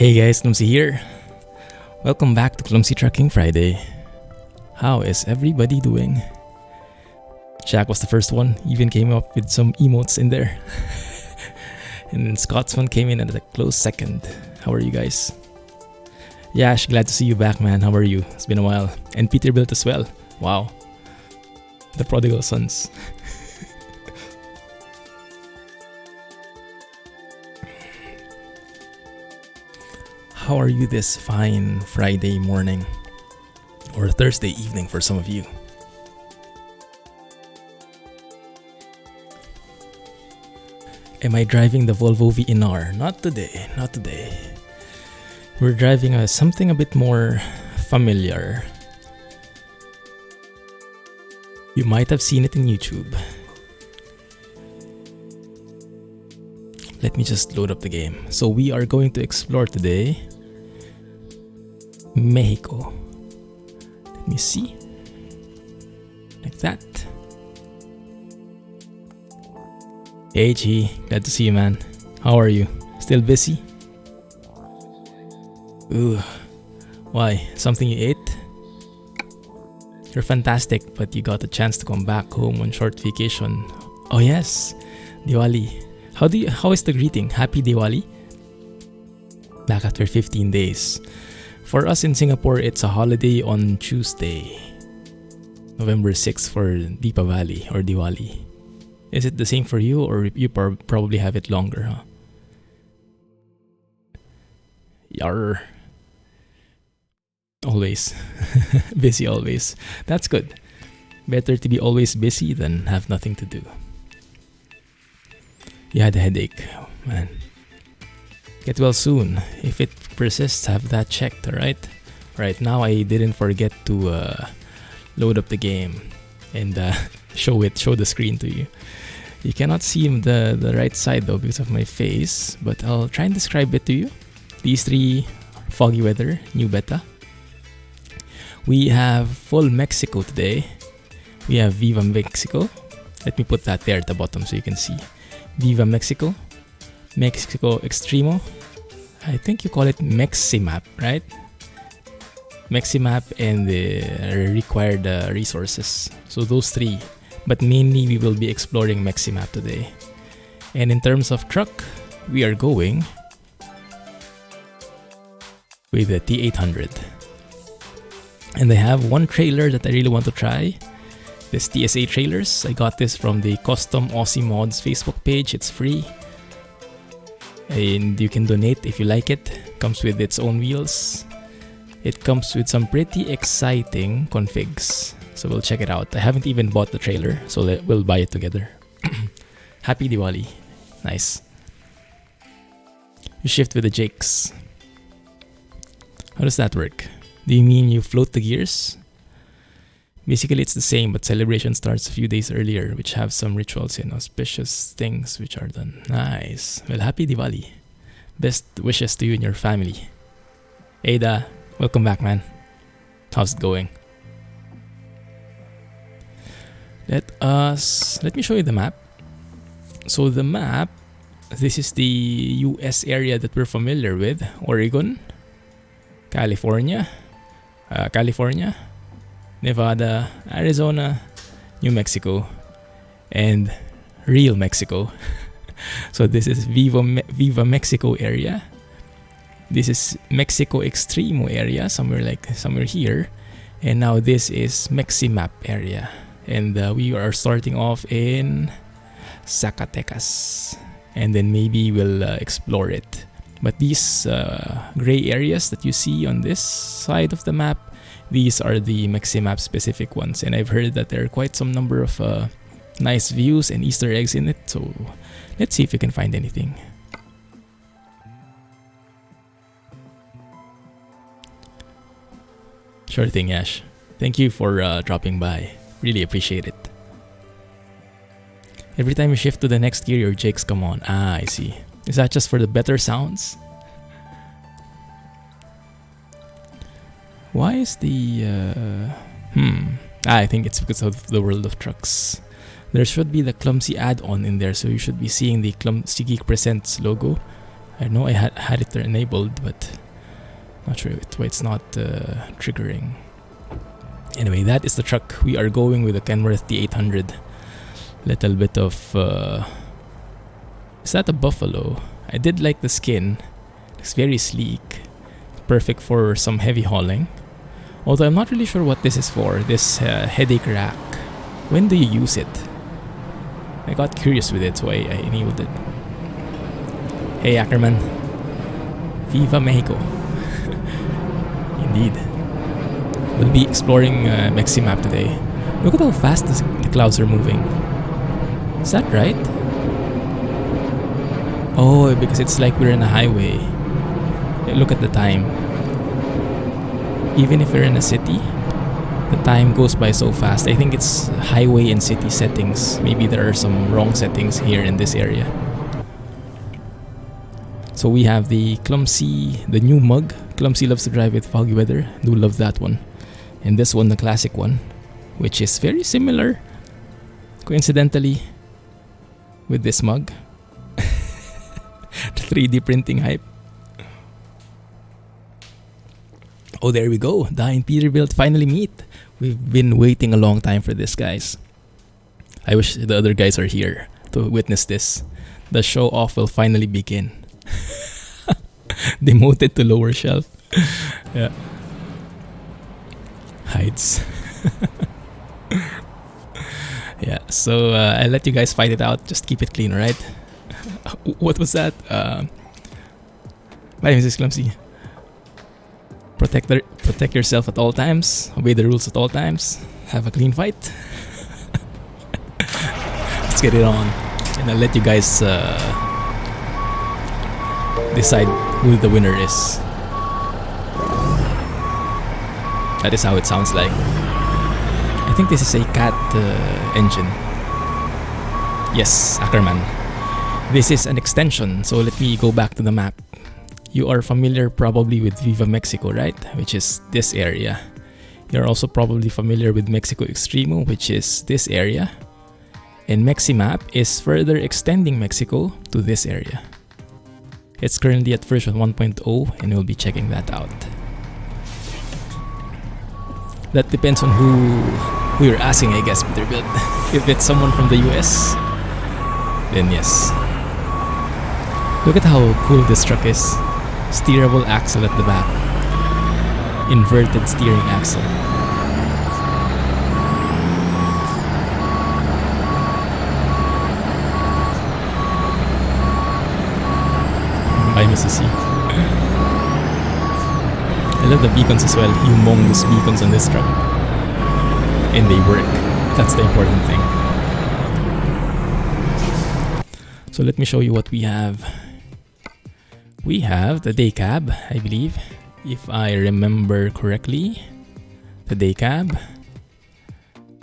Hey guys, Clumsy here. Welcome back to Clumsy Trucking Friday. How is everybody doing? Jack was the first one, even came up with some emotes in there. And then Scott's one came in at a close second. How are you guys? Yash, glad to see you back, man. How are you? It's been a while. And Peterbilt as well. Wow. The prodigal sons. How are you this fine Friday morning? Or Thursday evening for some of you? Am I driving the Volvo VNR? Not today, not today. We're driving something a bit more familiar. You might have seen it in YouTube. Let me just load up the game. So we are going to explore today Mexico. Let me see. Like that. Hey G, glad to see you, man. How are you? Still busy? Ooh, why? Something you ate? You're fantastic, but you got a chance to come back home on short vacation. Oh yes, Diwali. How is the greeting? Happy Diwali? Back after 15 days. For us in Singapore, it's a holiday on Tuesday, November 6th for Deepavali or Diwali. Is it the same for you, or you probably have it longer, huh? Yar. Always. Busy always. That's good. Better to be always busy than have nothing to do. You had a headache, man. Get well soon. If it persists, have that checked, alright? Right now, I didn't forget to load up the game and show the screen to you. You cannot see the right side though because of my face, but I'll try and describe it to you. These three: foggy weather, new beta. We have full Mexico today. We have Viva Mexico. Let me put that there at the bottom so you can see. Viva Mexico, Mexico Extremo. I think you call it Mexssimap, right? Mexssimap and the required resources. So those three. But mainly we will be exploring Mexssimap today. And in terms of truck, we are going with the T800. And I have one trailer that I really want to try. This TSA trailers. I got this from the Custom Aussie Mods Facebook page. It's free. And you can donate if you like it. Comes with its own wheels. It comes with some pretty exciting configs. So we'll check it out. I haven't even bought the trailer, so we'll buy it together. Happy Diwali. Nice. You shift with the Jakes. How does that work? Do you mean you float the gears? Basically, it's the same, but celebration starts a few days earlier, which have some rituals and auspicious things which are done. Nice. Well, happy Diwali. Best wishes to you and your family. Ada, welcome back, man. How's it going? Let me show you the map. So the map, this is the US area that we're familiar with. Oregon, California, Nevada, Arizona, New Mexico, and real Mexico. So this is Viva Mexico area. This is Mexico Extremo area, somewhere here. And now this is Mexssimap area. And we are starting off in Zacatecas. And then maybe we'll explore it. But these gray areas that you see on this side of the map, these are the Mexssimap specific ones, and I've heard that there are quite some number of nice views and Easter eggs in it, so let's see if we can find anything. Sure thing, Ash. Thank you for dropping by. Really appreciate it. Every time you shift to the next gear, your Jakes come on. Ah, I see. Is that just for the better sounds? Why is the... I think it's because of the World of Trucks. There should be the Clumsy add-on in there, so you should be seeing the Clumsy Geek Presents logo. I know I had it enabled, but not sure why it's not triggering. Anyway, that is the truck. We are going with the Kenworth T800. Little bit of... is that a Buffalo? I did like the skin. It's very sleek. Perfect for some heavy hauling. Although I'm not really sure what this is for. This headache rack. When do you use it? I got curious with it, so I enabled it. Hey Ackerman. Viva Mexico. Indeed. We'll be exploring Mexssimap today. Look at how fast the clouds are moving. Is that right? Oh, because it's like we're in a highway. Look at the time. Even if you're in a city, the time goes by so fast. I think it's highway and city settings. Maybe there are some wrong settings here in this area. So we have the Clumsy, the new mug. Clumsy loves to drive with foggy weather. Do love that one. And this one, the classic one, which is very similar, coincidentally, with this mug. The 3D printing hype. Oh, there we go. The and Peterbilt finally meet. We've been waiting a long time for this, guys. I wish the other guys are here to witness this. The show off will finally begin. Demoted to lower shelf. Yeah. Hides. Yeah, so I'll let you guys fight it out. Just keep it clean, alright? What was that? My name is Clumsy. Protect yourself at all times. Obey the rules at all times. Have a clean fight. Let's get it on. And I'll let you guys decide who the winner is. That is how it sounds like. I think this is a cat engine. Yes, Ackerman. This is an extension, so let me go back to the map. You are familiar probably with Viva Mexico, right? Which is this area. You're also probably familiar with Mexico Extremo, which is this area. And Mexssimap is further extending Mexico to this area. It's currently at version 1.0 and we'll be checking that out. That depends on who you're asking, I guess, Peterbilt. If it's someone from the US, then yes. Look at how cool this truck is. Steerable axle at the back. Inverted steering axle. Bye, Mrs. C. I love the beacons as well. Humongous beacons on this truck. And they work. That's the important thing. So let me show you what we have. We have the day cab, I believe, if I remember correctly. The day cab.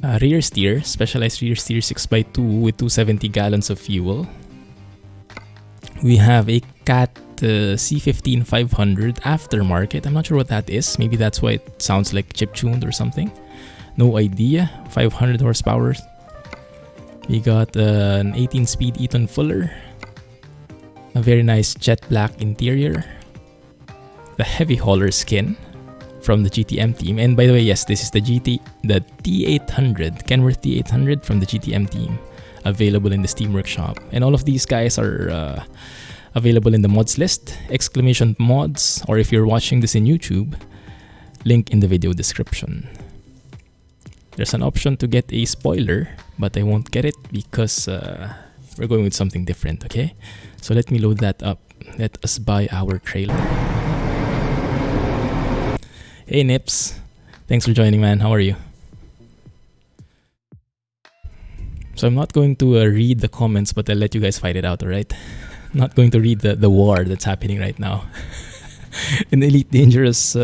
Rear steer, specialized rear steer 6x2 with 270 gallons of fuel. We have a Cat C15 500 aftermarket. I'm not sure what that is. Maybe that's why it sounds like chip-tuned or something. No idea. 500 horsepower. We got an 18-speed Eaton Fuller. A very nice jet black interior. The heavy hauler skin from the GTM team. And by the way, yes, this is the T800, Kenworth T800 from the GTM team. Available in the Steam Workshop. And all of these guys are available in the mods list. Exclamation mods, or if you're watching this in YouTube, link in the video description. There's an option to get a spoiler, but I won't get it because we're going with something different, okay? So let me load that up. Let us buy our trailer. Hey Nips, thanks for joining, man. How are you? So I'm not going to read the comments, but I'll let you guys fight it out, alright? Not going to read the war that's happening right now. In Elite Dangerous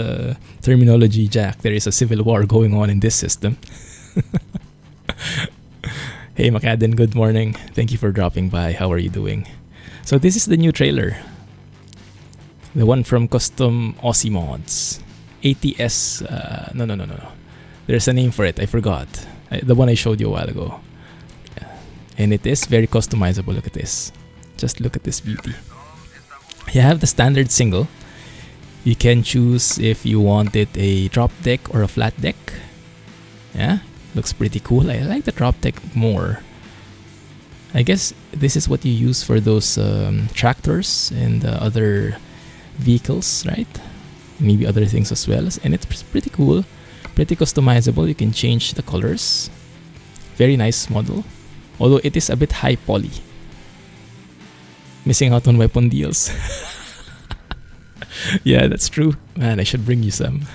terminology, Jack, there is a civil war going on in this system. Hey Macadden, good morning. Thank you for dropping by. How are you doing? So this is the new trailer. The one from Custom Aussie Mods. ATS, no. There's a name for it, I forgot. The one I showed you a while ago. And it is very customizable. Look at this. Just look at this beauty. You have the standard single. You can choose if you want it a drop deck or a flat deck. Yeah, looks pretty cool. I like the drop deck more. I guess this is what you use for those tractors and other vehicles, right? Maybe other things as well. And it's pretty cool, pretty customizable. You can change the colors. Very nice model, although it is a bit high poly. Missing out on weapon deals. Yeah, that's true. Man, I should bring you some.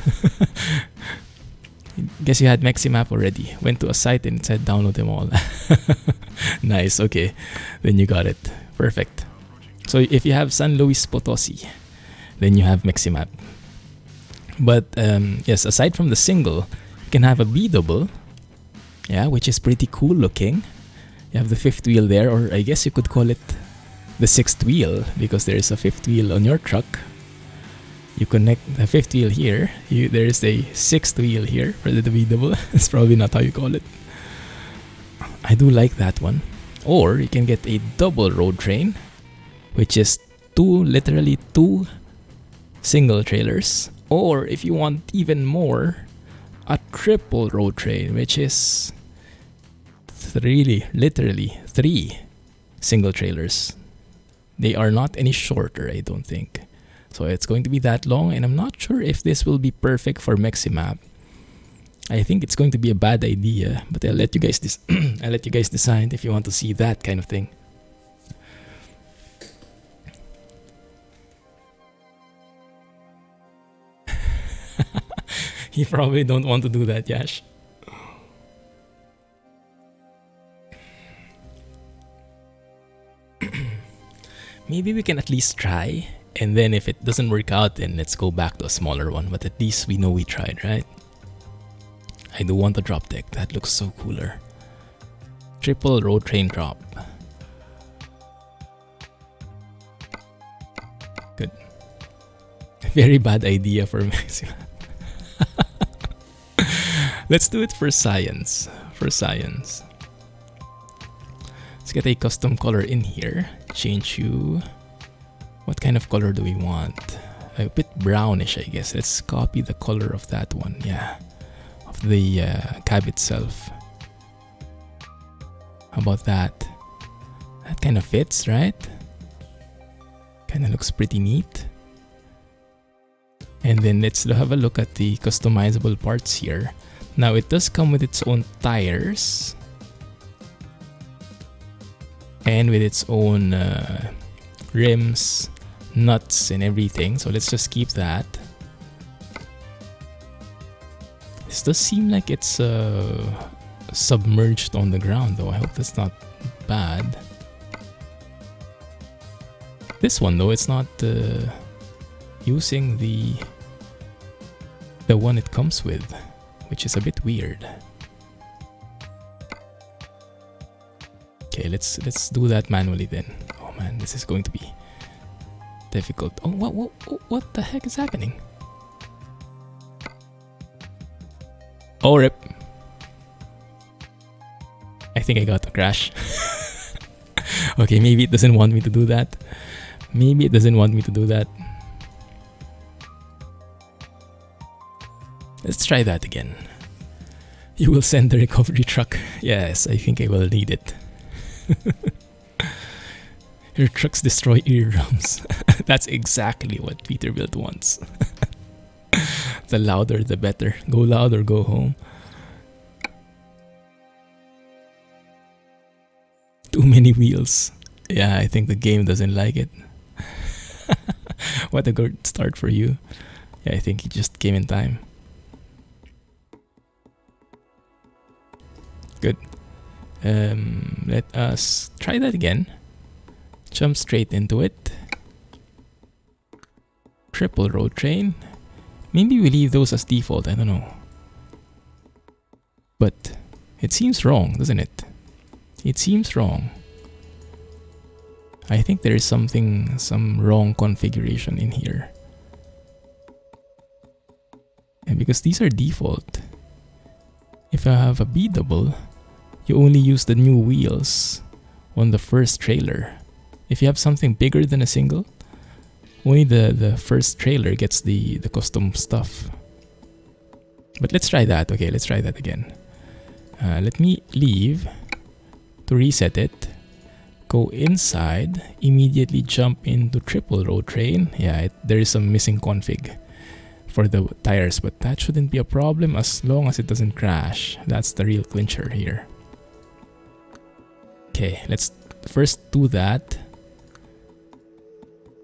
Guess you had Mexssimap already. Went to a site and it said download them all. Nice, okay. Then you got it. Perfect. So if you have San Luis Potosi, then you have Mexssimap. But yes, aside from the single, you can have a B double. Yeah, which is pretty cool looking. You have the fifth wheel there, or I guess you could call it the sixth wheel, because there is a fifth wheel on your truck. You connect the fifth wheel here. There is a sixth wheel here for the V double. It's probably not how you call it. I do like that one. Or you can get a double road train, which is literally two single trailers. Or if you want even more, a triple road train, which is literally three single trailers. They are not any shorter, I don't think. So it's going to be that long, and I'm not sure if this will be perfect for Mexssimap. I think it's going to be a bad idea, but I'll let you guys I'll let you guys decide if you want to see that kind of thing. You probably don't want to do that, Yash. Maybe we can at least try, and then if it doesn't work out, then let's go back to a smaller one. But at least we know we tried, right? I do want the drop deck. That looks so cooler. Triple road train drop. Good. Very bad idea for Maxima. Let's do it for science. For science. Let's get a custom color in here. Change hue. What kind of color do we want? A bit brownish, I guess. Let's copy the color of that one. Yeah. Of the cab itself. How about that? That kind of fits, right? Kind of looks pretty neat. And then let's have a look at the customizable parts here. Now it does come with its own tires. And with its own rims, nuts and everything. So let's just keep that. This does seem like it's submerged on the ground though. I hope that's not bad. This one though, it's not using the one it comes with, which is a bit weird. Okay, let's do that manually then. Oh man, this is going to be difficult. Oh, what the heck is happening? Oh, rip. I think I got a crash. Okay, maybe it doesn't want me to do that. Maybe it doesn't want me to do that. Let's try that again. You will send the recovery truck. Yes, I think I will need it. Your trucks destroy eardrums. That's exactly what Peterbilt wants. The louder the better. Go loud or go home. Too many wheels. Yeah, I think the game doesn't like it. What a good start for you. Yeah, I think he just came in time. Good. Let us try that again. Jump straight into it. Triple road train. Maybe we leave those as default, I don't know. But it seems wrong, doesn't it? It seems wrong. I think there is some wrong configuration in here. And because these are default, if I have a B double, you only use the new wheels on the first trailer. If you have something bigger than a single, Only the first trailer gets the custom stuff. But let's try that. Okay, let's try that again. Let me leave to reset it. Go inside, immediately jump into triple row train. Yeah, there is some missing config for the tires, but that shouldn't be a problem as long as it doesn't crash. That's the real clincher here. Okay, let's first do that.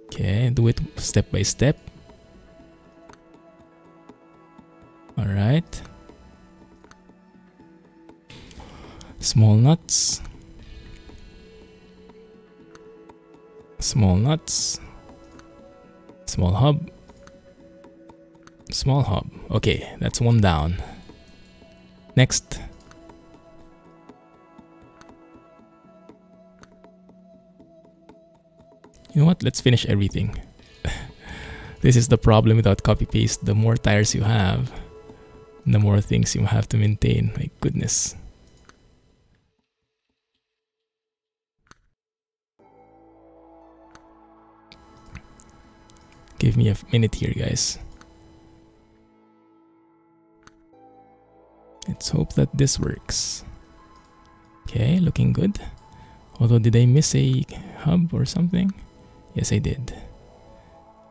Okay, do it step by step. All right. Small nuts. Small nuts. Small hub. Small hub. Okay, that's one down. Next. You know what? Let's finish everything. This is the problem without copy paste. The more tires you have, the more things you have to maintain. My goodness. Give me a minute here, guys. Let's hope that this works. Okay, looking good. Although, did I miss a hub or something? Yes, I did.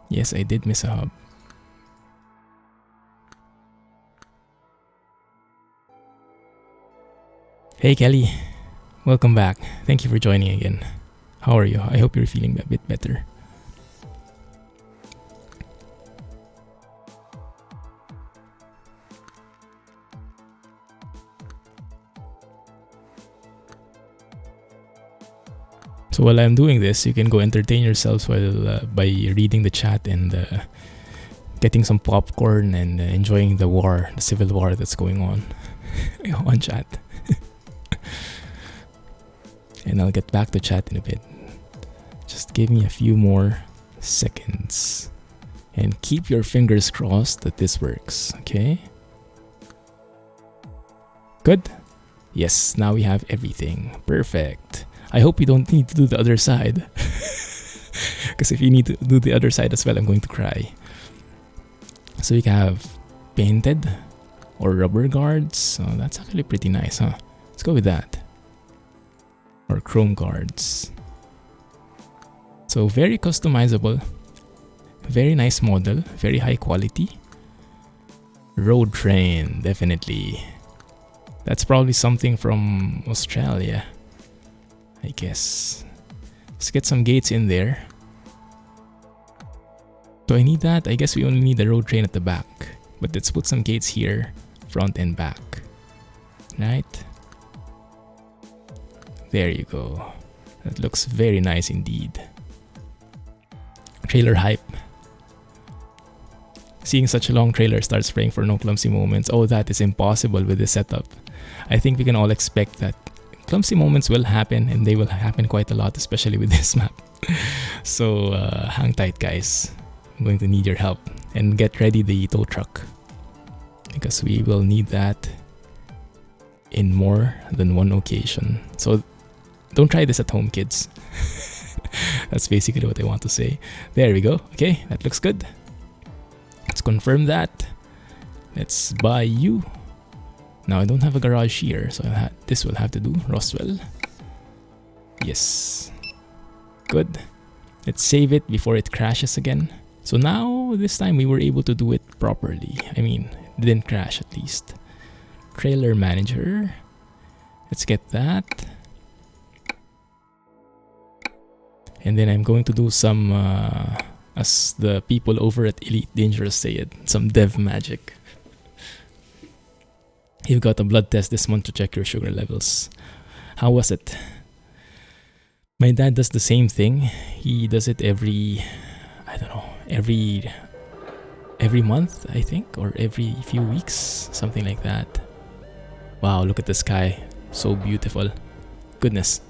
Yes, I did miss a hub. Hey, Kelly. Welcome back. Thank you for joining again. How are you? I hope you're feeling a bit better. So while I'm doing this, you can go entertain yourselves while by reading the chat and getting some popcorn and enjoying the war, the civil war that's going on on chat. And I'll get back to chat in a bit. Just give me a few more seconds and keep your fingers crossed that this works, okay? Good? Yes, now we have everything. Perfect. I hope you don't need to do the other side. Because if you need to do the other side as well, I'm going to cry. So we have painted or rubber guards. Oh, that's actually pretty nice, huh? Let's go with that. Or chrome guards. So very customizable. Very nice model. Very high quality. Road train, definitely. That's probably something from Australia, I guess. Let's get some gates in there. Do I need that? I guess we only need the road train at the back. But let's put some gates here, front and back. Right? There you go. That looks very nice indeed. Trailer hype. Seeing such a long trailer starts praying for no clumsy moments. Oh, that is impossible with this setup. I think we can all expect that clumsy moments will happen, and they will happen quite a lot, especially with this map. So hang tight, guys. I'm going to need your help. And get ready the tow truck, because we will need that in more than one occasion. So don't try this at home, kids. That's basically what I want to say. There we go. Okay, that looks good. Let's confirm that. Let's buy you. Now I don't have a garage here, so this will have to do. Roswell. Yes. Good. Let's save it before it crashes again. So now, this time we were able to do it properly. I mean, it didn't crash at least. Trailer manager. Let's get that. And then I'm going to do some, as the people over at Elite Dangerous say it, some dev magic. You've got a blood test this month to check your sugar levels. How was it? My dad does the same thing. He does it every, I don't know, every month, I think, or every few weeks, something like that. Wow, look at the sky. So beautiful. Goodness.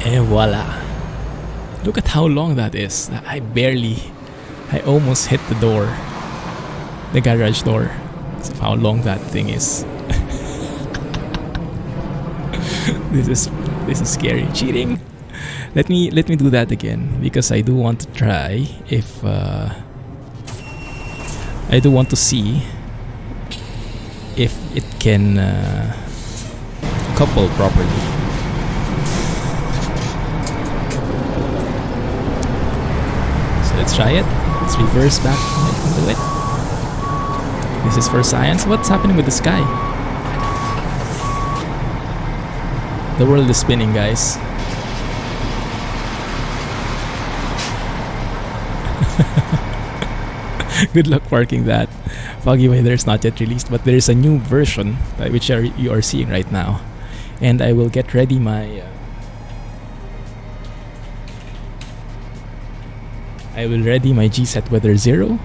And voila. Look at how long that is. I almost hit the door. The garage door. of how long that thing is. This is scary. Cheating. Let me do that again because I do want to try if I do want to see if it can couple properly. So let's try it. Let's reverse back into it. This is for science. What's happening with the sky? The world is spinning, guys. Good luck parking that. Foggy weather is not yet released, but there is a new version which you are seeing right now. And I will get ready my GSet Weather 0,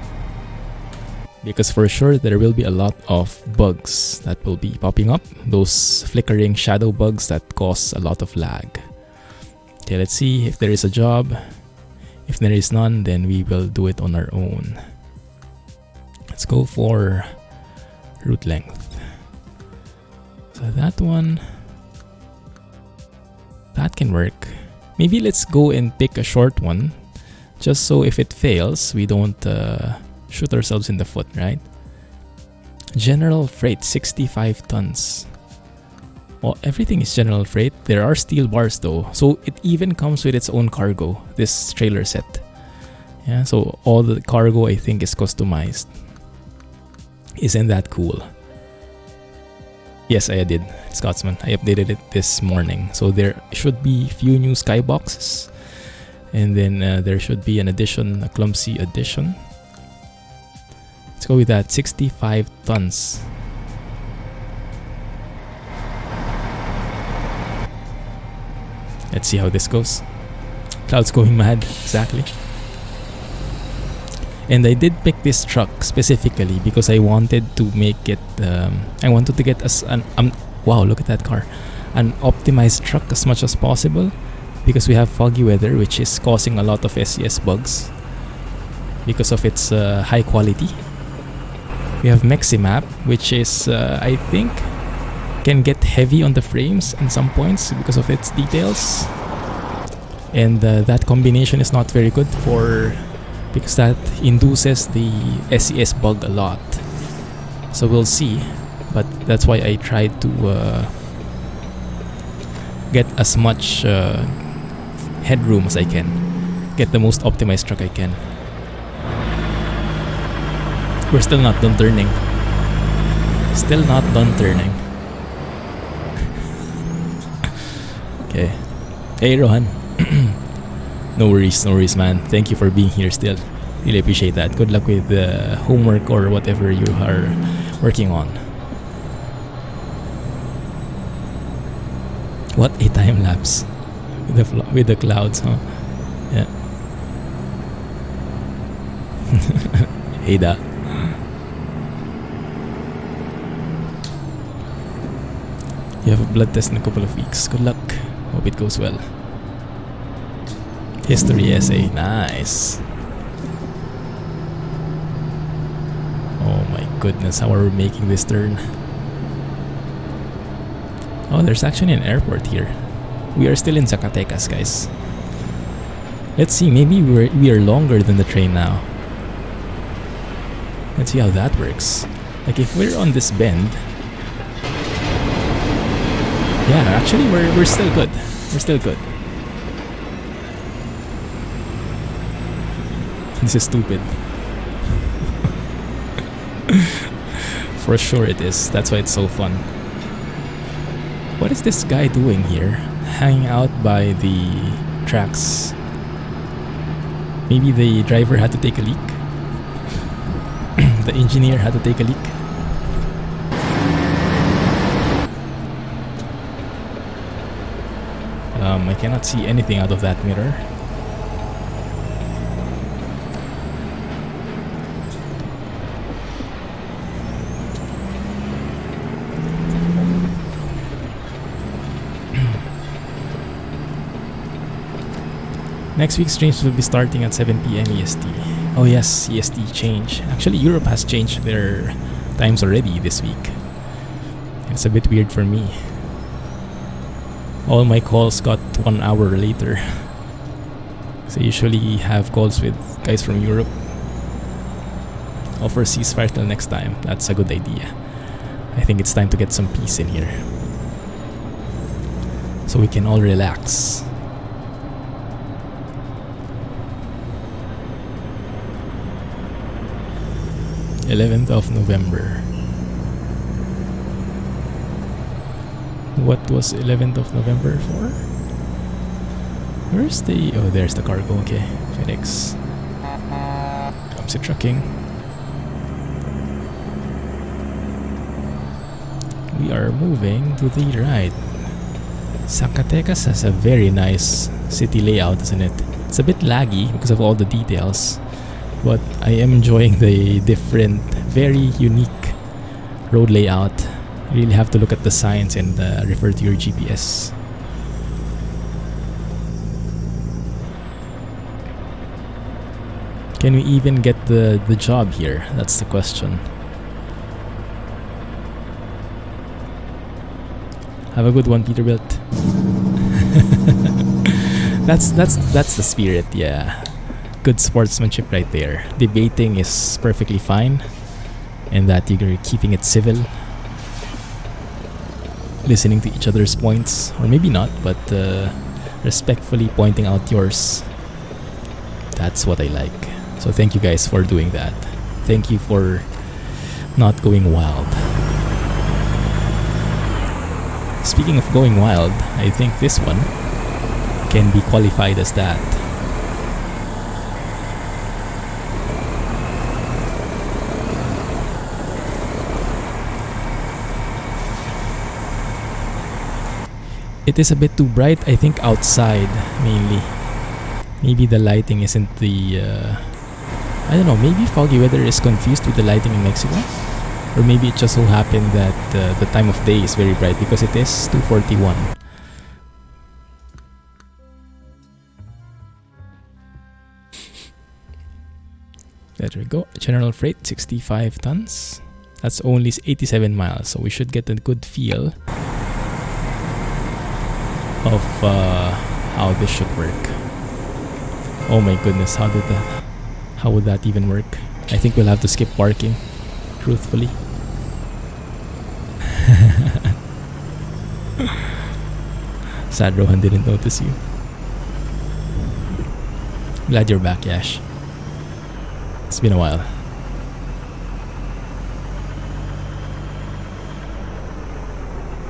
because for sure there will be a lot of bugs that will be popping up. Those flickering shadow bugs that cause a lot of lag. Okay, let's see if there is a job. If there is none, then we will do it on our own. Let's go for route length. So that one, that can work. Maybe let's go and pick a short one, just so if it fails, we don't shoot ourselves in the foot, right? General freight, 65 tons. Well, everything is general freight. There are steel bars though, so it even comes with its own cargo, this trailer set. Yeah, so all the cargo I think is customized. Isn't that cool? Yes, I did, Scotsman. I updated it this morning. So there should be few new skyboxes. And then there should be an addition, a Clumsy addition. Let's go with that, 65 tons. Let's see how this goes. Cloud's going mad, exactly. And I did pick this truck specifically because I wanted to make it, I wanted to get wow, look at that car. An optimized truck as much as possible, because we have foggy weather, which is causing a lot of SCS bugs because of its high quality. We have Mexssimap, which is, I think, can get heavy on the frames at some points because of its details. And that combination is not very good because that induces the SCS bug a lot. So we'll see, but that's why I tried to get as much headroom as I can, get the most optimized truck I can. We're still not done turning. Still not done turning. Okay. Hey Rohan. No worries, man. Thank you for being here still. Really appreciate that. Good luck with the homework or whatever you are working on. What a time lapse with the clouds, huh? Yeah. Hey da. You have a blood test in a couple of weeks. Good luck. Hope it goes well. History essay. Nice. Oh my goodness, how are we making this turn? Oh, there's actually an airport here. We are still in Zacatecas, guys. Let's see, maybe we are longer than the train now. Let's see how that works. Like if we're on this bend. Yeah, actually we're still good. We're still good. This is stupid. For sure it is. That's why it's so fun. What is this guy doing here? Hanging out by the tracks. Maybe the driver had to take a leak. The engineer had to take a leak. I cannot see anything out of that mirror. Next week's streams will be starting at 7 p.m. EST. Oh yes, EST change. Actually, Europe has changed their times already this week. It's a bit weird for me. All my calls got 1 hour later. So I usually have calls with guys from Europe. Offer ceasefire till next time. That's a good idea. I think it's time to get some peace in here, so we can all relax. November 11th. What was 11th of November for? Where's the... Oh, there's the cargo. Okay. FedEx. Clumsy trucking. We are moving to the right. Zacatecas has a very nice city layout, isn't it? It's a bit laggy because of all the details, but I am enjoying the different, very unique road layout. You really have to look at the signs and refer to your GPS. Can we even get the job here? That's the question. Have a good one, Peterbilt. That's the spirit, yeah. Good sportsmanship right there. Debating is perfectly fine, and that you're keeping it civil. Listening to each other's points, or maybe not, but respectfully pointing out yours. That's what I like. So thank you guys for doing that. Thank you for not going wild. Speaking of going wild, I think this one can be qualified as that. It is a bit too bright, I think, outside mainly. Maybe the lighting isn't the... I don't know, maybe foggy weather is confused with the lighting in Mexico. Or maybe it just so happened that the time of day is very bright because it is 2:41. There we go. General freight, 65 tons. That's only 87 miles, so we should get a good feel of how this should work. Oh my goodness, how would that even work? I think we'll have to skip parking, truthfully. Sad Rohan didn't notice you. Glad you're back, Yash. It's been a while.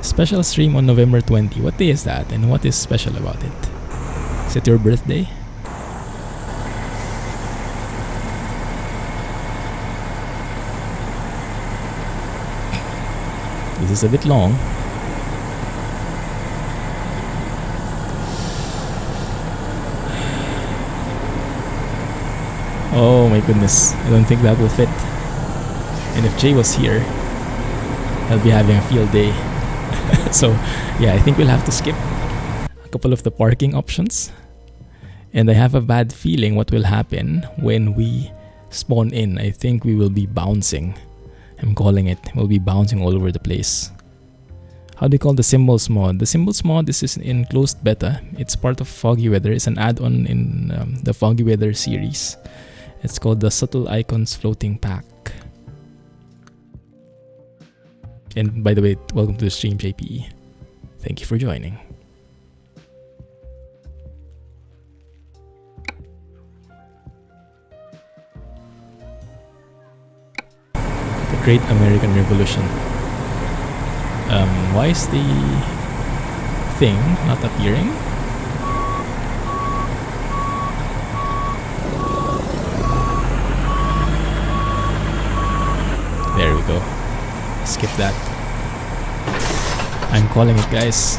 Special stream on November 20. What day is that, and what is special about it? Is it your birthday? This is a bit long. Oh my goodness, I don't think that will fit. And if Jay was here, he'll be having a field day. So yeah, I think we'll have to skip a couple of the parking options. And I have a bad feeling what will happen when we spawn in. I think we will be bouncing. I'm calling it. We'll be bouncing all over the place. How do you call the symbols mod? The symbols mod, this is in closed beta. It's part of Foggy Weather. It's an add-on in the Foggy Weather series. It's called the Subtle Icons Floating Pack. And by the way, welcome to the stream, JPE. Thank you for joining. The Great American Revolution. Why is the thing not appearing? There we go. Skip that. I'm calling it, guys.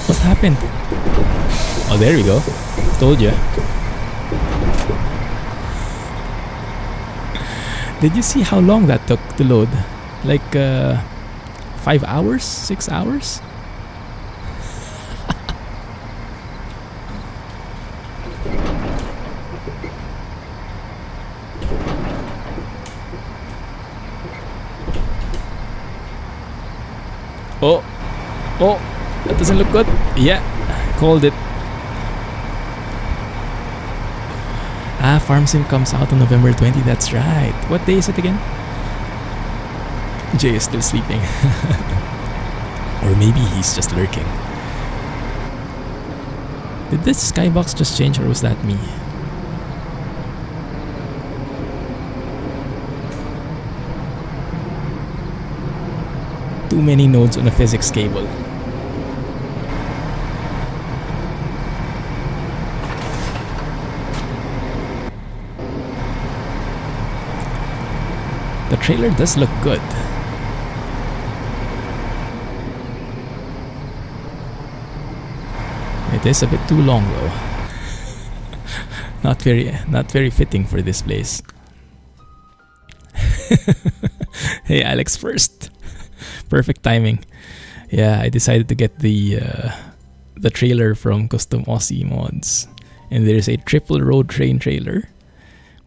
What happened? Oh, there we go. Told you. Did you see how long that took to load? Like 5 hours? 6 hours? Oh, oh, that doesn't look good. Yeah, called it. Ah, Farm Sim comes out on November 20. That's right. What day is it again? Jay is still sleeping. Or maybe he's just lurking. Did this skybox just change, or was that me? Too many nodes on a physics cable. The trailer does look good. It is a bit too long though. Not very fitting for this place. Hey, Alex first. Perfect timing. Yeah, I decided to get the trailer from Custom Aussie Mods, and there's a triple road train trailer,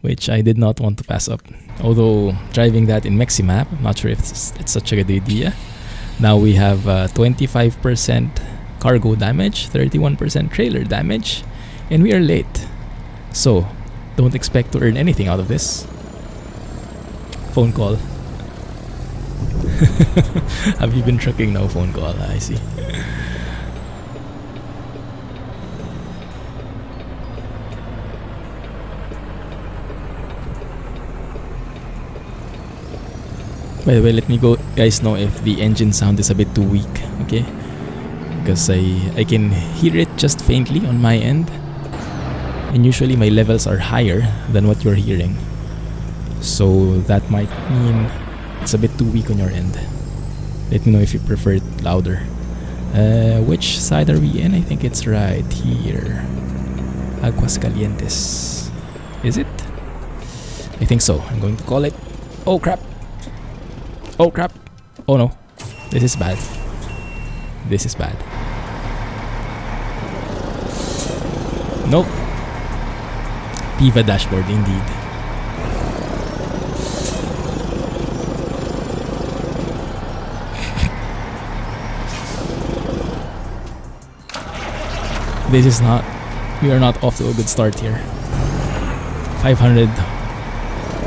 which I did not want to pass up. Although driving that in Mexssimap, I'm not sure if it's such a good idea. Now we have 25% cargo damage, 31% trailer damage, and we are late. So don't expect to earn anything out of this. Phone call. Have you been trucking? No phone call. I see. By the way, let me guys know if the engine sound is a bit too weak, okay? Because I can hear it just faintly on my end, and usually my levels are higher than what you're hearing. So that might mean it's a bit too weak on your end. Let me know if you prefer it louder. Which side are we in? I think it's right here. Aguascalientes. Is it? I think so. I'm going to call it. Oh crap! Oh crap! Oh no. This is bad. This is bad. Nope. Viva dashboard indeed. This is not, we are not off to a good start here. 500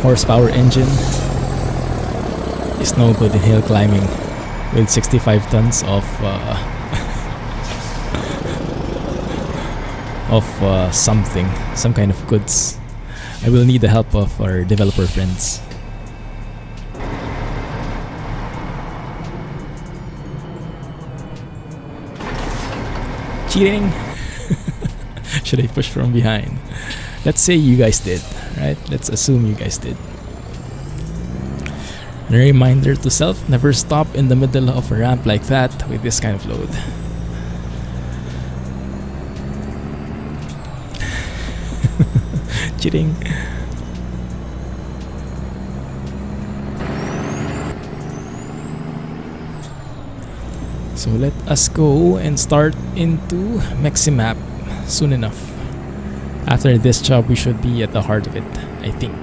horsepower engine is no good in hill climbing with 65 tons of something, some kind of goods. I will need the help of our developer friends. Cheating! Should I push from behind? Let's say you guys did, right? Let's assume you guys did. And a reminder to self, never stop in the middle of a ramp like that with this kind of load. Cheating. So let us go and start into Mexssimap soon enough. After this job, we should be at the heart of it, I think.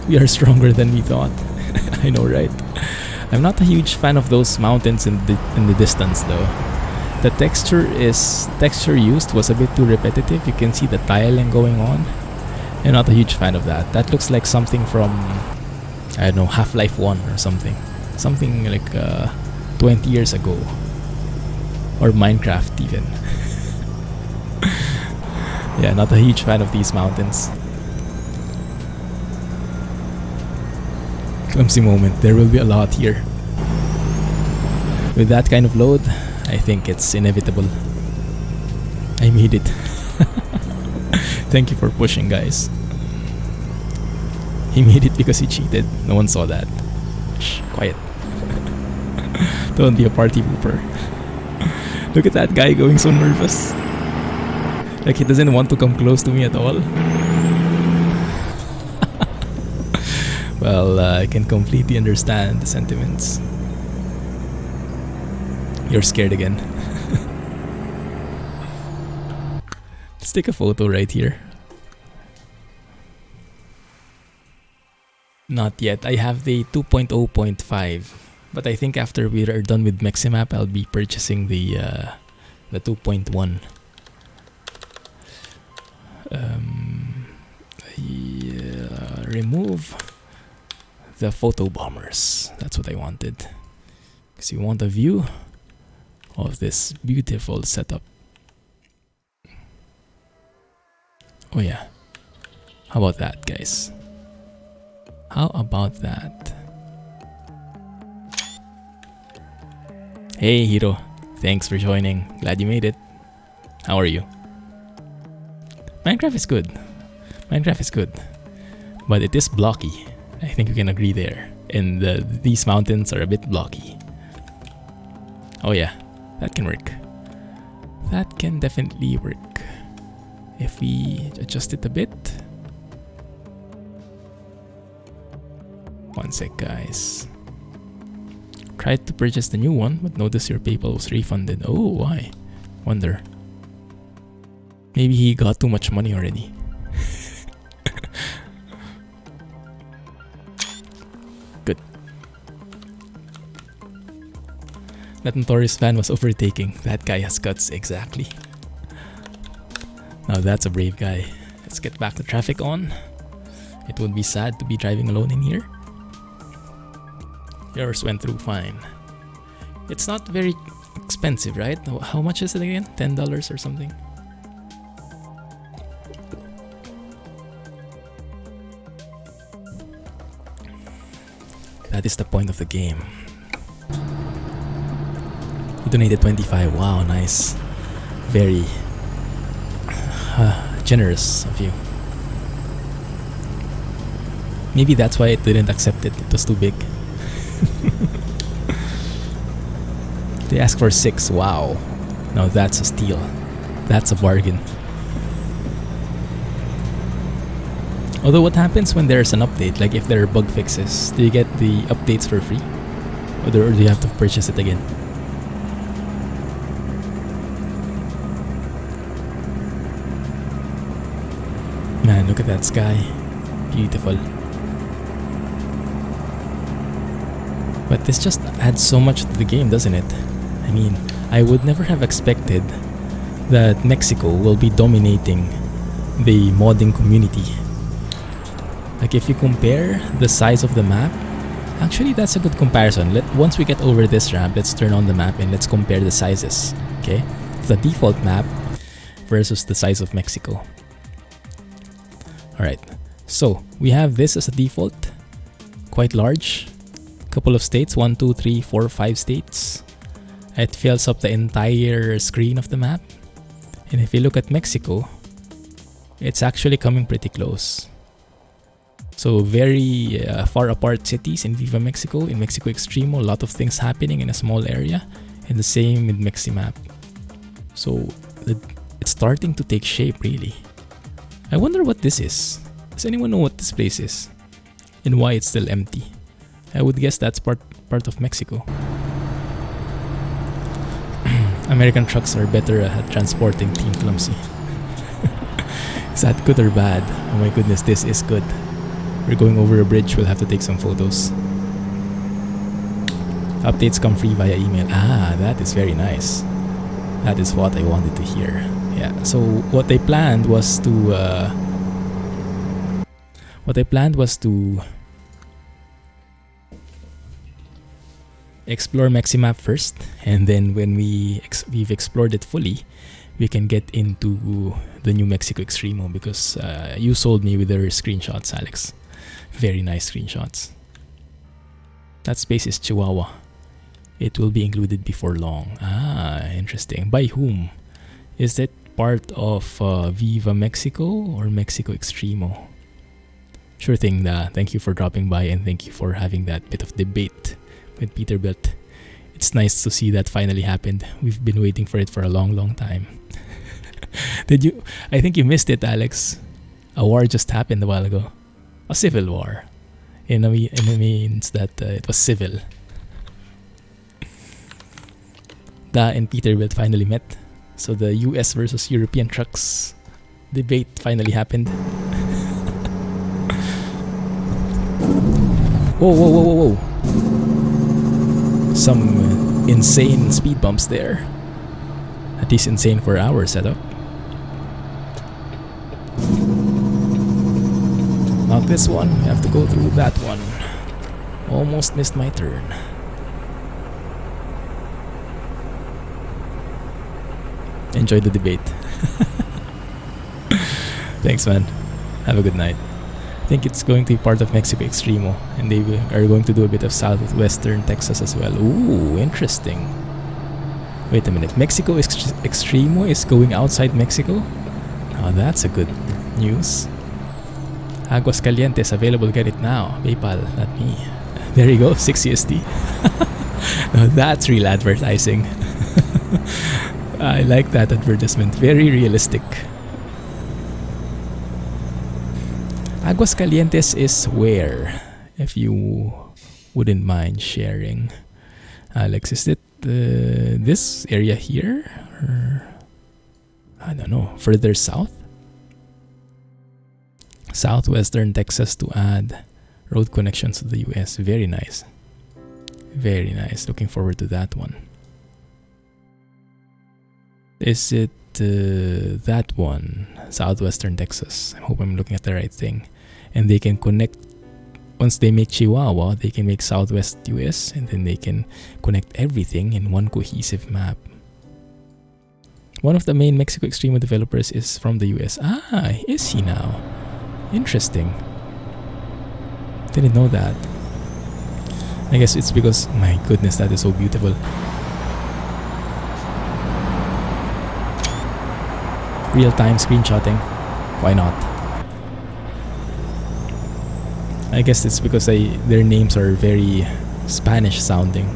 We are stronger than we thought. I know, right? I'm not a huge fan of those mountains in the distance though. The texture used was a bit too repetitive. You can see the tiling going on. I'm not a huge fan of that. That looks like something from, I don't know, Half-Life 1 or something. Something like 20 years ago. Or Minecraft even. Yeah, not a huge fan of these mountains. Clumsy moment. There will be a lot here. With that kind of load, I think it's inevitable. I made it. Thank you for pushing, guys. He made it because he cheated. No one saw that. Shh, quiet. Don't be a party pooper. Look at that guy going so nervous. Like he doesn't want to come close to me at all. Well, I can completely understand the sentiments. You're scared again. Let's take a photo right here. Not yet. I have the 2.0.5, but I think after we are done with Mexssimap, I'll be purchasing the 2.1. Remove the photo bombers. That's what I wanted. Because you want a view of this beautiful setup. Oh yeah. How about that, guys? How about that? Hey Hiro, thanks for joining. Glad you made it. How are you? Minecraft is good. Minecraft is good. But it is blocky. I think we can agree there. And these mountains are a bit blocky. Oh yeah, that can work. That can definitely work. If we adjust it a bit. One sec, guys. Tried to purchase the new one, but notice your PayPal was refunded. Oh, why? Wonder. Maybe he got too much money already. Good. That notorious fan was overtaking. That guy has guts, exactly. Now that's a brave guy. Let's get back the traffic on. It would be sad to be driving alone in here. Yours went through fine. It's not very expensive, right? How much is it again? $10 or something? That is the point of the game. You donated 25. Wow, nice. Very generous of you. Maybe that's why it didn't accept it. It was too big. They asked for 6. Wow. Now that's a steal. That's a bargain. Although what happens when there's an update? Like if there are bug fixes, do you get the updates for free? Or do you have to purchase it again? Man, look at that sky. Beautiful. But this just adds so much to the game, doesn't it? I mean, I would never have expected that Mexico will be dominating the modding community. Like if you compare the size of the map, actually that's a good comparison. Once we get over this ramp, let's turn on the map and let's compare the sizes. Okay, the default map versus the size of Mexico. Alright, so we have this as a default, quite large. Couple of states, 1, 2, 3, 4, 5 states. It fills up the entire screen of the map. And if you look at Mexico, it's actually coming pretty close. So very far apart cities in Viva Mexico. In Mexico Extremo, a lot of things happening in a small area. And the same with Mexssimap. So it's starting to take shape, really. I wonder what this is. Does anyone know what this place is? And why it's still empty? I would guess that's part of Mexico. American trucks are better at transporting Team Clumsy. Is that good or bad? Oh my goodness, this is good. We're going over a bridge, we'll have to take some photos. Updates come free via email. Ah, that is very nice. That is what I wanted to hear. Yeah, so what I planned was to explore Mexssimap first, and then when we've explored it fully, we can get into the new Mexico Extremo, because you sold me with their screenshots, Alex. Very nice screenshots. That space is Chihuahua. It will be included before long. Ah, interesting. By whom? Is it part of Viva Mexico or Mexico Extremo? Sure thing, thank you for dropping by, and thank you for having that bit of debate with Peterbilt. It's nice to see that finally happened. We've been waiting for it for a long time. Did you? I think you missed it, Alex. A war just happened a while ago. A civil war. It means that it was civil. Da and Peterbilt finally met. So the US versus European trucks debate finally happened. Whoa, whoa, whoa, whoa, whoa. Some insane speed bumps there. At least insane for our setup. Not this one. We have to go through that one. Almost missed my turn. Enjoy the debate. Thanks, man. Have a good night. I think it's going to be part of Mexico Extremo, and they are going to do a bit of southwestern Texas as well. Ooh, interesting. Wait a minute. Mexico Extremo is going outside Mexico? Oh, that's a good news. Aguascalientes available. Get it now. PayPal, not me. There you go. 6 USD. Now that's real advertising. I like that advertisement. Very realistic. Aguascalientes is where? If you wouldn't mind sharing. Alex, is it this area here? Or I don't know. Further south? Southwestern Texas to add road connections to the US. Very nice. Very nice. Looking forward to that one. Is it that one? Southwestern Texas. I hope I'm looking at the right thing. And they can connect, once they make Chihuahua, they can make Southwest US, and then they can connect everything in one cohesive map. One of the main Mexico Extremo developers is from the US. Ah, is he now? Interesting. Didn't know that. I guess it's because, my goodness, that is so beautiful. Real-time screenshotting. Why not? I guess it's because their names are very Spanish sounding.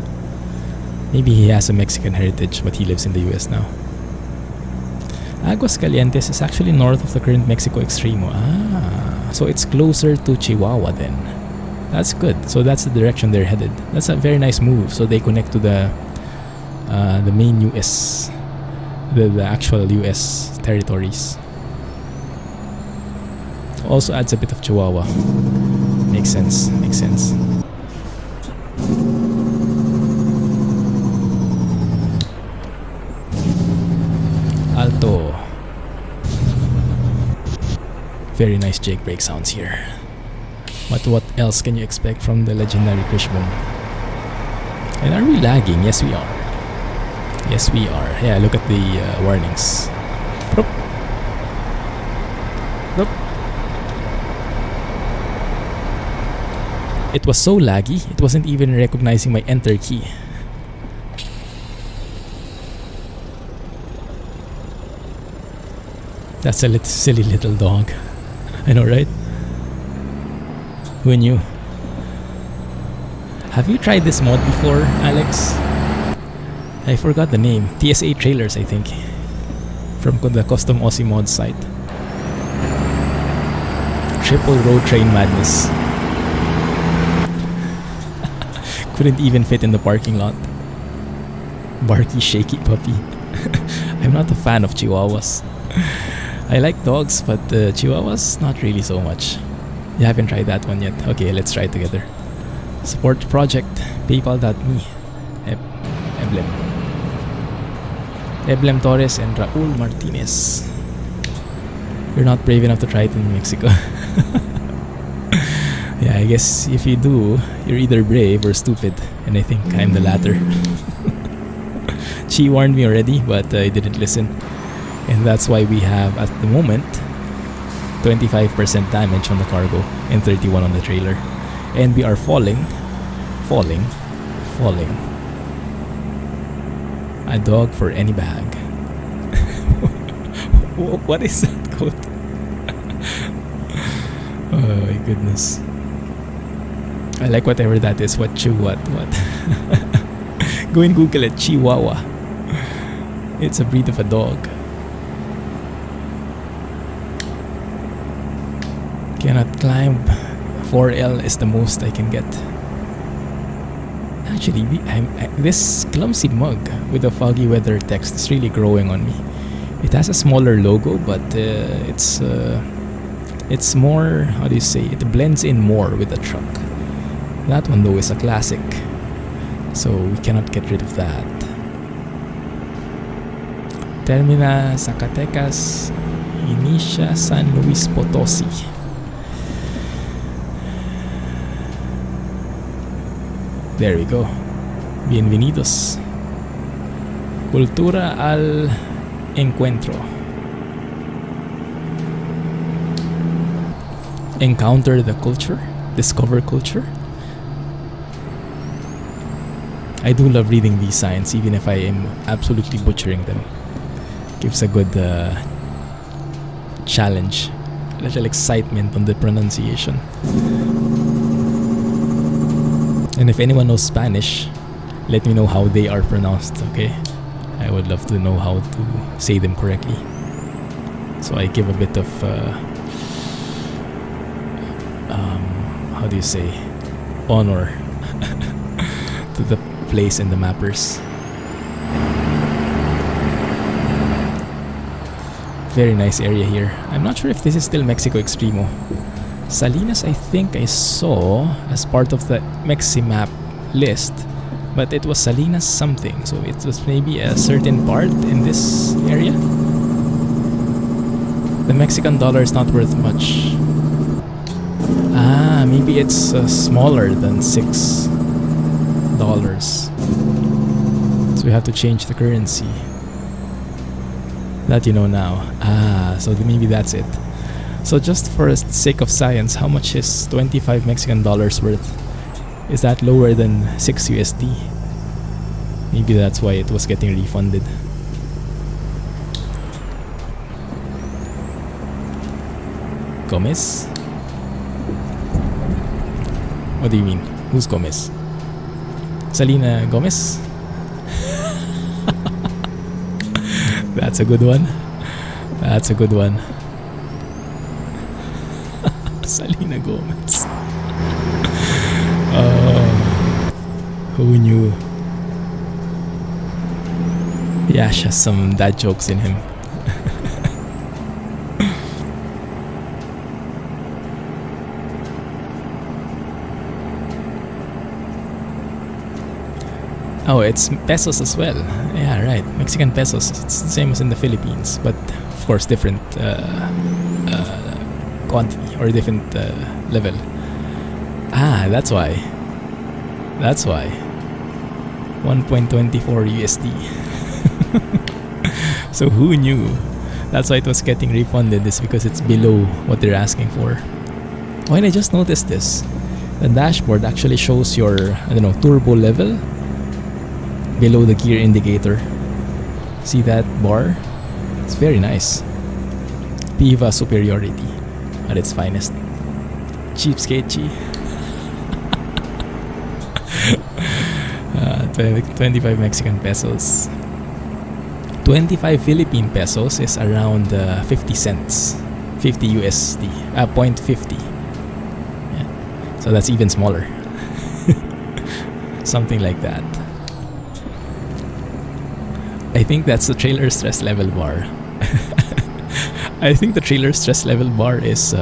Maybe he has a Mexican heritage, but he lives in the US now. Aguascalientes is actually north of the current Mexico Extremo. Ah, so it's closer to Chihuahua then. That's good. So that's the direction they're headed. That's a very nice move. So they connect to the main US, the actual US territories. Also adds a bit of Chihuahua. Makes sense. Makes sense. Alto. Very nice jake brake sounds here. But what else can you expect from the legendary Krishboom? And are we lagging? Yes, we are. Yes, we are. Yeah, look at the warnings. Boop. Boop. It was so laggy, it wasn't even recognizing my enter key. That's a silly little dog. I know, right? Who knew? Have you tried this mod before, Alex? I forgot the name. TSA Trailers, I think. From the Custom Aussie Mod site. Triple road train madness. Couldn't even fit in the parking lot. Barky, shaky puppy. I'm not a fan of Chihuahuas. I like dogs, but Chihuahuas, not really so much. You haven't tried that one yet? Okay, let's try it together. Support project, paypal.me. Eblem Torres and Raul Martinez. You're not brave enough to try it in Mexico. Yeah, I guess if you do, you're either brave or stupid, and I think I'm the latter. She warned me already, but I didn't listen. And that's why we have, at the moment, 25% damage on the cargo and 31 on the trailer. And we are falling. A dog for any bag. What is that quote? Oh my goodness. I like whatever that is. What? Go and Google it. Chihuahua. It's a breed of a dog. Cannot climb. 4L is the most I can get. Actually, this clumsy mug with the foggy weather text is really growing on me. It has a smaller logo, but it's more, how do you say, it blends in more with the truck. That one though is a classic, so we cannot get rid of that. Termina Zacatecas, inicia San Luis Potosi. There we go. Bienvenidos. Cultura al encuentro. Encounter the culture. Discover culture. I do love reading these signs, even if I am absolutely butchering them. Gives a good challenge, a little excitement on the pronunciation. And if anyone knows Spanish, let me know how they are pronounced, okay? I would love to know how to say them correctly. So I give a bit of, how do you say, honor to the place and the mappers. Very nice area here. I'm not sure if this is still Mexico Extremo. Salinas, I think I saw as part of the Mexssimap list, but it was Salinas something, so it was maybe a certain part in this area. The Mexican dollar is not worth much. Ah, maybe it's smaller than $6. So we have to change the currency. That you know now. Ah, so maybe that's it. So just for the sake of science, how much is 25 Mexican dollars worth? Is that lower than 6 USD? Maybe that's why it was getting refunded. Gomez? What do you mean? Who's Gomez? Selena Gomez? That's a good one. That's a good one. Selena Gomez. Who knew? Yash has some dad jokes in him. Oh, it's pesos as well. Yeah, right. Mexican pesos. It's the same as in the Philippines, but of course different quantity or different level. Ah, that's why. That's why. 1.24 USD. So who knew? That's why it was getting refunded. Is because it's below what they're asking for. Oh, and I just noticed this. The dashboard actually shows your, I don't know, turbo level below the gear indicator. See that bar? It's very nice. Viva superiority at its finest. Cheapskate. 25 Mexican pesos. 25 Philippine pesos is around 50 cents. 50 USD. 0.50. Yeah. So that's even smaller. Something like that. I think that's the trailer stress level bar. I think the trailer stress level bar is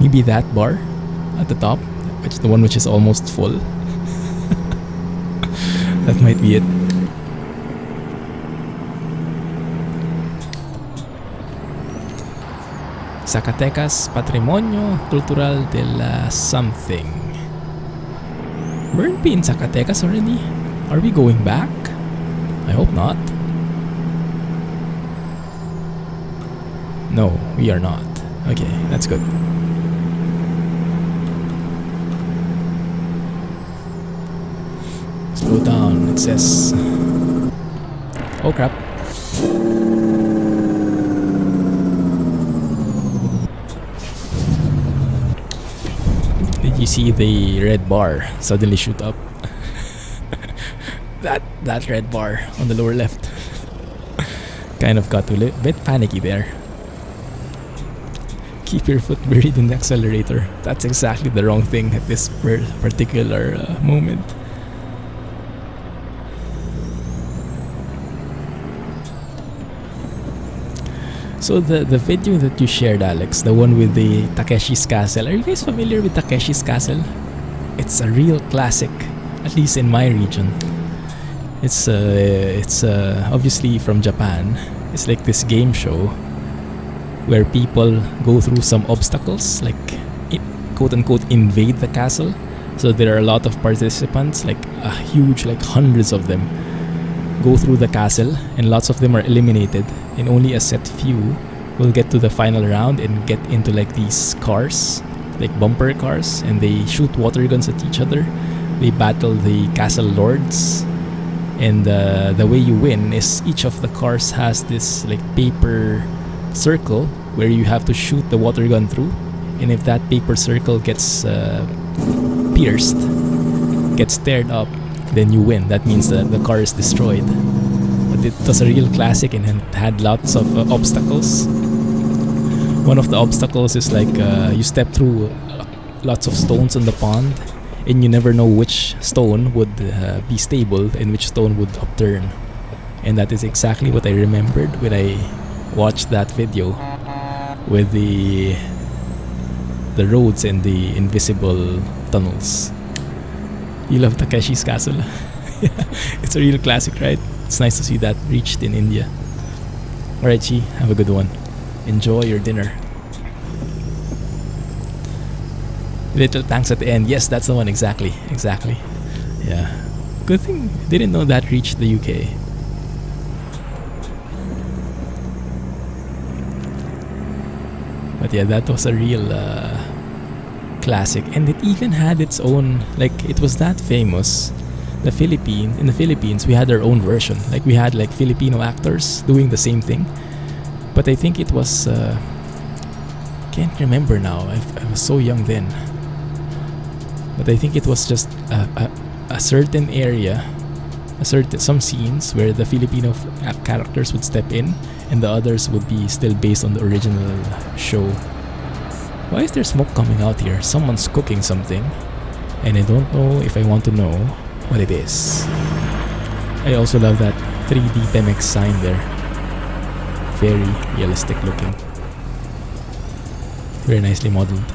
maybe that bar at the top, which is the one which is almost full. That might be it. Zacatecas, Patrimonio Cultural de la something. Weren't we in Zacatecas already? Are we going back? I hope not. No, we are not. Okay, that's good. Slow down, it says. Oh crap. Did you see the red bar suddenly shoot up? That red bar on the lower left. Kind of got a bit panicky there. Keep your foot buried in the accelerator. That's exactly the wrong thing at this particular moment. So the video that you shared, Alex, the one with the Takeshi's Castle, are you guys familiar with Takeshi's Castle? It's a real classic, at least in my region. It's obviously from Japan. It's like this game show where people go through some obstacles, like quote unquote invade the castle. So there are a lot of participants, like a huge, like hundreds of them, go through the castle, and lots of them are eliminated, and only a set few will get to the final round and get into like these cars, like bumper cars, and they shoot water guns at each other. They battle the castle lords, and the way you win is each of the cars has this like paper circle where you have to shoot the water gun through, and if that paper circle gets pierced, gets teared up, then you win. That means that the car is destroyed. But it was a real classic and it had lots of obstacles. One of the obstacles is like you step through lots of stones in the pond, and you never know which stone would be stable and which stone would upturn. And that is exactly what I remembered when I watched that video with the roads and the invisible tunnels. You love Takeshi's Castle. It's a real classic, right? It's nice to see that reached in India. Alright, Chi, have a good one. Enjoy your dinner. Little tanks at the end. Yes, that's the one. Exactly. Yeah. Good thing didn't know that reached the UK. But yeah, that was a real classic, and it even had its own, like, it was that famous. In the Philippines, we had our own version. Like, we had like Filipino actors doing the same thing. But I think it was can't remember now. I was so young then. But I think it was just a certain area, some scenes where the Filipino characters would step in, and the others would be still based on the original show. Why is there smoke coming out here? Someone's cooking something, and I don't know if I want to know what it is. I also love that 3D Pemex sign there. Very realistic looking. Very nicely modeled.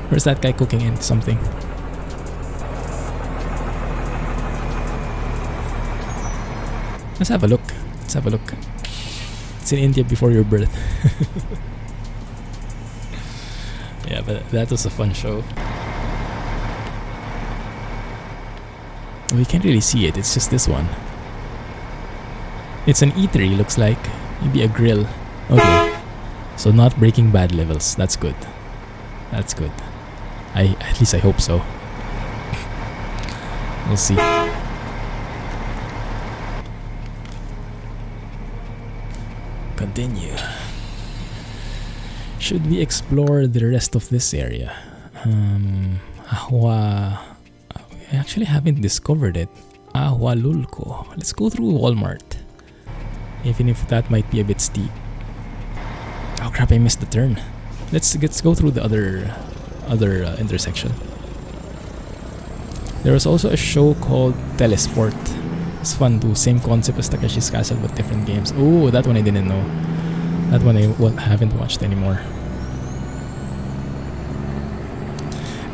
Where's that guy cooking in something? Let's have a look. It's in India before your birth. Yeah, but that was a fun show. We can't really see it, it's just this one. It's an eatery, looks like. Maybe a grill. Okay. So not Breaking Bad levels. That's good. At least I hope so. We'll see. Continue. Should we explore the rest of this area? I actually haven't discovered it. Ahualulco. Let's go through Walmart. Even if that might be a bit steep. Oh crap, I missed the turn. Let's go through the other intersection. There was also a show called Telesport. It's fun too. Same concept as Takeshi's Castle but different games. Oh, that one I didn't know. That one I haven't watched anymore.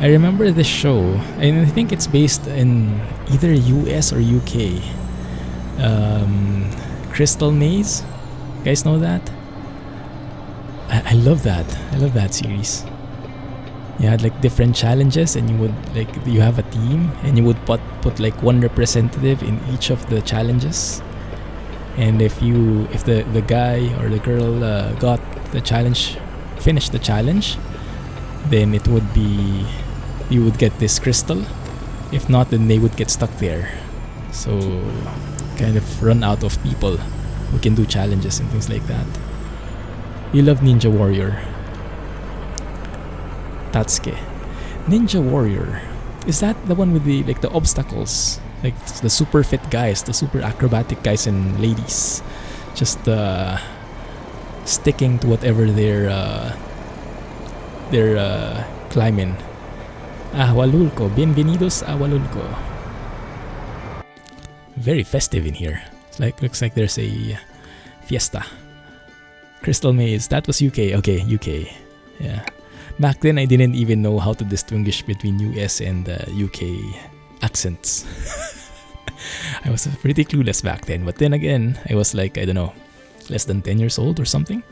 I remember this show, and I think it's based in either US or UK. Crystal Maze. You guys know that? I love that. I love that series. You had like different challenges, and you have a team, and you would put like one representative in each of the challenges. And if the guy or the girl got the challenge, finished the challenge, then it would be, you would get this crystal. If not, then they would get stuck there. So kind of run out of people who can do challenges and things like that. You love Ninja Warrior. Tatsuke. Ninja Warrior. Is that the one with the obstacles? Like the super fit guys, the super acrobatic guys and ladies, just sticking to whatever they're climbing. Ahualulco. Bienvenidos a Ahualulco. Very festive in here. Looks like there's a fiesta. Crystal Maze, that was UK. Okay, UK. Yeah. Back then, I didn't even know how to distinguish between US and UK accents. I was pretty clueless back then. But then again, I was like, I don't know, less than 10 years old or something.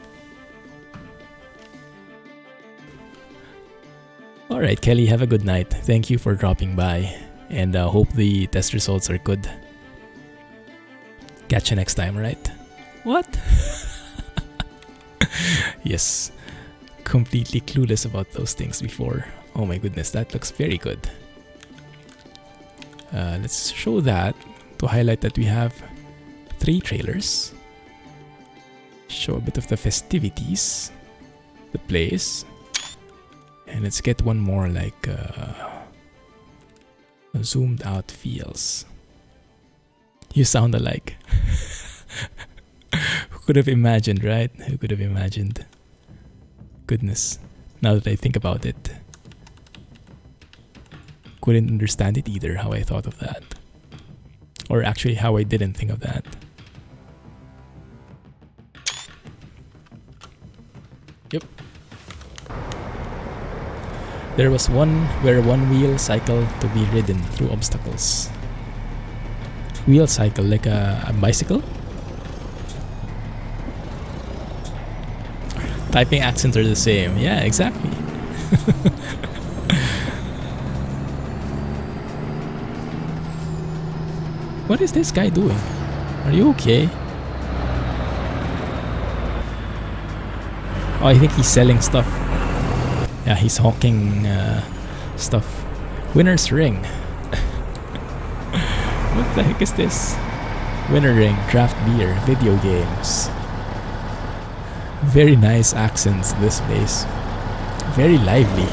Alright, Kelly, have a good night. Thank you for dropping by. And hope the test results are good. Catch you next time, right? What? Yes. Completely clueless about those things before. Oh my goodness, that looks very good. Let's show that to highlight that we have 3 trailers. Show a bit of the festivities, the place, and let's get one more like zoomed out feels. You sound alike. Who could have imagined, right? Who could have imagined? Goodness, now that I think about it. Couldn't understand it either, how I thought of that. Or actually, how I didn't think of that. Yep. There was one wheel cycle to be ridden through obstacles. Wheel cycle, like a bicycle? Typing accents are the same. Yeah, exactly. What is this guy doing? Are you okay? Oh, I think he's selling stuff. Yeah, he's hawking stuff. Winner's ring. What the heck is this? Winner ring, draft beer, video games. Very nice accents, this place. Very lively.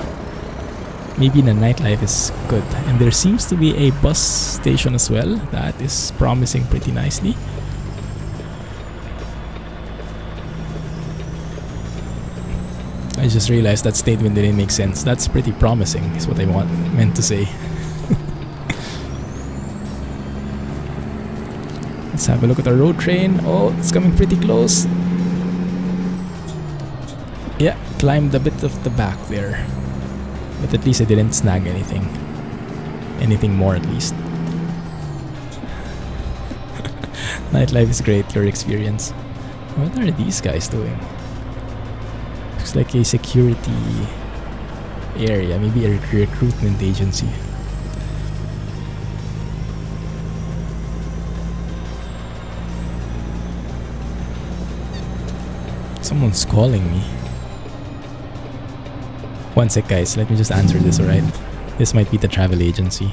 Maybe the nightlife is good. And there seems to be a bus station as well. That is promising pretty nicely. I just realized that statement didn't make sense. That's pretty promising, is what I meant to say. Let's have a look at our road train. Oh, it's coming pretty close. Yeah, climbed a bit of the back there. But at least I didn't snag anything. Anything more at least. Nightlife is great, your experience. What are these guys doing? Looks like a security area, maybe a recruitment agency. Someone's calling me. One sec, guys, let me just answer this, alright? This might be the travel agency.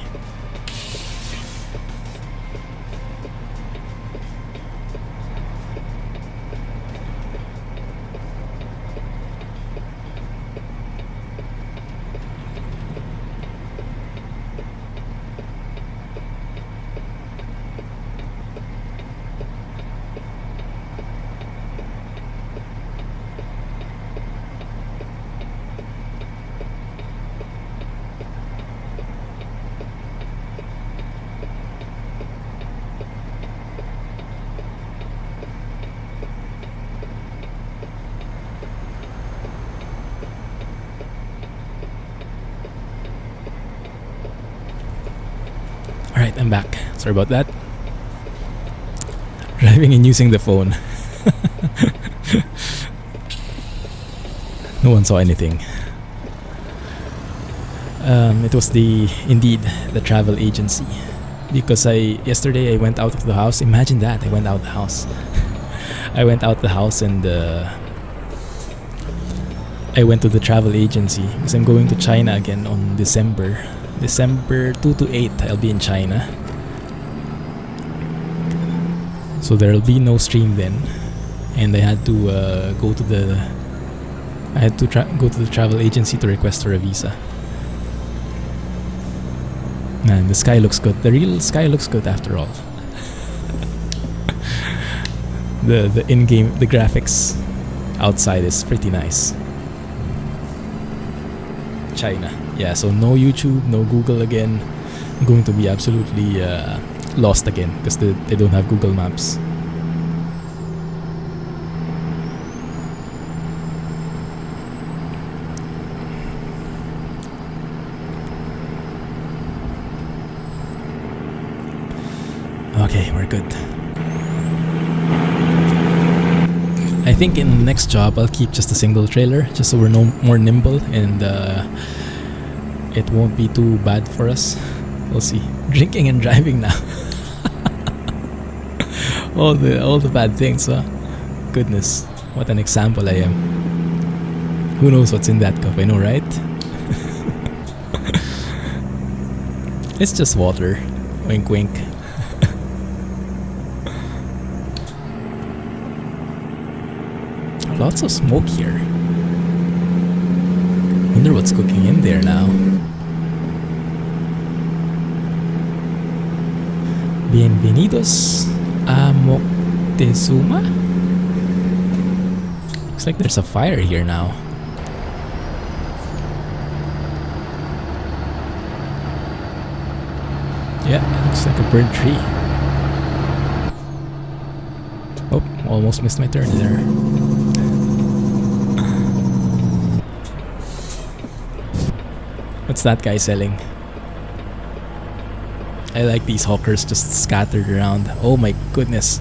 Alright, I'm back. Sorry about that. Driving and using the phone. No one saw anything. It was indeed the travel agency. Because yesterday I went out of the house. Imagine that, I went out the house. I went out the house and I went to the travel agency because I'm going to China again on December 2 to 8. I'll be in China, so there'll be no stream then, and I had to go to the travel agency to request for a visa. Man, the sky looks good. The real sky looks good after all. the in-game, the graphics outside is pretty nice. China. Yeah, so no YouTube, no Google again. I'm going to be absolutely lost again because they don't have Google Maps. Okay, we're good. I think in the next job I'll keep just a single trailer, just so we're no more nimble and it won't be too bad for us. We'll see. Drinking and driving now. all the bad things, huh? Goodness, what an example I am. Who knows what's in that cup? I know, right? It's just water. Wink, wink. Lots of smoke here. Wonder what's cooking in there now. Bienvenidos a Moctezuma. Looks like there's a fire here now. Yeah, looks like a burnt tree. Oh, almost missed my turn there. What's that guy selling? I like these hawkers just scattered around. Oh my goodness.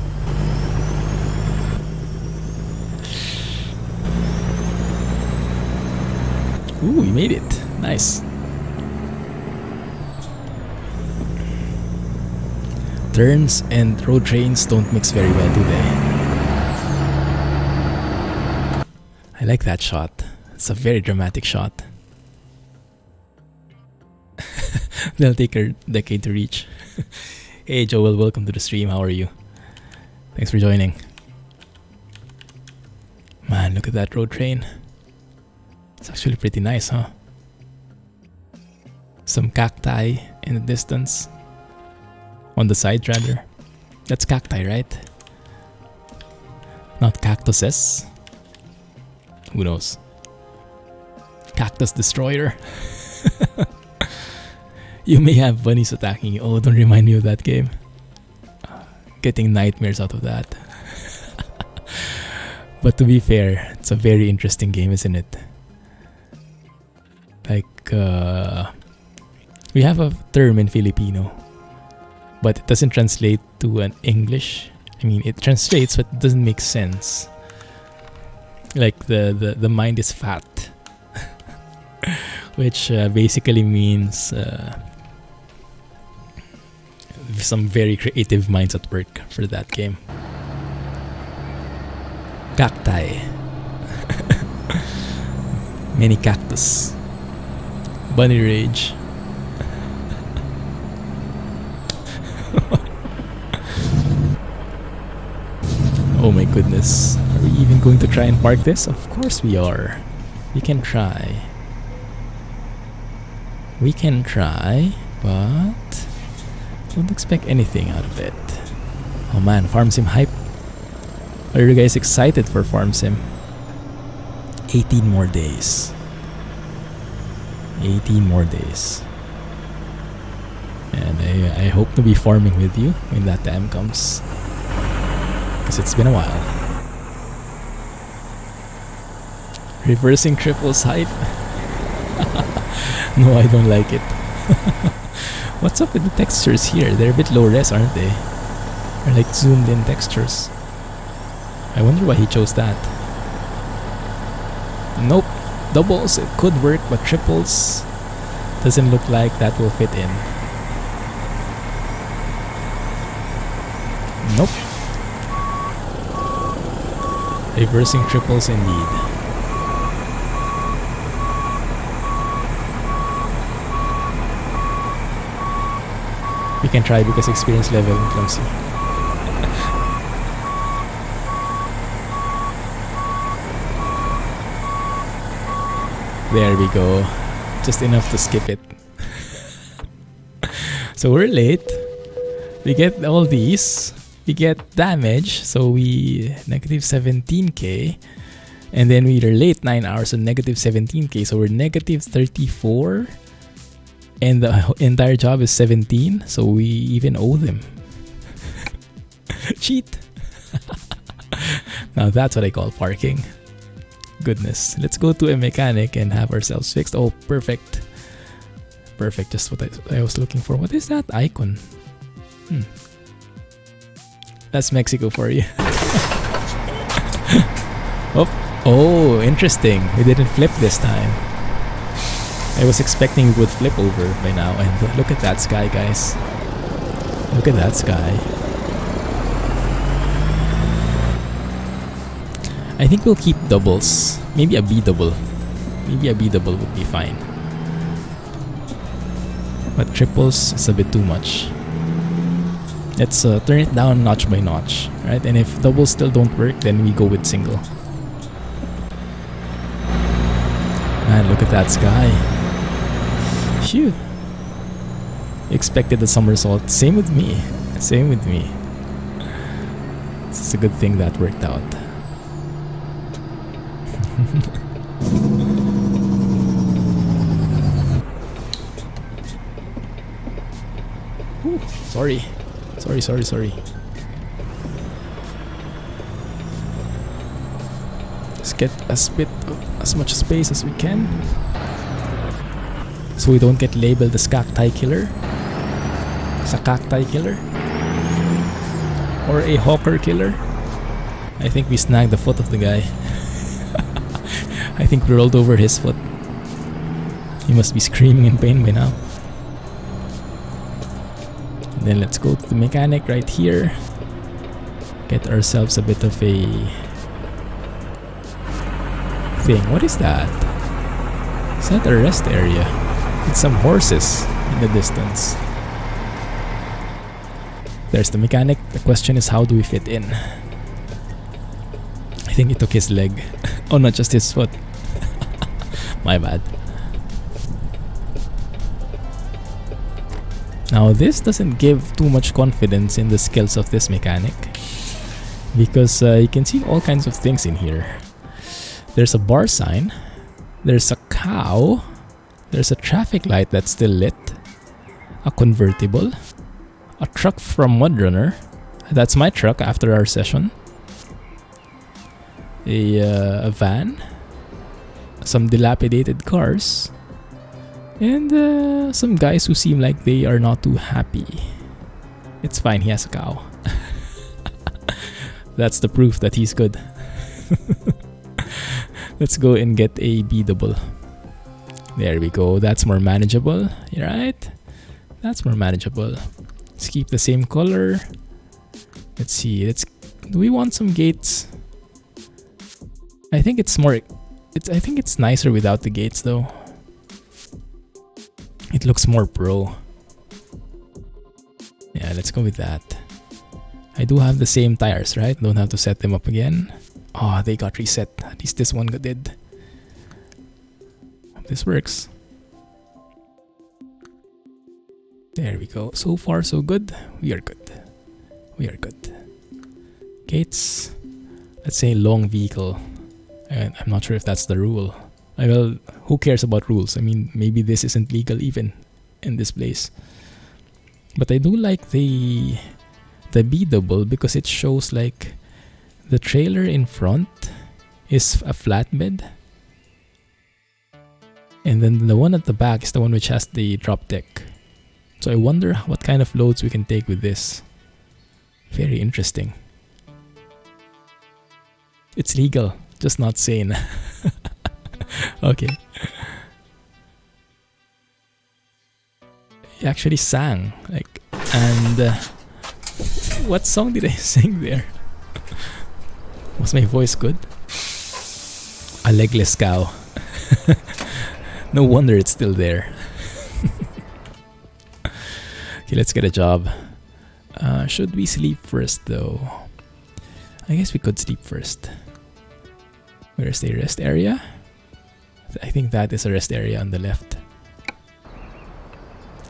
Ooh, we made it. Nice. Turns and road trains don't mix very well, do they? I like that shot. It's a very dramatic shot. They'll take a decade to reach. Hey Joel, welcome to the stream. How are you? Thanks for joining. Man, look at that road train. It's actually pretty nice, huh? Some cacti in the distance. On the side, rather. That's cacti, right? Not cactuses. Who knows? Cactus destroyer. You may have bunnies attacking you. Oh, don't remind me of that game. Getting nightmares out of that. But to be fair, it's a very interesting game, isn't it? Like, we have a term in Filipino, but it doesn't translate to an English. I mean, it translates, but it doesn't make sense. Like, the mind is fat. Which basically means some very creative minds at work for that game. Cacti. Many cactus. Bunny rage. Oh my goodness. Are we even going to try and park this? Of course we are. We can try. We can try, but don't expect anything out of it. Oh man, Farm Sim hype. Are you guys excited for Farm Sim? 18 more days. 18 more days. And I hope to be farming with you when that time comes. Because it's been a while. Reversing triples hype. No, I don't like it. What's up with the textures here? They're a bit low res, aren't they? They're like zoomed in textures. I wonder why he chose that. Nope. Doubles, it could work, but triples doesn't look like that will fit in. Nope. Reversing triples indeed. We can try because experience level in Clumsy. There we go. Just enough to skip it. So we're late. We get all these. We get damage. So we negative 17k. And then we are late 9 hours, so negative 17k. So we're negative 34. And the entire job is 17, so we even owe them. Cheat! Now that's what I call parking. Goodness. Let's go to a mechanic and have ourselves fixed. Oh, perfect. Perfect, just what I was looking for. What is that icon? That's Mexico for you. Oh, interesting. We didn't flip this time. I was expecting we would flip over by now. And look at that sky, guys. Look at that sky. I think we'll keep doubles. Maybe a B double. Maybe a B double would be fine. But triples is a bit too much. Let's turn it down notch by notch, right? And if doubles still don't work, then we go with single. Man, look at that sky. Phew. Expected a somersault. Same with me. Same with me. It's a good thing that worked out. Ooh, sorry. Sorry. Let's get as much space as we can, so we don't get labeled the cacti killer, or a hawker killer. I think we snagged the foot of the guy. I think we rolled over his foot. He must be screaming in pain by now. And then let's go to the mechanic right here. Get ourselves a bit of a thing. What is that? Is that a rest area? With some horses in the distance. There's the mechanic. The question is, how do we fit in? I think he took his leg. Oh, not just his foot. My bad. Now this doesn't give too much confidence in the skills of this mechanic, because you can see all kinds of things in here. There's a bar sign, there's a cow, there's a traffic light that's still lit, a convertible, a truck from Mudrunner, that's my truck after our session, a van, some dilapidated cars, and some guys who seem like they are not too happy. It's fine, he has a cow. That's the proof that he's good. Let's go and get a B double. There we go. That's more manageable, right? That's more manageable. Let's keep the same color. Let's see. Do we want some gates? I think it's more. I think it's nicer without the gates, though. It looks more pro. Yeah, let's go with that. I do have the same tires, right? Don't have to set them up again. Oh, they got reset. At least this one did. This works. There we go. So far, so good. We are good. We are good. Gates. Let's say long vehicle. I'm not sure if that's the rule. Well, who cares about rules? I mean, maybe this isn't legal even in this place. But I do like the B double because it shows like the trailer in front is a flatbed, and then the one at the back is the one which has the drop deck. So I wonder what kind of loads we can take with this. Very interesting. It's legal, just not sane. Okay. He actually sang, like, and what song did I sing there? Was my voice good? A legless cow. No wonder it's still there. Okay, let's get a job. Should we sleep first though? I guess we could sleep first. Where's the rest area? I think that is a rest area on the left.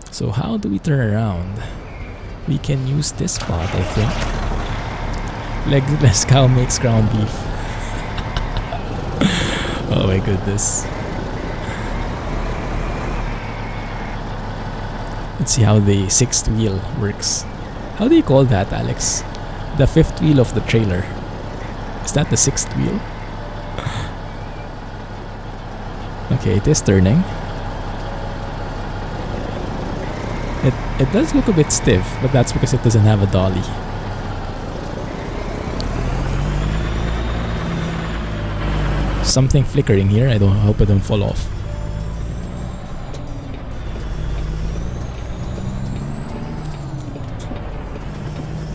So how do we turn around? We can use this spot, I think. Legless cow makes ground beef. Oh my goodness. Let's see how the sixth wheel works. How do you call that, Alex? The fifth wheel of the trailer. Is that the sixth wheel? Okay, it is turning. It does look a bit stiff, but that's because it doesn't have a dolly. something flickering here. I hope I don't fall off.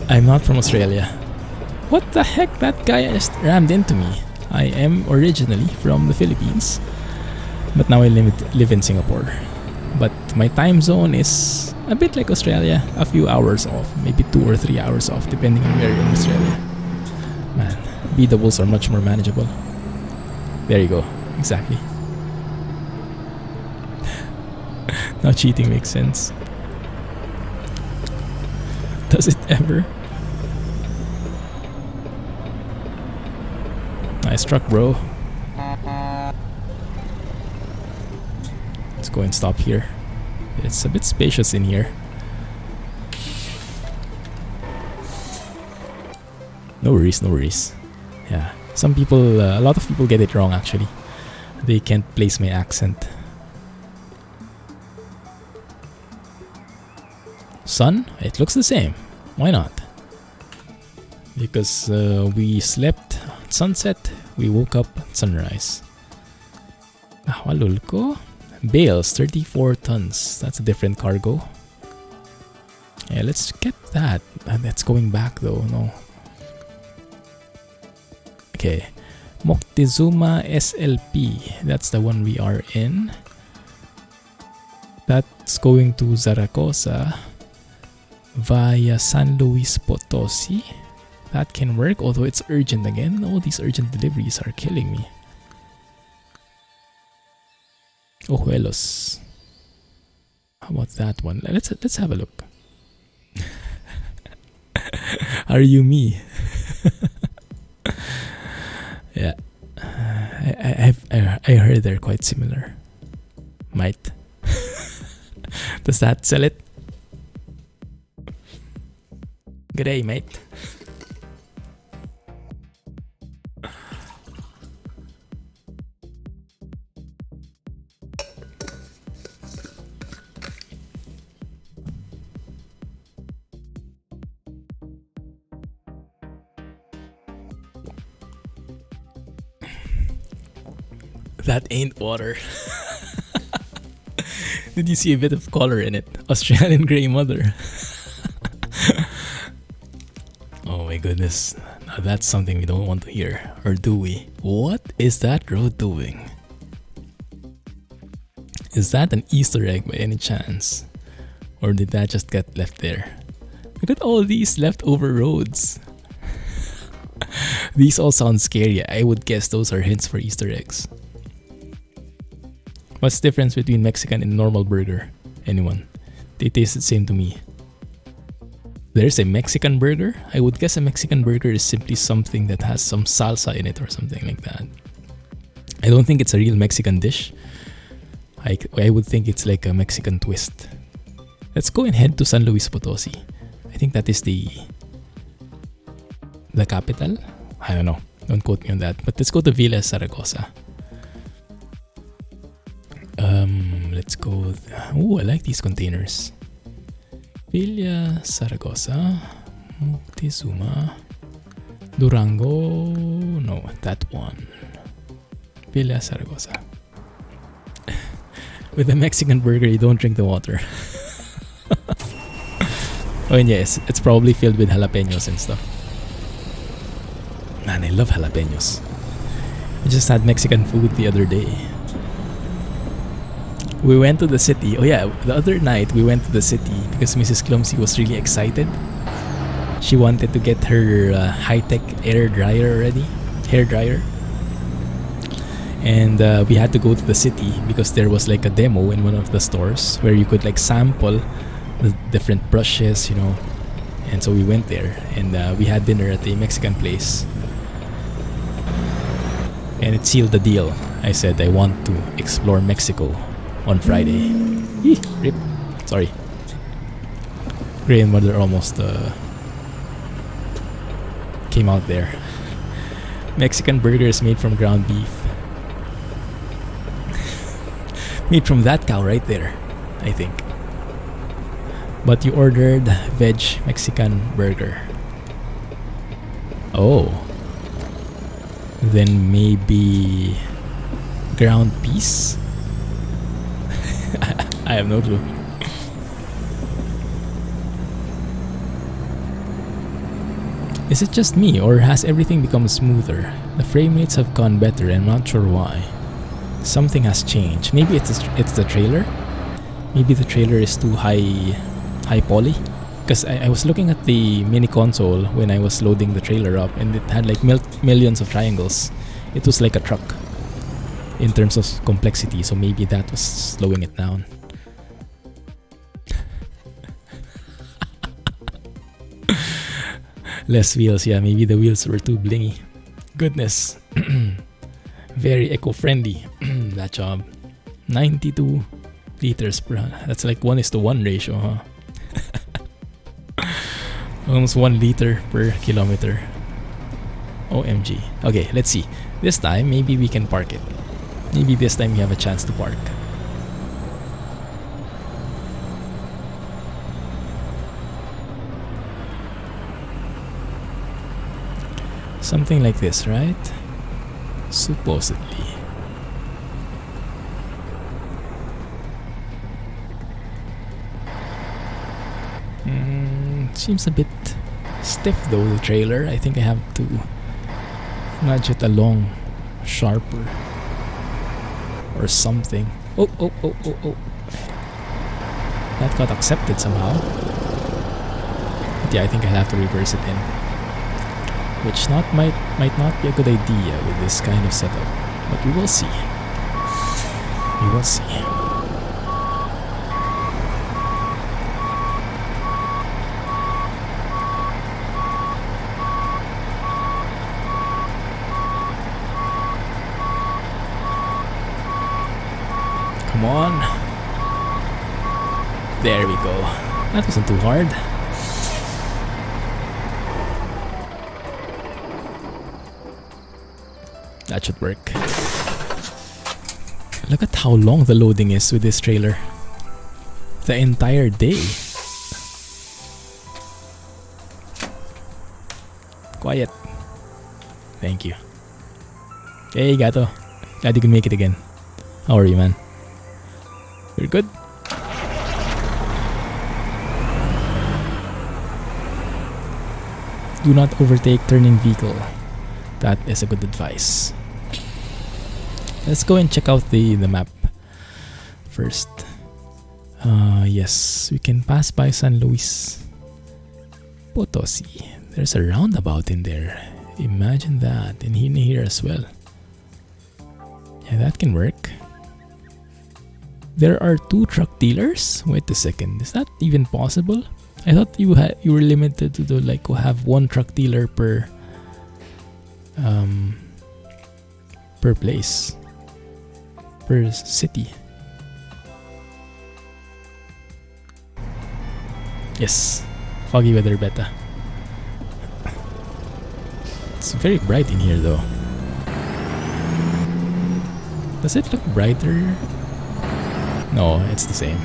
I'm not from Australia. What the heck? That guy just rammed into me. I am originally from the Philippines, but now I live in Singapore. But my time zone is a bit like Australia, a few hours off, maybe 2 or 3 hours off, depending on where you're in Australia. Man, B doubles are much more manageable. There you go, exactly. Now cheating makes sense. Does it ever? Nice truck, bro. Let's go and stop here. It's a bit spacious in here. No worries, no worries. Yeah, some people, a lot of people get it wrong actually. They can't place my accent. Sun? It looks the same. Why not? Because we slept at sunset, we woke up at sunrise. Walul ko. Bales, 34 tons. That's a different cargo. Yeah, let's get that. That's going back though, no. Okay. Moctezuma SLP. That's the one we are in. That's going to Zaragoza via San Luis Potosi. That can work, although it's urgent again. All these urgent deliveries are killing me. Ojuelos. How about that one? Let's have a look. Are you me? Yeah, I heard they're quite similar. Might. Does that sell it? G'day, mate. That ain't water. Did you see a bit of color in it? Australian grey mother. Oh my goodness. Now that's something we don't want to hear. Or do we? What is that road doing? Is that an Easter egg by any chance? Or did that just get left there? Look at all these leftover roads. These all sound scary. I would guess those are hints for Easter eggs. What's the difference between Mexican and normal burger? Anyone? They taste the same to me. There's a Mexican burger? I would guess a Mexican burger is simply something that has some salsa in it or something like that. I don't think it's a real Mexican dish. I would think it's like a Mexican twist. Let's go and head to San Luis Potosi. I think that is the capital? I don't know. Don't quote me on that. But let's go to Villa Zaragoza. Let's go. Oh, I like these containers. Villa Zaragoza, Moctezuma, Durango. No, that one. Villa Zaragoza. With a Mexican burger, you don't drink the water. Oh, and yes, it's probably filled with jalapenos and stuff. Man, I love jalapenos. I just had Mexican food the other day. We went to the city. Oh yeah, the other night we went to the city because Mrs. Clumsy was really excited. She wanted to get her high-tech hair dryer. And we had to go to the city because there was like a demo in one of the stores where you could like sample the different brushes, you know. And so we went there and we had dinner at a Mexican place. And it sealed the deal. I said I want to explore Mexico on Friday. Rip. Sorry. Grandmother almost came out there. Mexican burgers made from ground beef. Made from that cow right there, I think. But you ordered veg Mexican burger. Oh. Then maybe ground peace. I have no clue. Is it just me, or has everything become smoother? The frame rates have gone better, and I'm not sure why. Something has changed. Maybe it's the trailer. Maybe the trailer is too high poly. Because I was looking at the mini console when I was loading the trailer up, and it had like millions of triangles. It was like a truck in terms of complexity, so maybe that was slowing it down. Less wheels, yeah, maybe the wheels were too blingy. Goodness. Very eco-friendly. That job. 92 liters per... That's like 1:1 ratio, huh? Almost 1 liter per kilometer. OMG. Okay, let's see. This time, maybe we can park it. Maybe this time we have a chance to park. Something like this, right? Supposedly. Seems a bit stiff though, the trailer. I think I have to nudge it along sharper or something. Oh. That got accepted somehow. But yeah, I think I'll have to reverse it in. Which might not be a good idea with this kind of setup. But we will see. We will see. Come on. There we go. That wasn't too hard. That should work. Look at how long the loading is with this trailer. The entire day. Quiet. Thank you. Hey, Gato. Glad you can make it again. How are you, man? You're good? Do not overtake turning vehicle. That is a good advice. Let's go and check out the map first. Yes, we can pass by San Luis Potosi. There's a roundabout in there. Imagine that. And in here as well. Yeah, that can work. There are 2 truck dealers? Wait a second. Is that even possible? I thought you were limited to like have 1 truck dealer per place, per city. Yes, foggy weather beta. It's very bright in here though. Does it look brighter? No, it's the same.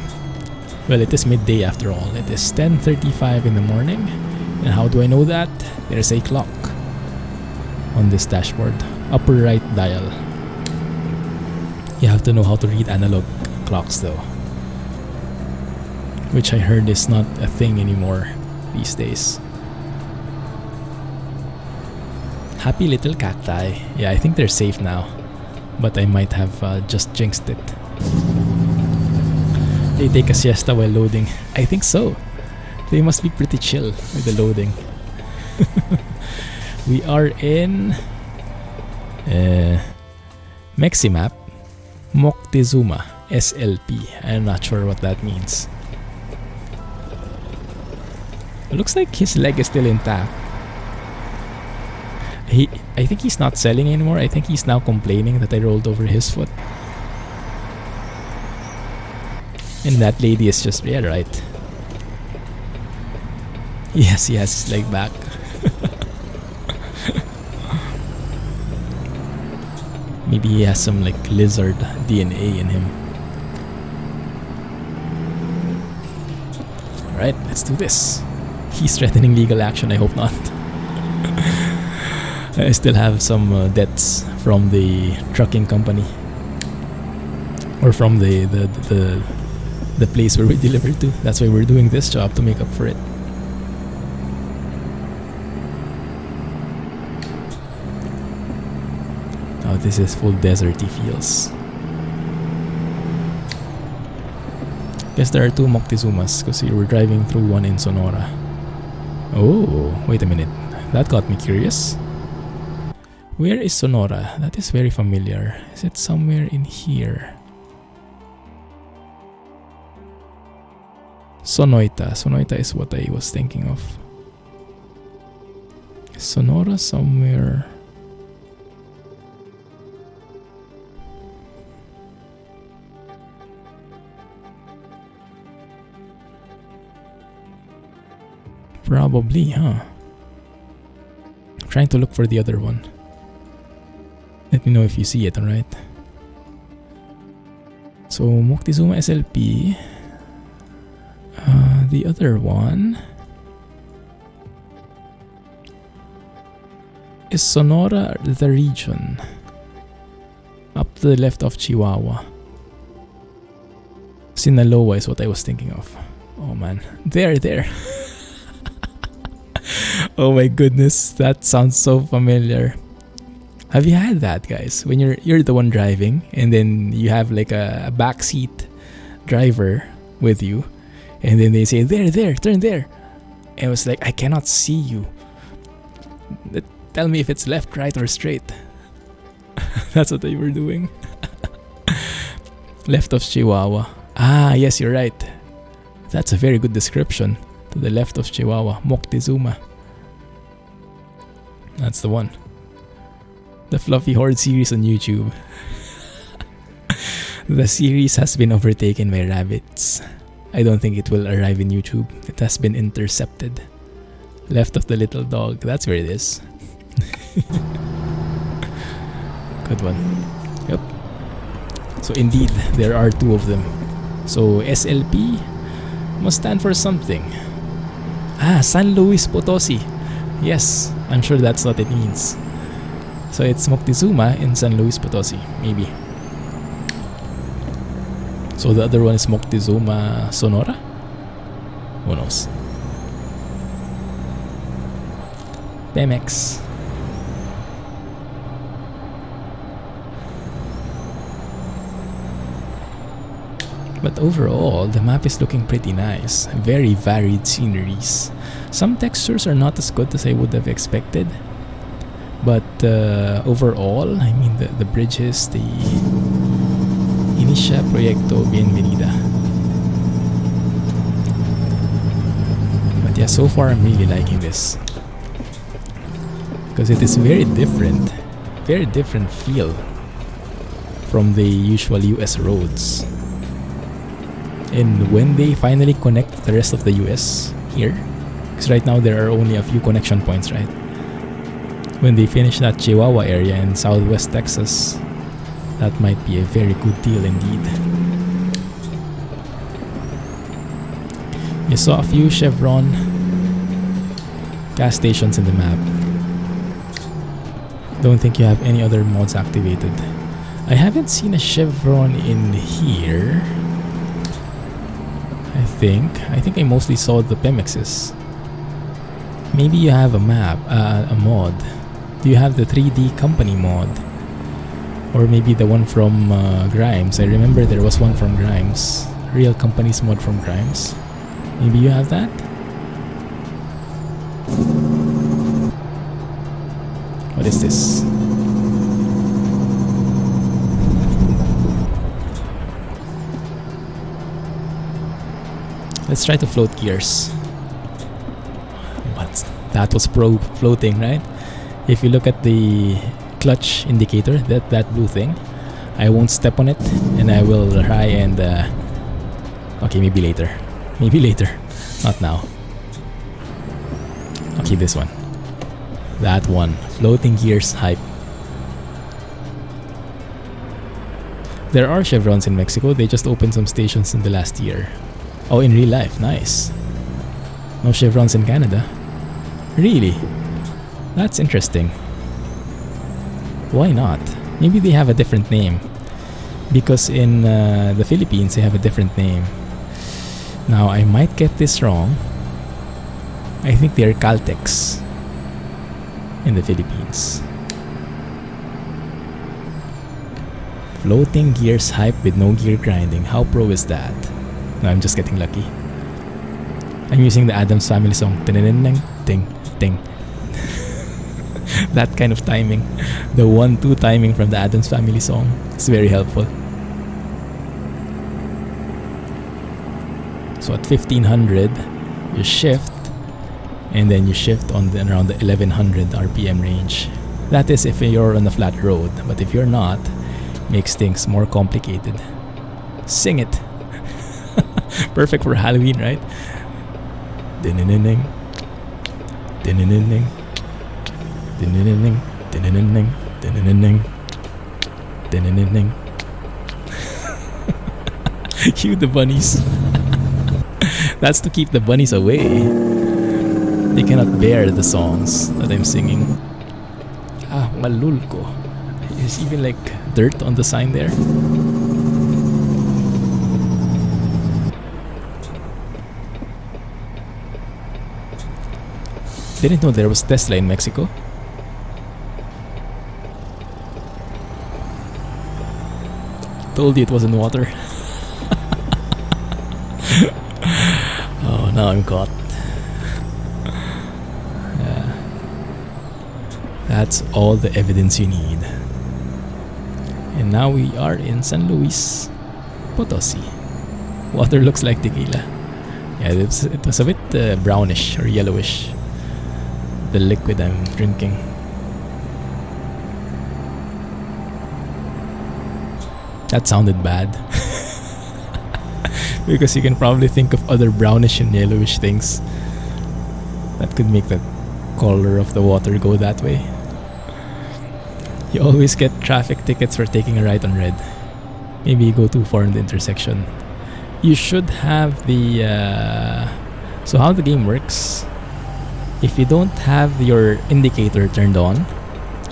Well, it is midday after all. It is 10:35 in the morning. And how do I know that? There's a clock on this dashboard. Upper right dial. You have to know how to read analog clocks though. Which I heard is not a thing anymore these days. Happy little cacti. Yeah, I think they're safe now. But I might have just jinxed it. They take a siesta while loading. I think so. They must be pretty chill with the loading. We are in Mexssimap SLP. I'm not sure what that means. It looks like his leg is still intact. I think he's not selling anymore. I think he's now complaining that I rolled over his foot. And that lady is just, yeah, right. Yes, he has his leg back. Maybe he has some like lizard DNA in him. Alright, let's do this. He's threatening legal action, I hope not. I still have some debts from the trucking company, or from the place where we delivered to. That's why we're doing this job, to make up for it. Oh, this is full deserty feels. Guess there are two Moctezumas because we were driving through one in Sonora. Oh, wait a minute. That got me curious. Where is Sonora? That is very familiar. Is it somewhere in here? Sonoita. Sonoita is what I was thinking of. Sonora somewhere. Probably, huh? I'm trying to look for the other one. Let me know if you see it, alright? So, Moctezuma SLP. The other one is Sonora, the region. Up to the left of Chihuahua. Sinaloa is what I was thinking of. Oh man. There. Oh my goodness, that sounds so familiar. Have you had that, guys? When you're the one driving and then you have like a backseat driver with you, and then they say, there, turn there. And it was like, I cannot see you. Tell me if it's left, right, or straight. That's what they were doing. Left of Chihuahua. Ah, yes, you're right. That's a very good description. To the left of Chihuahua, Moctezuma. That's the one. The Fluffy Horde series on YouTube. The series has been overtaken by rabbits. I don't think it will arrive in YouTube. It has been intercepted. Left of the little dog. That's where it is. Good one. Yep. So indeed, there are two of them. So SLP must stand for something. Ah, San Luis Potosi. Yes, I'm sure that's what it means. So it's Moctezuma in San Luis Potosi, maybe. So the other one is Moctezuma Sonora? Who knows? Pemex. But overall, the map is looking pretty nice. Very varied sceneries. Some textures are not as good as I would have expected. But overall, I mean the bridges, the Inicia Proyecto Bienvenida. But yeah, so far I'm really liking this. Because it is very different feel from the usual US roads. And when they finally connect the rest of the US here, because right now there are only a few connection points, right? When they finish that Chihuahua area in southwest Texas, that might be a very good deal indeed. You saw a few Chevron gas stations in the map. Don't think you have any other mods activated. I haven't seen a Chevron in here. I think I mostly saw the Pemexes. Maybe you have a map, a mod. Do you have the 3D company mod? Or maybe the one from Grimes. I remember there was one from Grimes. Real companies mod from Grimes. Maybe you have that? What is this? Let's try to float gears. But that was floating, right? If you look at the clutch indicator, that blue thing, I won't step on it, and I will try and okay, maybe later, not now. Okay, this one, that one, floating gears hype. There are Chevrons in Mexico. They just opened some stations in the last year. Oh, in real life, nice. No Chevrons in Canada. Really? That's interesting. Why not? Maybe they have a different name. Because in the Philippines, they have a different name. Now, I might get this wrong. I think they are Caltex in the Philippines. Floating gears hype with no gear grinding. How pro is that? No, I'm just getting lucky. I'm using the Addams Family song. Ting, ting, ting. That kind of timing. The 1-2 timing from the Addams Family song. It's very helpful. So at 1500, you shift, and then you shift on around the 1100 RPM range. That is if you're on a flat road, but if you're not, makes things more complicated. Sing it. Perfect for Halloween, right? Din-din-ding, din-din-ding, din-din-ding, din-din-ding, din-din-ding, din-din-ding. Cue the bunnies. That's to keep the bunnies away. They cannot bear the songs that I'm singing. Ah, malulko. There's even like dirt on the sign there. Didn't know there was Tesla in Mexico. Told you it wasn't water. Oh, now I'm caught. Yeah. That's all the evidence you need. And now we are in San Luis Potosi. Water looks like tequila. Yeah, it was a bit brownish or yellowish. The liquid I'm drinking. That sounded bad. Because you can probably think of other brownish and yellowish things that could make the color of the water go that way. You always get traffic tickets for taking a right on red. Maybe you go too far in the intersection. You should have the... So how the game works, if you don't have your indicator turned on,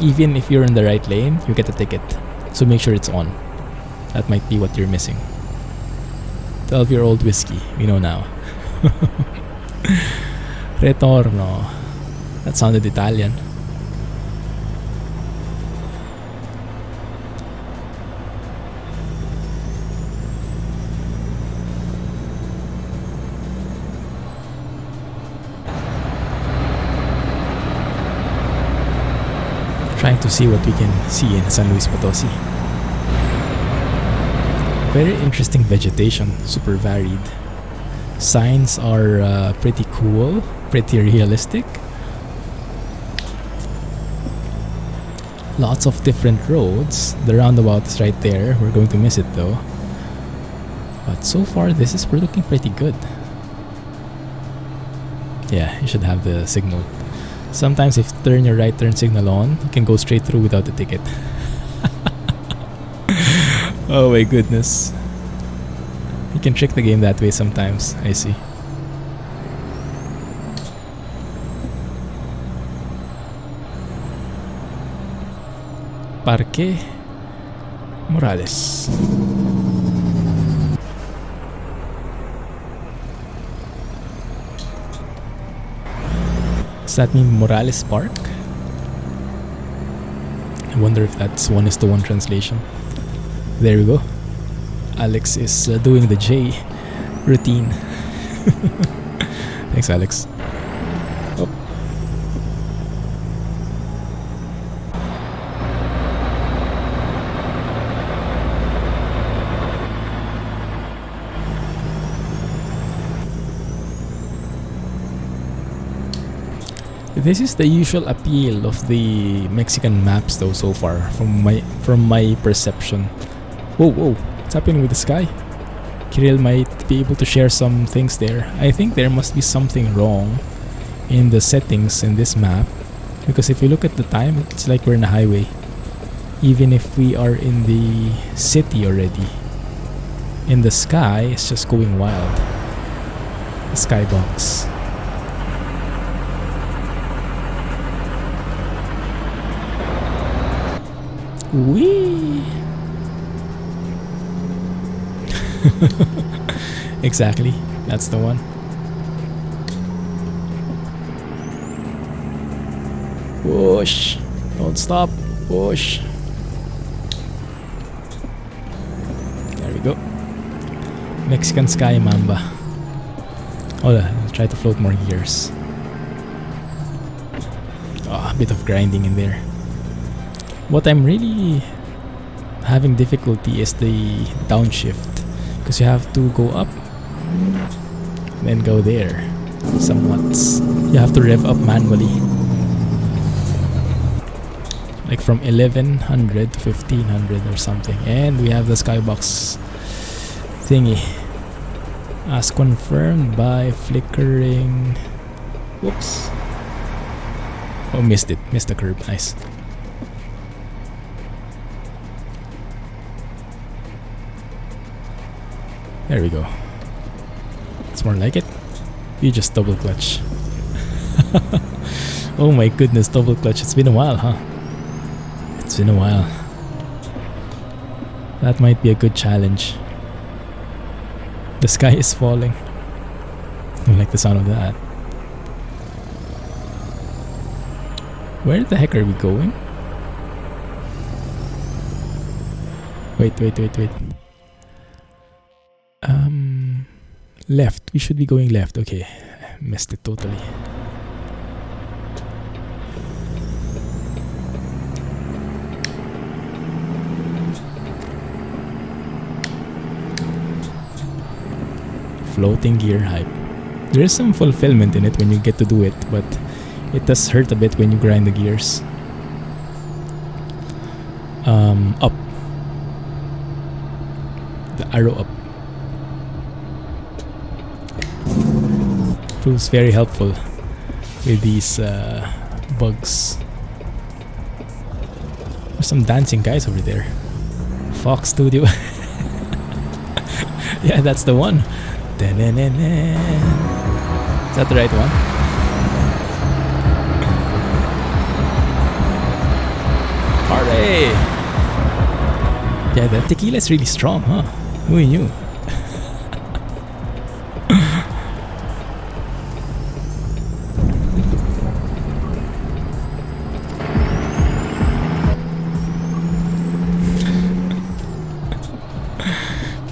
even if you're in the right lane, you get a ticket. So make sure it's on. That might be what you're missing. 12-year-old whiskey, we know now. Retorno. That sounded Italian. Trying to see what we can see in San Luis Potosi. Very interesting vegetation, super varied. Signs are pretty cool, pretty realistic. Lots of different roads. The roundabout is right there. We're going to miss it though. But so far, we're looking pretty good. Yeah, you should have the signal. Sometimes if you turn your right turn signal on, you can go straight through without the ticket. Oh my goodness. You can trick the game that way sometimes, I see. Parque Morales. Does that mean Morales Park? I wonder if that's 1:1 translation. There we go. Alex is doing the J routine. Thanks, Alex. Oh. This is the usual appeal of the Mexican maps though so far from my perception. Whoa, what's happening with the sky? Kirill might be able to share some things there. I think there must be something wrong in the settings in this map, because if you look at the time, it's like we're in a highway. Even if we are in the city already. In the sky, it's just going wild. The skybox. Wee. Exactly, that's the one. Push. Don't stop. Push. There we go. Mexican Sky Mamba. Hold on, I'll try to float more gears. Oh, a bit of grinding in there. What I'm really having difficulty is the downshift, because you have to go up, then go there. Somewhat. You have to rev up manually. Like from 1100 to 1500 or something. And we have the skybox thingy. As confirmed by flickering. Whoops. Oh, missed it. Missed the curve. Nice. There we go. It's more like it. You just double clutch. Oh my goodness, double clutch. It's been a while, huh? It's been a while. That might be a good challenge. The sky is falling. I like the sound of that. Where the heck are we going? Wait. Left. We should be going left. Okay. Missed it totally. Floating gear hype. There is some fulfillment in it when you get to do it, but it does hurt a bit when you grind the gears. Up. The arrow up. Proves very helpful with these bugs. There's some dancing guys over there. Fox Studio. Yeah, that's the one. Is that the right one? Party! Yeah, that tequila is really strong, huh? Who knew?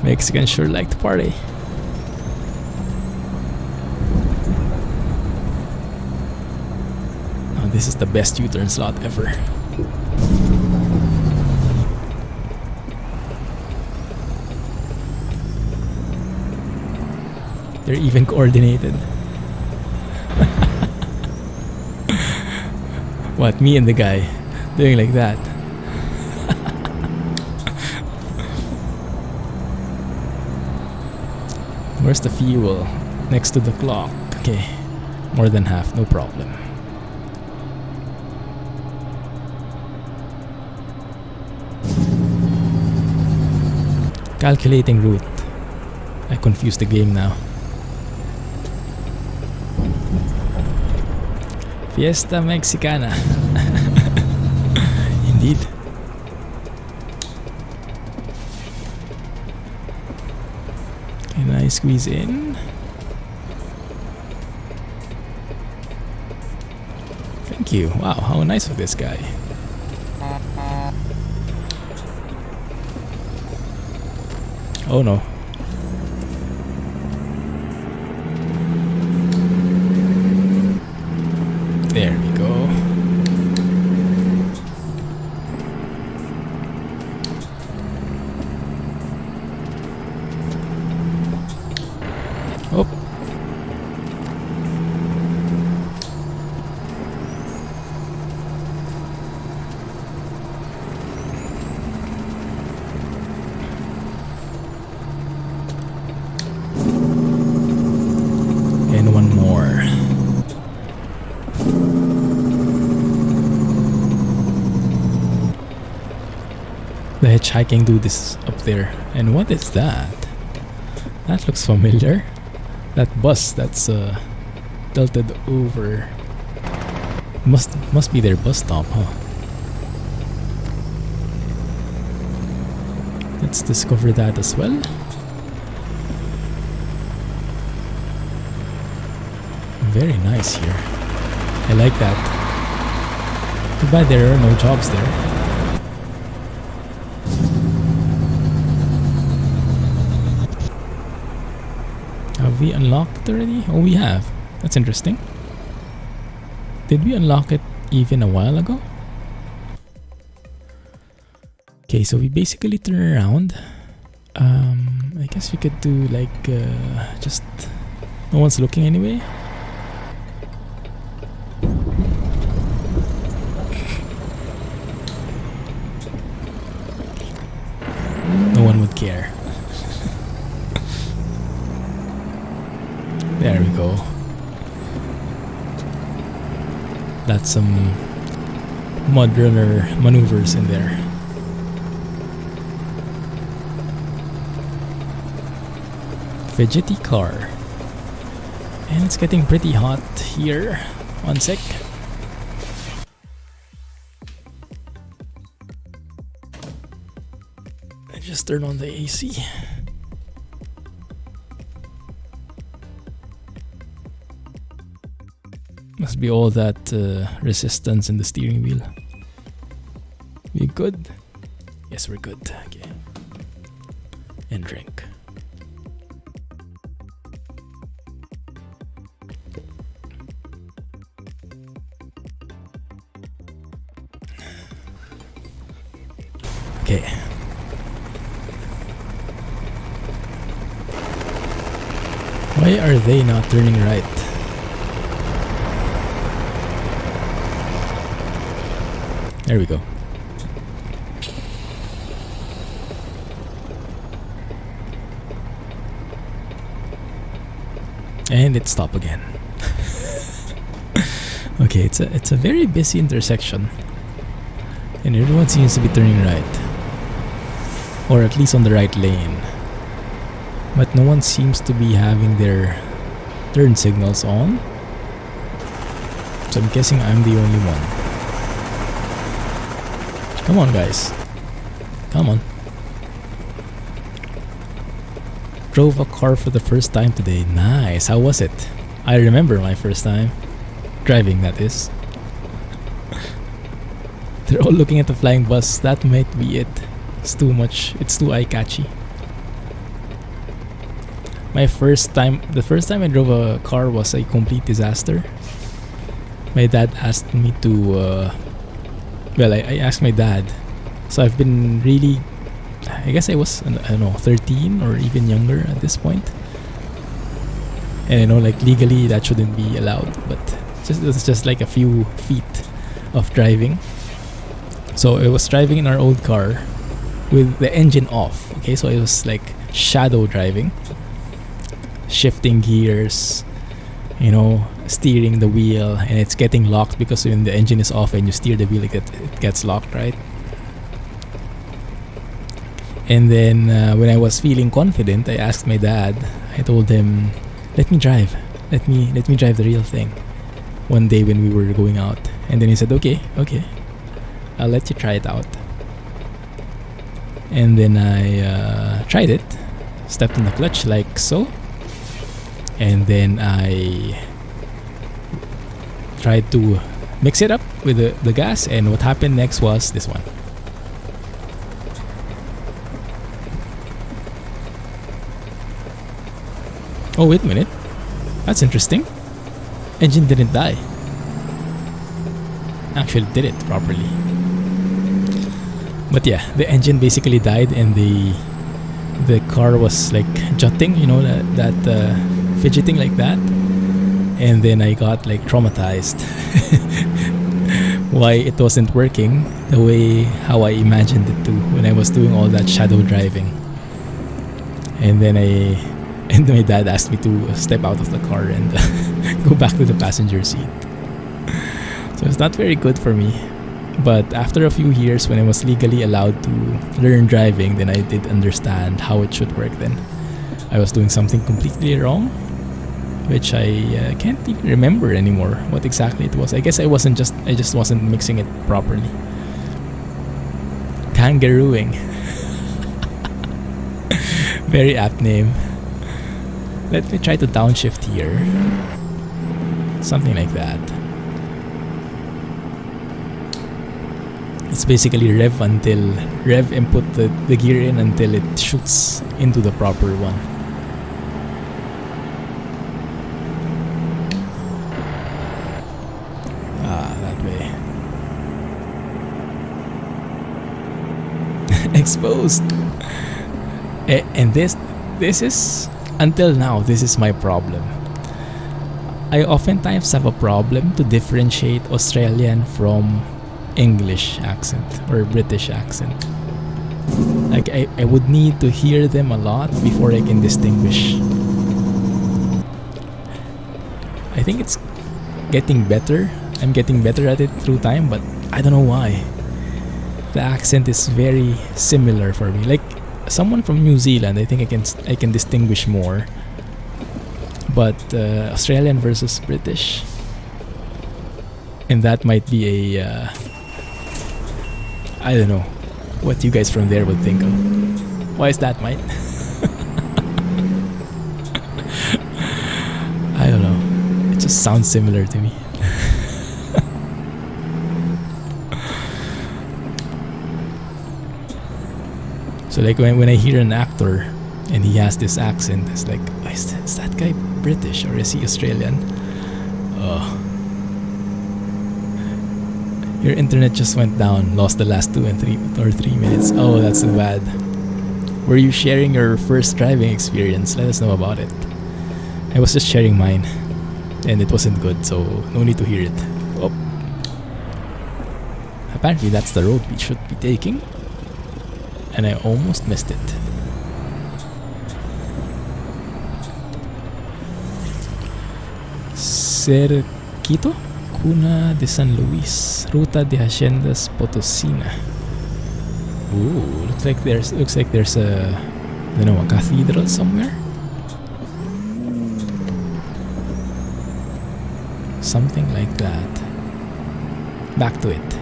Mexicans sure like to party. Oh, this is the best U-turn slot ever. They're even coordinated. What, me and the guy doing like that? Where's the fuel? Next to the clock. Okay, more than half, no problem. Calculating route. I confused the game now. Fiesta Mexicana. Indeed. Can I squeeze in? Thank you. Wow, how nice of this guy. Oh no. There we go. Oh. And one more. The hitchhiking dude is up there. And what is that? That looks familiar. That bus that's tilted over. Must be their bus stop, huh? let's discover that as well. Very nice here. I like that. Too bad there are no jobs there. Have we unlocked it already? Oh, we have. That's interesting. Did we unlock it even a while ago? Okay, so we basically turn around. I guess we could do like just no one's looking anyway. No one would care. There we go. That's some mud runner maneuvers in there. Fidgety car. And it's getting pretty hot here. One sec. I just turn on the AC. Must be all that resistance in the steering wheel. We good? Yes, we're good. Okay. And drink. Okay. Why are they not turning right? There we go. And it stopped again. Okay, it's a very busy intersection. And everyone seems to be turning right. Or at least on the right lane. But no one seems to be having their turn signals on. So I'm guessing I'm the only one. Come on, guys. Come on. Drove a car for the first time today. Nice. How was it? I remember my first time. Driving, that is. They're all looking at the flying bus. That might be it. It's too much. It's too eye-catchy. The first time I drove a car was a complete disaster. My dad asked me to... I asked my dad. So I've been really... I guess I was, I don't know, 13 or even younger at this point. And I know, like, legally that shouldn't be allowed. But it's just like a few feet of driving. So I was driving in our old car with the engine off. Okay, so it was like shadow driving. Shifting gears, you know, steering the wheel, and it's getting locked because when the engine is off and you steer the wheel, it gets locked, right? And then when I was feeling confident, I asked my dad. I told him, "Let me drive. Let me drive the real thing." One day when we were going out, and then he said, "Okay, I'll let you try it out." And then I tried it, stepped on the clutch like so. And then I tried to mix it up with the gas, and what happened next was this one. Oh, wait a minute. That's interesting. Engine didn't die. Actually did it properly. But yeah, the engine basically died, and the car was like jutting, you know, that fidgeting like that. And then I got like traumatized why it wasn't working the way how I imagined it to when I was doing all that shadow driving. And then my dad asked me to step out of the car and go back to the passenger seat. So it's not very good for me. But after a few years, when I was legally allowed to learn driving, then I did understand how it should work then. I was doing something completely wrong, which I can't even remember anymore what exactly it was. I guess I just wasn't mixing it properly. Kangarooing. Very apt name. Let me try to downshift here. Something like that. It's basically rev input the gear in until it shoots into the proper one. That way. Exposed. And this is, until now, this is my problem. I oftentimes have a problem to differentiate Australian from English accent or British accent. Like I would need to hear them a lot before I can distinguish. I think it's getting better. I'm getting better at it through time, but I don't know why. The accent is very similar for me. Like someone from New Zealand, I think I can distinguish more. But Australian versus British, and that might be a I don't know what you guys from there would think of. Why is that, mate? I don't know. It just sounds similar to me. So like when I hear an actor and he has this accent, it's like, is that guy British or is he Australian? Oh. Your internet just went down, lost the last 2 and 3 minutes. Oh, that's so bad. Were you sharing your first driving experience? Let us know about it. I was just sharing mine, and it wasn't good, so no need to hear it. Oh. Apparently that's the road we should be taking, and I almost missed it. Cerquito, Cuna de San Luis, Ruta de Haciendas Potosina. Ooh, looks like there's a, I don't know, a cathedral somewhere. Something like that. Back to it.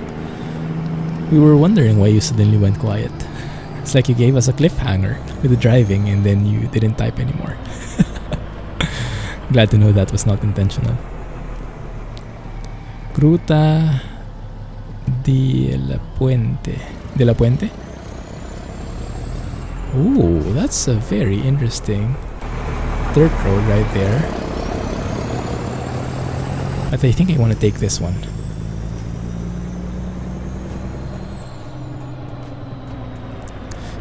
We were wondering why you suddenly went quiet. It's like you gave us a cliffhanger with the driving and then you didn't type anymore. Glad to know that was not intentional. Gruta de la Puente. De la Puente? Ooh, that's a very interesting dirt road right there. But I think I want to take this one.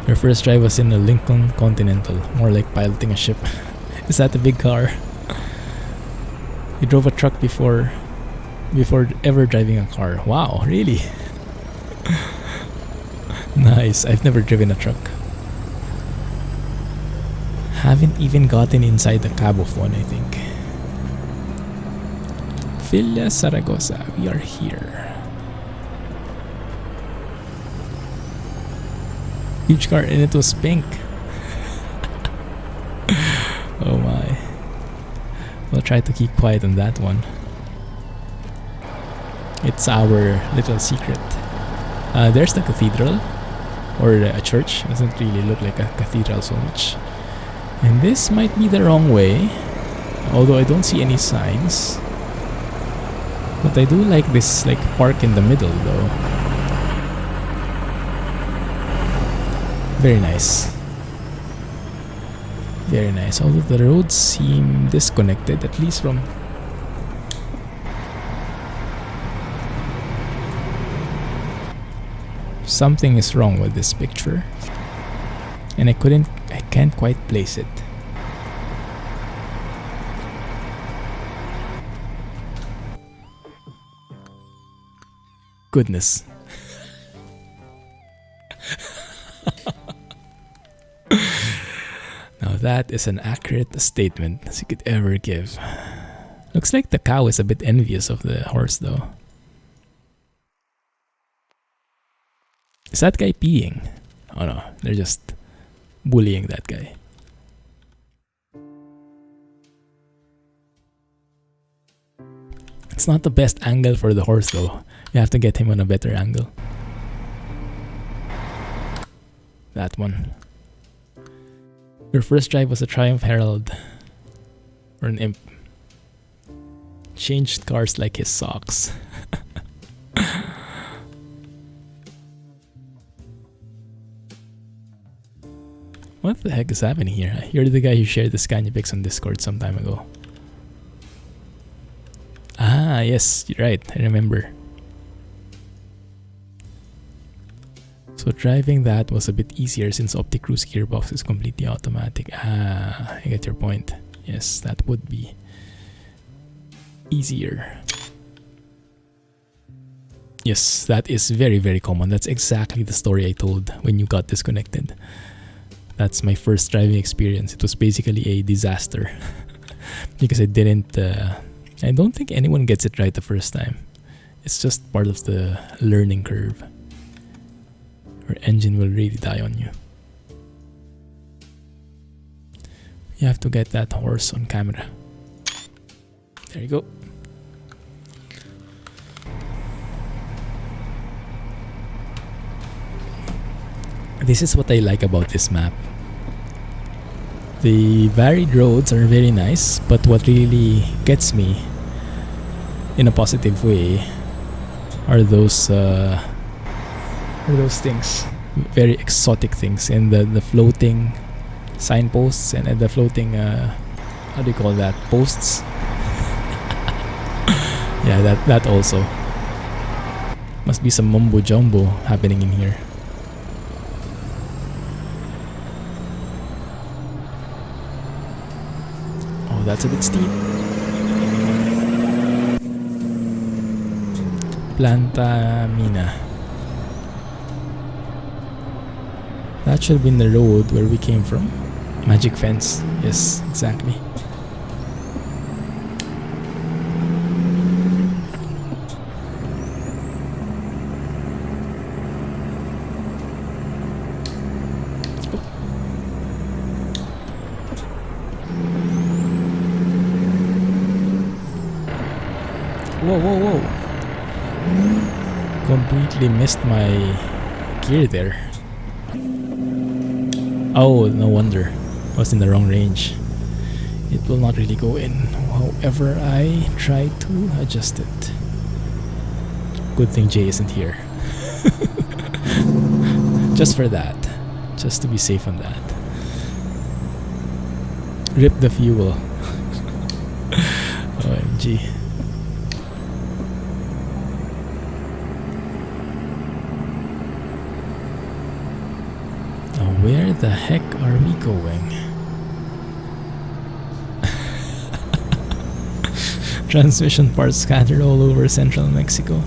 Your first drive was in a Lincoln Continental, more like piloting a ship. Is that a big car? You drove a truck before ever driving a car. Wow, really? Nice. I've never driven a truck. Haven't even gotten inside the cab of one, I think. Villa Zaragoza, we are here. Huge car, and it was pink. Oh my. We'll try to keep quiet on that one. It's our little secret. There's the cathedral, or a church. Doesn't really look like a cathedral so much. And this might be the wrong way, although I don't see any signs. But I do like this like park in the middle though. Very nice. Very nice. Although the roads seem disconnected, at least from... Something is wrong with this picture. And I can't quite place it. Goodness. Now that is an accurate statement as you could ever give. Looks like the cow is a bit envious of the horse though. Is that guy peeing? Oh no, they're just bullying that guy. It's not the best angle for the horse though. You have to get him on a better angle. Your first drive was a Triumph Herald or an Imp. Changed cars like his socks. What the heck is happening here? You're the guy who shared the Scania pics on Discord some time ago. Ah, yes, you're right. I remember. So driving that was a bit easier since Opti-Cruise gearbox is completely automatic. Ah, I get your point. Yes, that would be easier. Yes, that is very, very common. That's exactly the story I told when you got disconnected. That's my first driving experience. It was basically a disaster because I don't think anyone gets it right the first time. It's just part of the learning curve. Your engine will really die on you. You have to get that horse on camera. There you go. This is what I like about this map. The varied roads are very nice, but what really gets me in a positive way are those things, very exotic things, and the floating signposts and the floating how do you call that, posts. Yeah, that also must be some mumbo jumbo happening in here. Oh, that's a bit steep. Planta Mina. That should have been the road where we came from. Magic fence. Yes, exactly. Whoa. Completely missed my gear there. Oh, no wonder. I was in the wrong range. It will not really go in. However, I tried to adjust it. Good thing Jay isn't here. Just for that. Just to be safe on that. Rip the fuel. OMG. Where the heck are we going? Transmission parts scattered all over central Mexico.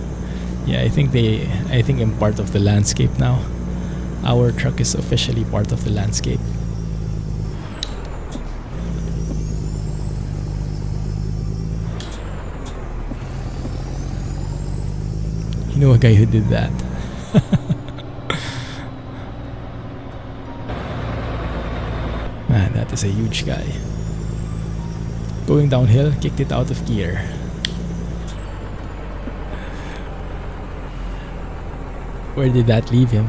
Yeah, I think I'm part of the landscape now. Our truck is officially part of the landscape. You know a guy who did that. Man, that is a huge guy. Going downhill, kicked it out of gear. Where did that leave him?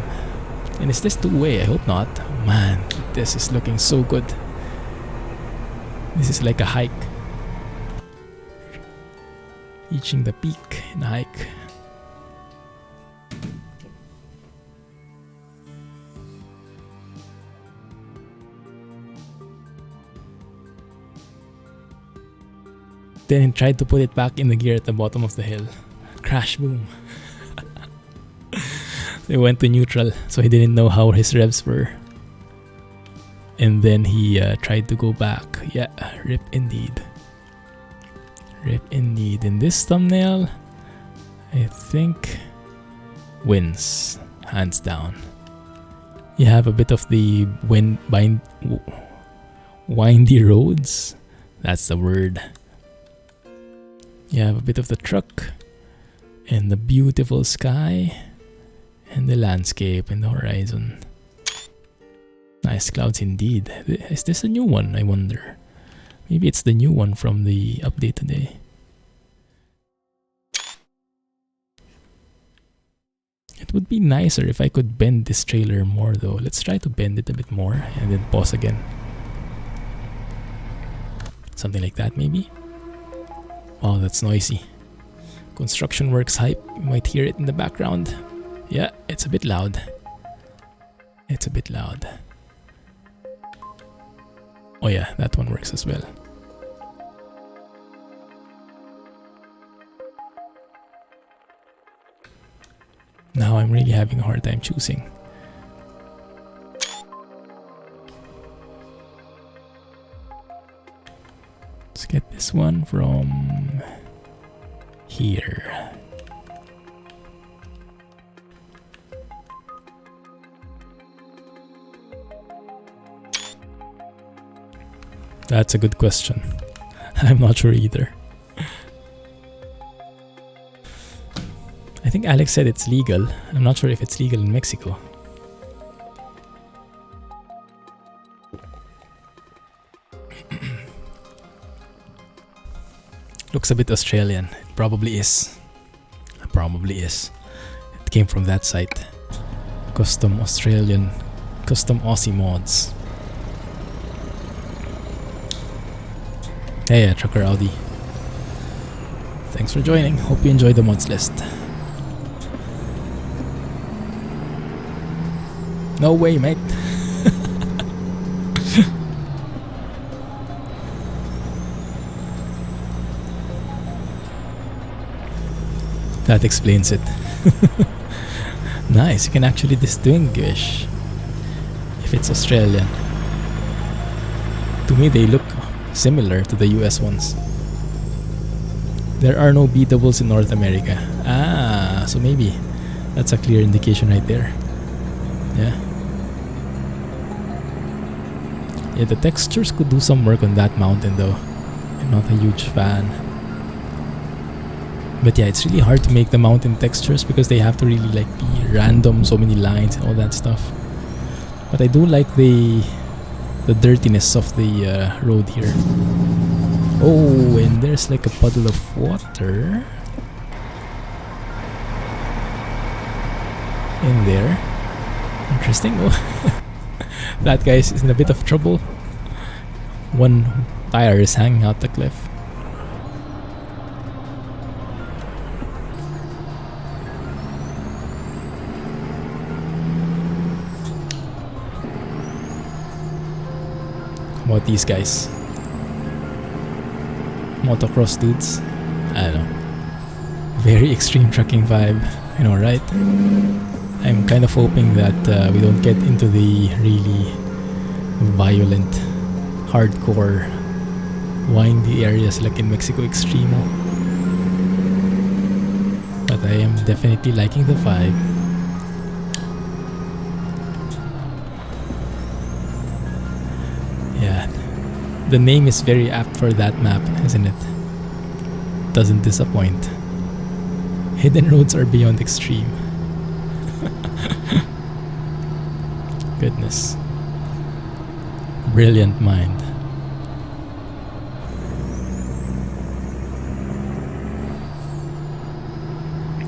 And is this two-way? I hope not. Man, this is looking so good. This is like a hike. Reaching the peak in a hike. Then he tried to put it back in the gear at the bottom of the hill. Crash, boom. They went to neutral, so he didn't know how his revs were. And then he tried to go back. Yeah, rip indeed. Rip indeed. In this thumbnail, I think wins, hands down. You have a bit of the windy roads. That's the word. You have a bit of the truck and the beautiful sky and the landscape and the horizon. Nice clouds indeed. Is this a new one, I wonder? Maybe it's the new one from the update today. It would be nicer if I could bend this trailer more though. Let's try to bend it a bit more and then pause again. Something like that, maybe. Wow, that's noisy. Construction works hype. You might hear it in the background. Yeah, it's a bit loud. It's a bit loud. Oh yeah, that one works as well. Now I'm really having a hard time choosing. Let's get this one from here. That's a good question. I'm not sure either. I think Alex said it's legal. I'm not sure if it's legal in Mexico. Looks a bit Australian. It probably is. It probably is. It came from that site. Custom Australian, custom Aussie mods. Hey, Trucker Audi. Thanks for joining. Hope you enjoyed the mods list. No way, mate. That explains it. Nice, you can actually distinguish if it's Australian. To me, they look similar to the US ones. There are no B doubles in North America. Ah, so maybe that's a clear indication right there. Yeah. Yeah, the textures could do some work on that mountain though. I'm not a huge fan. But yeah, it's really hard to make the mountain textures because they have to really like be random, so many lines and all that stuff. But I do like the dirtiness of the road here. Oh, and there's like a puddle of water in there. Interesting. Oh, that guy is in a bit of trouble. One tire is hanging out the cliff. How about these guys? Motocross dudes. I don't know. Very extreme trucking vibe. You know, right? I'm kind of hoping that we don't get into the really violent, hardcore, windy areas like in Mexico Extremo. But I am definitely liking the vibe. Yeah, the name is very apt for that map, isn't it? Doesn't disappoint. Hidden roads are beyond extreme. Goodness. Brilliant mind.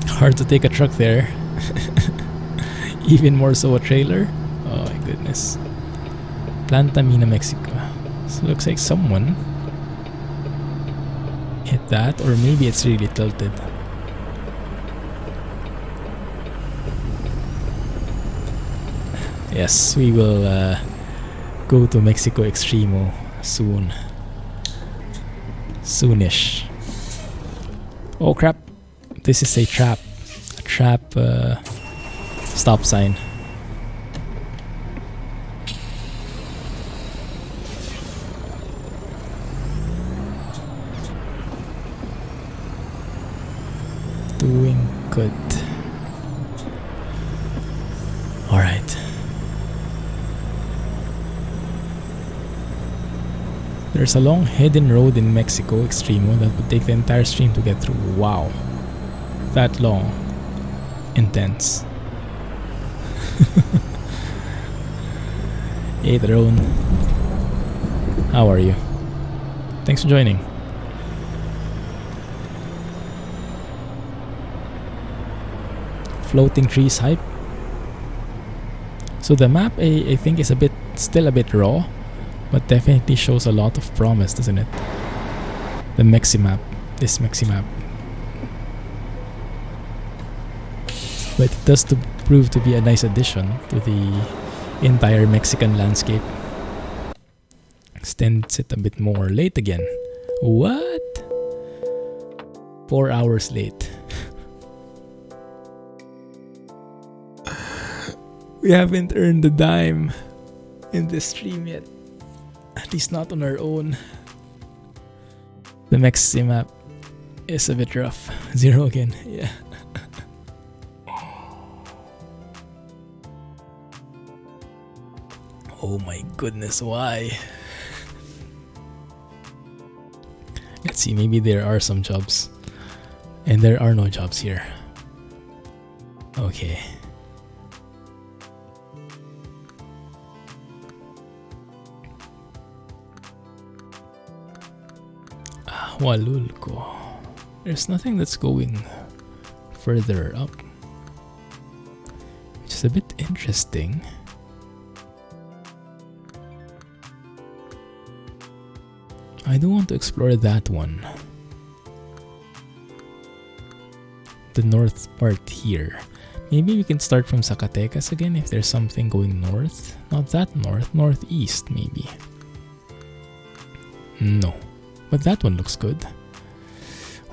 Hard to take a truck there. Even more so a trailer. Oh my goodness. Planta Mina, Mexico. So it looks like someone hit that, or maybe it's really tilted. Yes, we will go to Mexico Extremo soon. Soonish. Oh crap. This is a trap. A trap stop sign. Doing good. Alright. There's a long hidden road in Mexico Extremo that would take the entire stream to get through. Wow. That long. Intense. Hey drone. How are you? Thanks for joining. Floating trees hype. So the map I think is still a bit raw. but definitely shows a lot of promise, doesn't it? The Mexssimap, this Mexssimap. But it does prove to be a nice addition to the entire Mexican landscape. Extends it a bit more. Late again. What? 4 hours late. We haven't earned a dime in this stream yet. At least not on our own. The Mexssimap is a bit rough. 0 again. Yeah. Oh my goodness, why? Let's see, maybe there are some jobs. And there are no jobs here. Okay. Walulko. There's nothing that's going further up, which is a bit interesting. I do want to explore that one. The north part here. Maybe we can start from Zacatecas again if there's something going north. Not that north, northeast maybe. No. But that one looks good.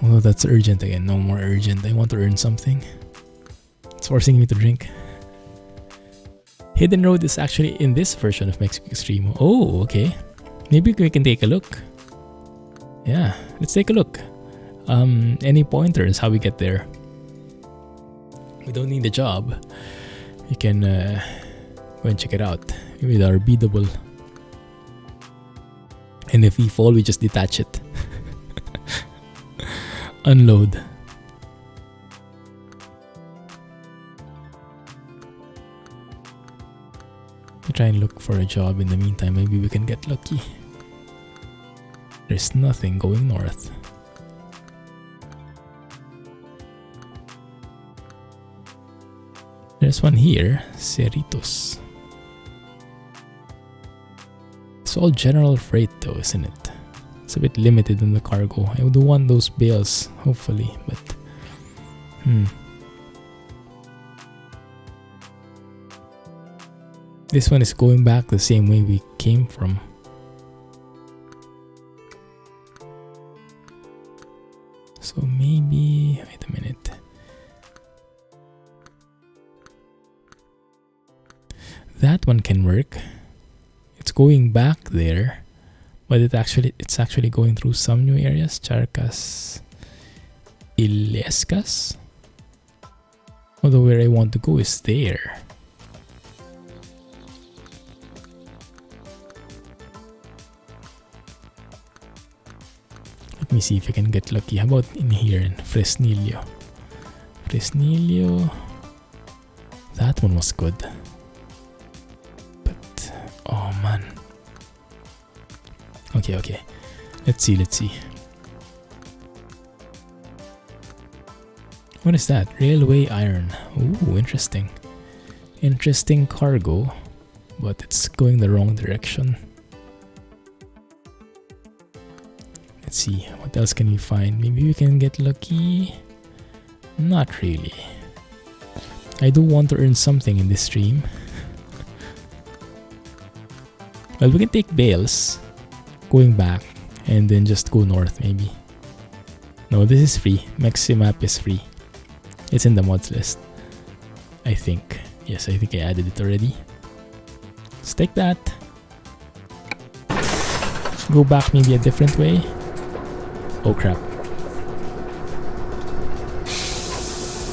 Although that's urgent again. No more urgent. I want to earn something. It's forcing me to drink. Hidden Road is actually in this version of Extremo. Oh, okay. Maybe we can take a look. Yeah, let's take a look. Any pointers how we get there? We don't need a job. We can go and check it out with our B-double. And if we fall, we just detach it. Unload. We try and look for a job in the meantime. Maybe we can get lucky. There's nothing going north. There's one here, Cerritos. It's all general freight though, isn't it? It's a bit limited in the cargo. I would want those bales, hopefully, but... This one is going back the same way we came from. So maybe... Wait a minute. That one can work. It's going back there, but it's actually going through some new areas. Charkas, Illescas. Although where I want to go is there. Let me see if I can get lucky. How about in here in Fresnillo? Fresnillo. That one was good. But oh man. Okay. Let's see. What is that? Railway iron. Ooh, interesting. Interesting cargo, but it's going the wrong direction. Let's see, what else can we find? Maybe we can get lucky? Not really. I do want to earn something in this stream. Well, we can take bales, going back, and then just go north maybe. No, this is free. Mexssimap is free. It's in the mods list, I think. Yes, I think I added it already. Let's take that. Go back maybe a different way. Oh crap.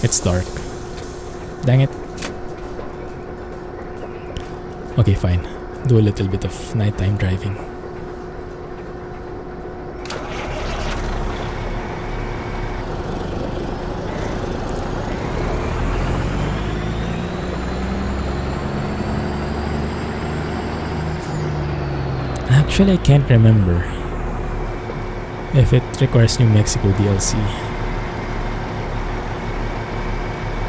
It's dark. Dang it. Okay, fine. Do a little bit of nighttime driving. Actually, I can't remember if it requires New Mexico DLC,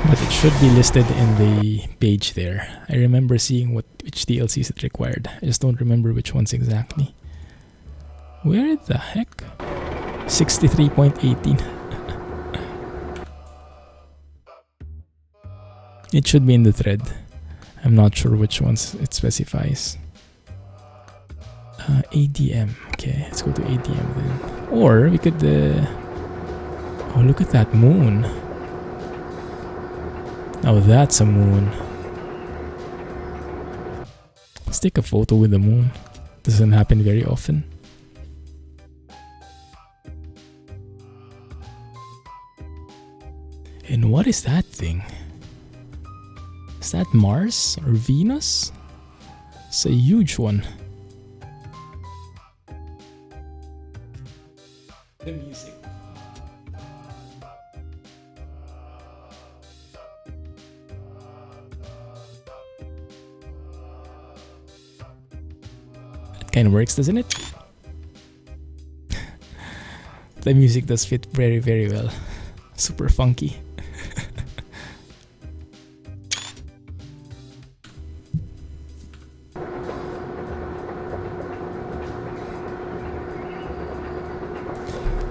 but it should be listed in the page there. I remember seeing which DLCs it required. I just don't remember which ones exactly. Where the heck? 63.18. It should be in the thread. I'm not sure which ones it specifies. ADM. Okay, let's go to ADM then. Or we could... oh, look at that moon. Oh, that's a moon. Let's take a photo with the moon. Doesn't happen very often. And what is that thing? Is that Mars or Venus? It's a huge one. The music. It kind of works, doesn't it? The music does fit very, very well. Super funky.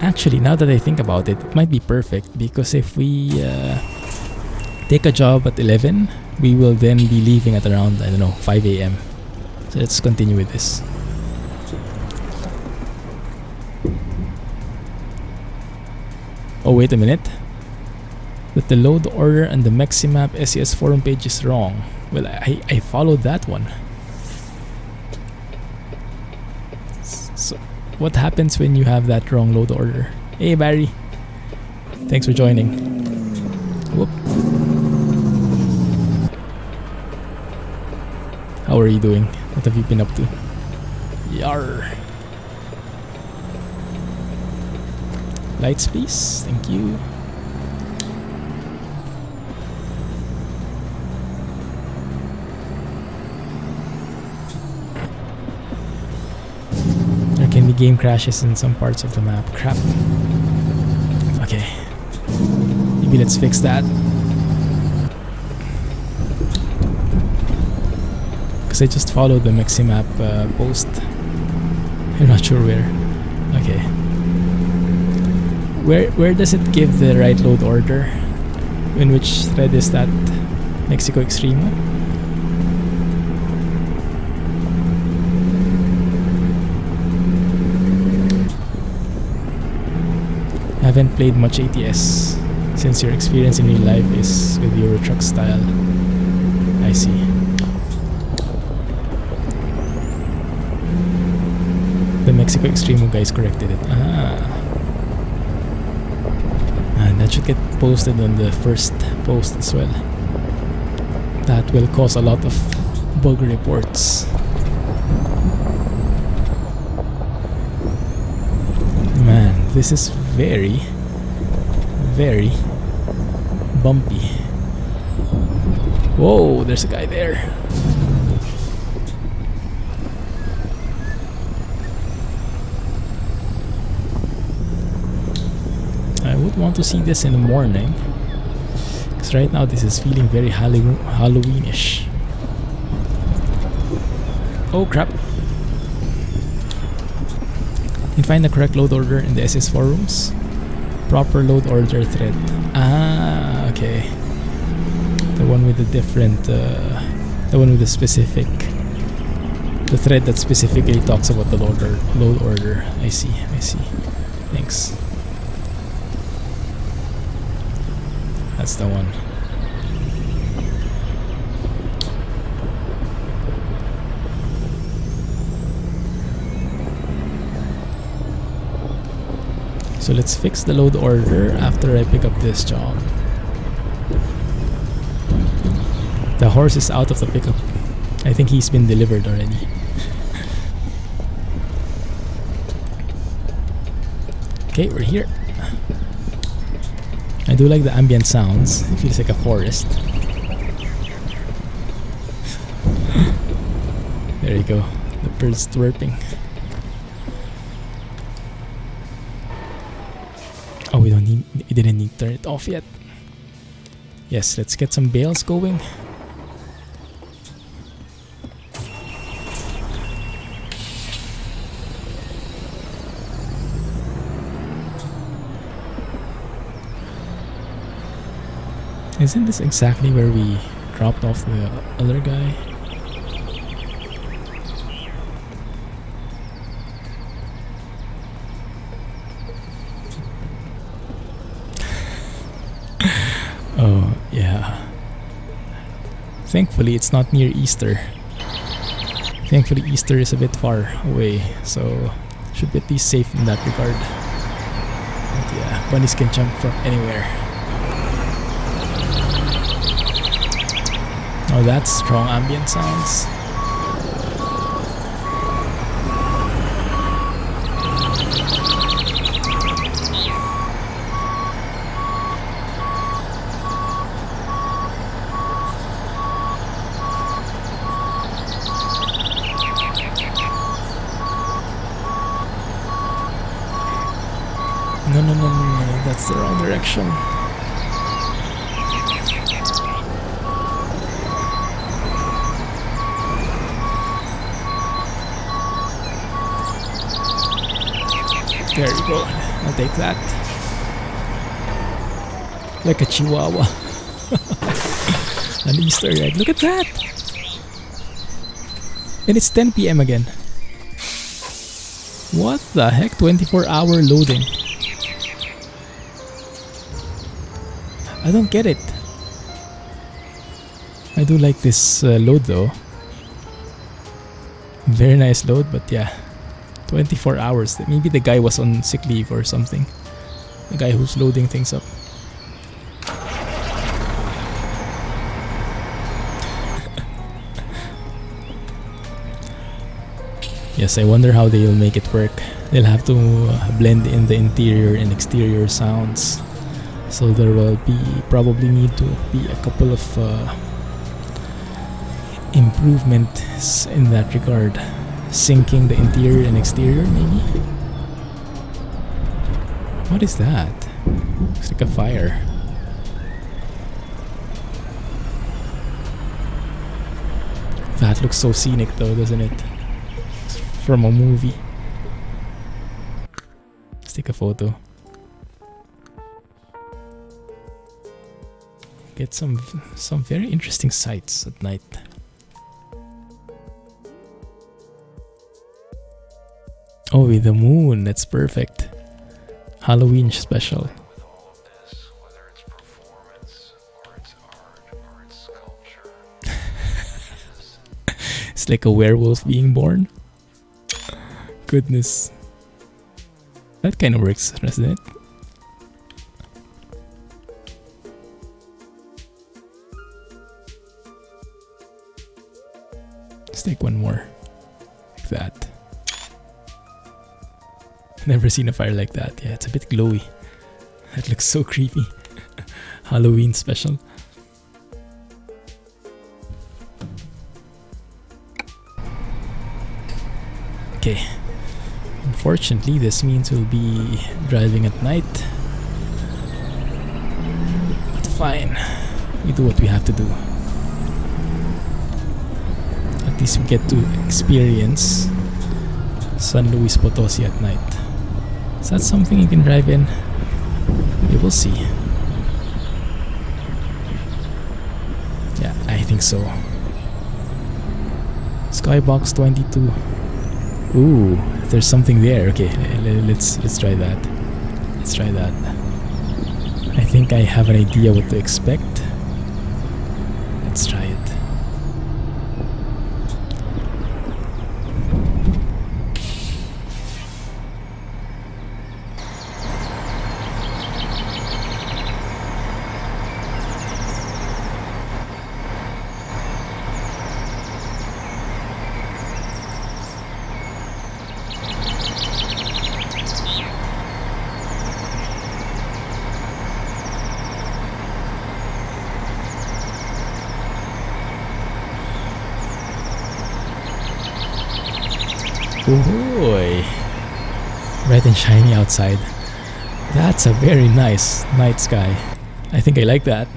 Actually, now that I think about it, it might be perfect because if we take a job at 11, we will then be leaving at around, I don't know, 5 a.m. So let's continue with this. Oh, wait a minute. That the load order and the Mexssimap SCS forum page is wrong. Well, I followed that one. So, what happens when you have that wrong load order? Hey, Barry. Thanks for joining. Whoop. How are you doing? What have you been up to? Yar. Lights, please. Thank you. There can be game crashes in some parts of the map. Crap. Okay. Maybe let's fix that. Because I just followed the Mexssimap post. I'm not sure where. Okay. Where does it give the right load order? In which thread is that? Mexico Extremo? I haven't played much ATS since your experience in real life is with Euro Truck style. I see. The Mexico Extremo guys corrected it. And that should get posted on the first post as well. That will cause a lot of bug reports. Man, this is very, very bumpy. Whoa, there's a guy there. I would want to see this in the morning, because right now this is feeling very Halloweenish. Oh crap. You can find the correct load order in the SS forums. Proper load order thread. Ah, okay. The one with the different, the one with the specific, the thread that specifically talks about the load order. I see. Thanks. That's the one. So let's fix the load order after I pick up this job. The horse is out of the pickup. I think he's been delivered already. Okay, we're here. I do like the ambient sounds. It feels like a forest. There you go. The birds twerping. Oh, we didn't need to turn it off yet. Yes, let's get some bales going. Isn't this exactly where we dropped off the other guy? Oh, yeah. Thankfully, it's not near Easter. Thankfully, Easter is a bit far away, so should be at least safe in that regard. But yeah, bunnies can jump from anywhere. Oh, that's strong ambient sounds. No, that's the wrong direction. There you go. I'll take that. Like a chihuahua. An Easter egg. Look at that! And it's 10 PM again. What the heck? 24-hour loading. I don't get it. I do like this load though. Very nice load, but yeah. 24 hours. Maybe the guy was on sick leave or something. The guy who's loading things up. Yes, I wonder how they'll make it work. They'll have to blend in the interior and exterior sounds. So there will probably need to be a couple of improvements in that regard. Syncing the interior and exterior, maybe? What is that? Looks like a fire. That looks so scenic though, doesn't it? It's from a movie. Let's take a photo. Get some very interesting sights at night. Oh, with the moon, that's perfect. Halloween special. It's like a werewolf being born. Goodness. That kind of works, doesn't it? Let's take one more. Like that. Never seen a fire like that. Yeah, it's a bit glowy. That looks so creepy. Halloween special. Okay. Unfortunately, this means we'll be driving at night. But fine. We do what we have to do. At least we get to experience San Luis Potosi at night. Is that something you can drive in? We will see. Yeah, I think so. Skybox 22. Ooh, there's something there. Okay, let's try that. Let's try that. I think I have an idea what to expect. Let's try it. Boy, bright and shiny outside. That's a very nice night sky. I think I like that.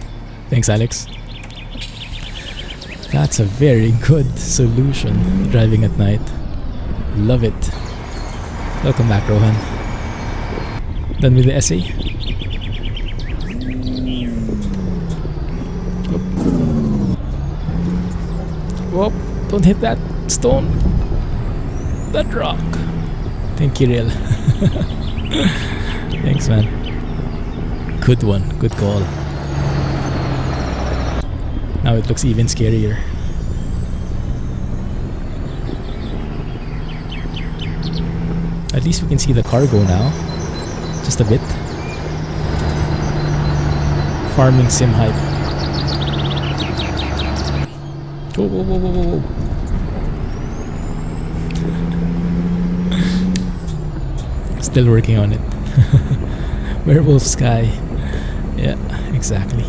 Thanks, Alex. That's a very good solution, driving at night. Love it. Welcome back, Rohan. Done with the essay? Whoop, don't hit that stone. That rock. Thank you, Real. Thanks, man. Good one, good call. Now it looks even scarier. At least we can see the cargo now. Just a bit. Farming sim hype. Whoa, whoa, whoa, whoa, whoa. Still working on it. Werewolf Sky. Yeah, exactly.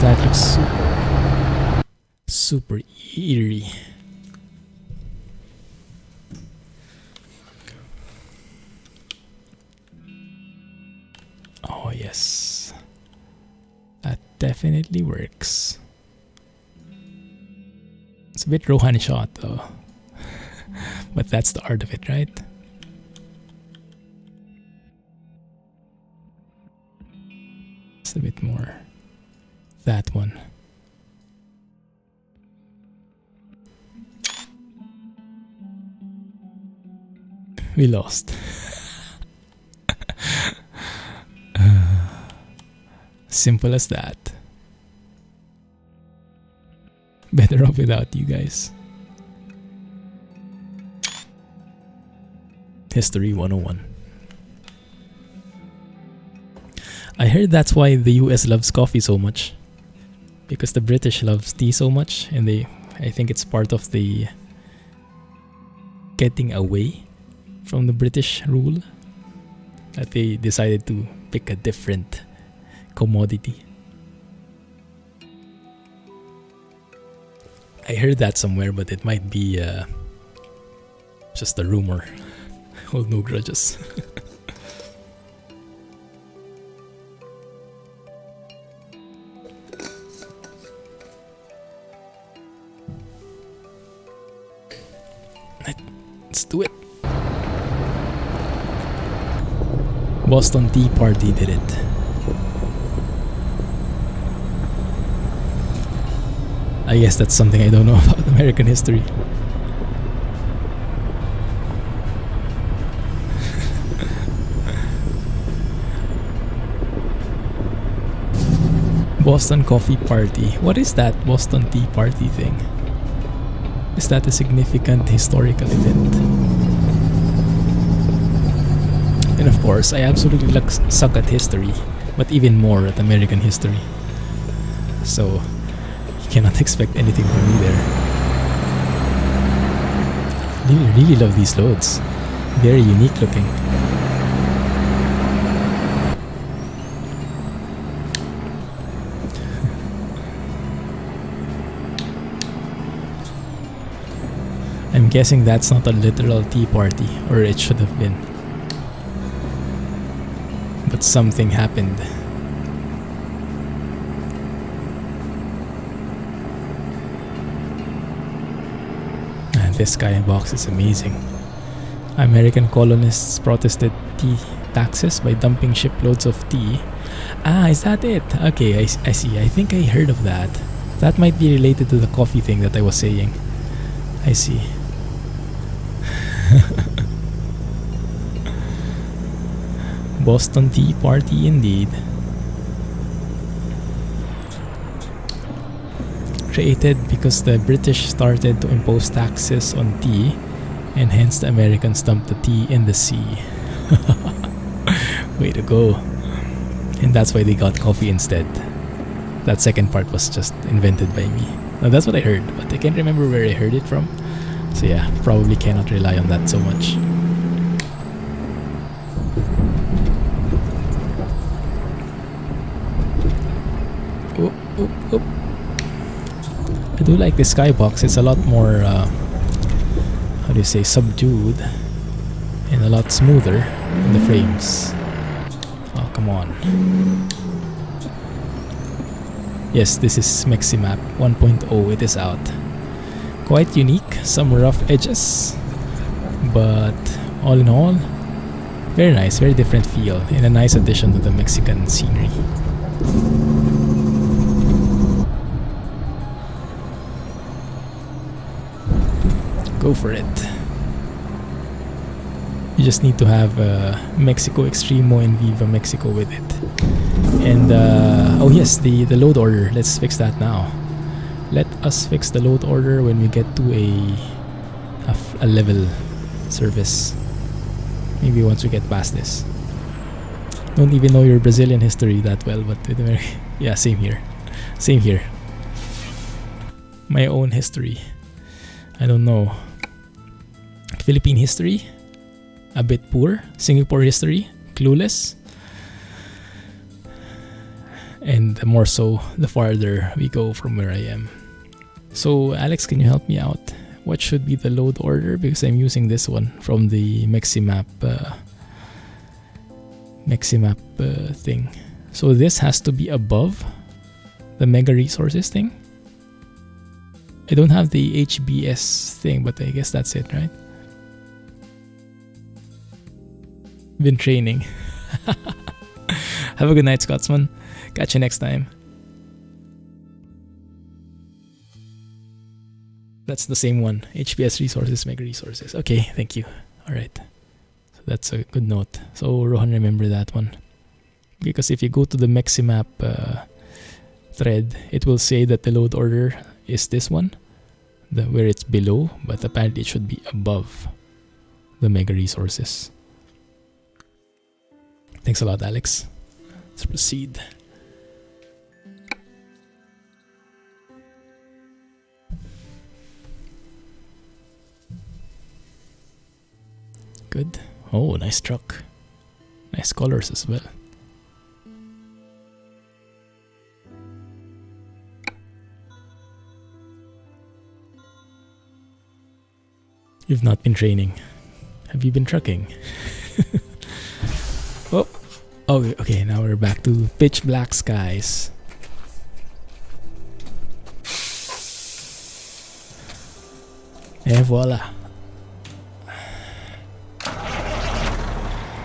That looks super eerie. Oh yes, that definitely works. It's a bit Rohan shot though, but that's the art of it, right? It's a bit more that one. We lost. Simple as that. Better off without you guys. History 101. I heard that's why the US loves coffee so much. Because the British loves tea so much, and I think it's part of the getting away from the British rule that they decided to pick a different commodity. I heard that somewhere, but it might be just a rumor. Hold no grudges. Let's do it. Boston Tea Party did it. I guess that's something I don't know about American history. Boston Coffee Party. What is that Boston Tea Party thing? Is that a significant historical event? And of course, I absolutely suck at history, but even more at American history. So, you cannot expect anything from me there. Really love these loads. Very unique looking. I'm guessing that's not a literal tea party, or it should have been. But something happened. And this skybox is amazing. American colonists protested tea taxes by dumping shiploads of tea. Ah, is that it? Okay, I see. I think I heard of that. That might be related to the coffee thing that I was saying. I see. Boston Tea Party indeed. Created because the British started to impose taxes on tea, and hence the Americans dumped the tea in the sea. Way to go. And that's why they got coffee instead. That second part was just invented by me. Now that's what I heard, but I can't remember where I heard it from. So yeah, probably cannot rely on that so much. Oh. I do like this skybox. It's a lot more, how do you say, subdued and a lot smoother in the frames. Oh, come on. Yes, this is Mexssimap 1.0. It is out. Quite unique, some rough edges, but all in all, very nice, very different feel, and a nice addition to the Mexican scenery. Go for it. You just need to have Mexico Extremo and Viva Mexico with it. And oh yes, the load order. Let's fix that now. Let us fix the load order when we get to a level service. Maybe once we get past this. Don't even know your Brazilian history that well, but yeah, same here. Same here. My own history, I don't know. Philippine history, a bit poor. Singapore history, clueless. And more so the farther we go from where I am. So Alex, can you help me out? What should be the load order? Because I'm using this one from the Mexssimap thing. So this has to be above the mega resources thing. I don't have the HBS thing, but I guess that's it, right? Been training. Have a good night, Scotsman. Catch you next time. That's the same one. HBS resources, mega resources. Okay, thank you. Alright. So that's a good note. So Rohan, remember that one. Because if you go to the Mexssimap thread, it will say that the load order is this one, where it's below, but apparently it should be above the mega resources. Thanks a lot, Alex. Let's proceed. Good. Oh, nice truck. Nice colors as well. You've not been training. Have you been trucking? Oh, okay. Now we're back to pitch black skies. Et voila.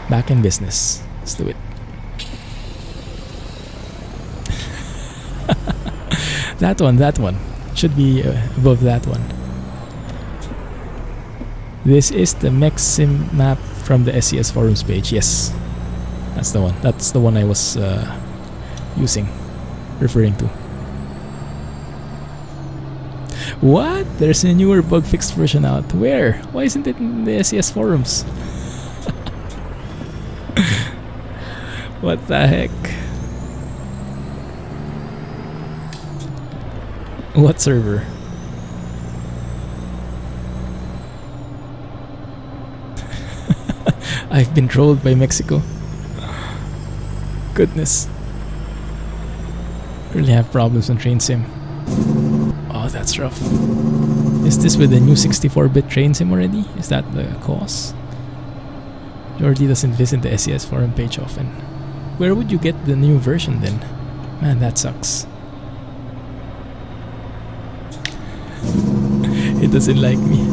Back in business. Let's do it. That one. Should be above that one. This is the Mexssimap from the SCS forums page. Yes. That's the one. That's the one I was referring to. What? There's a newer bug fixed version out. Where? Why isn't it in the SCS forums? What the heck? What server? I've been trolled by Mexico. Goodness. Really have problems on train sim. Oh, that's rough. Is this with the new 64-bit train sim already? Is that the cause? Jordi doesn't visit the SCS forum page often. Where would you get the new version then? Man, that sucks. It doesn't like me.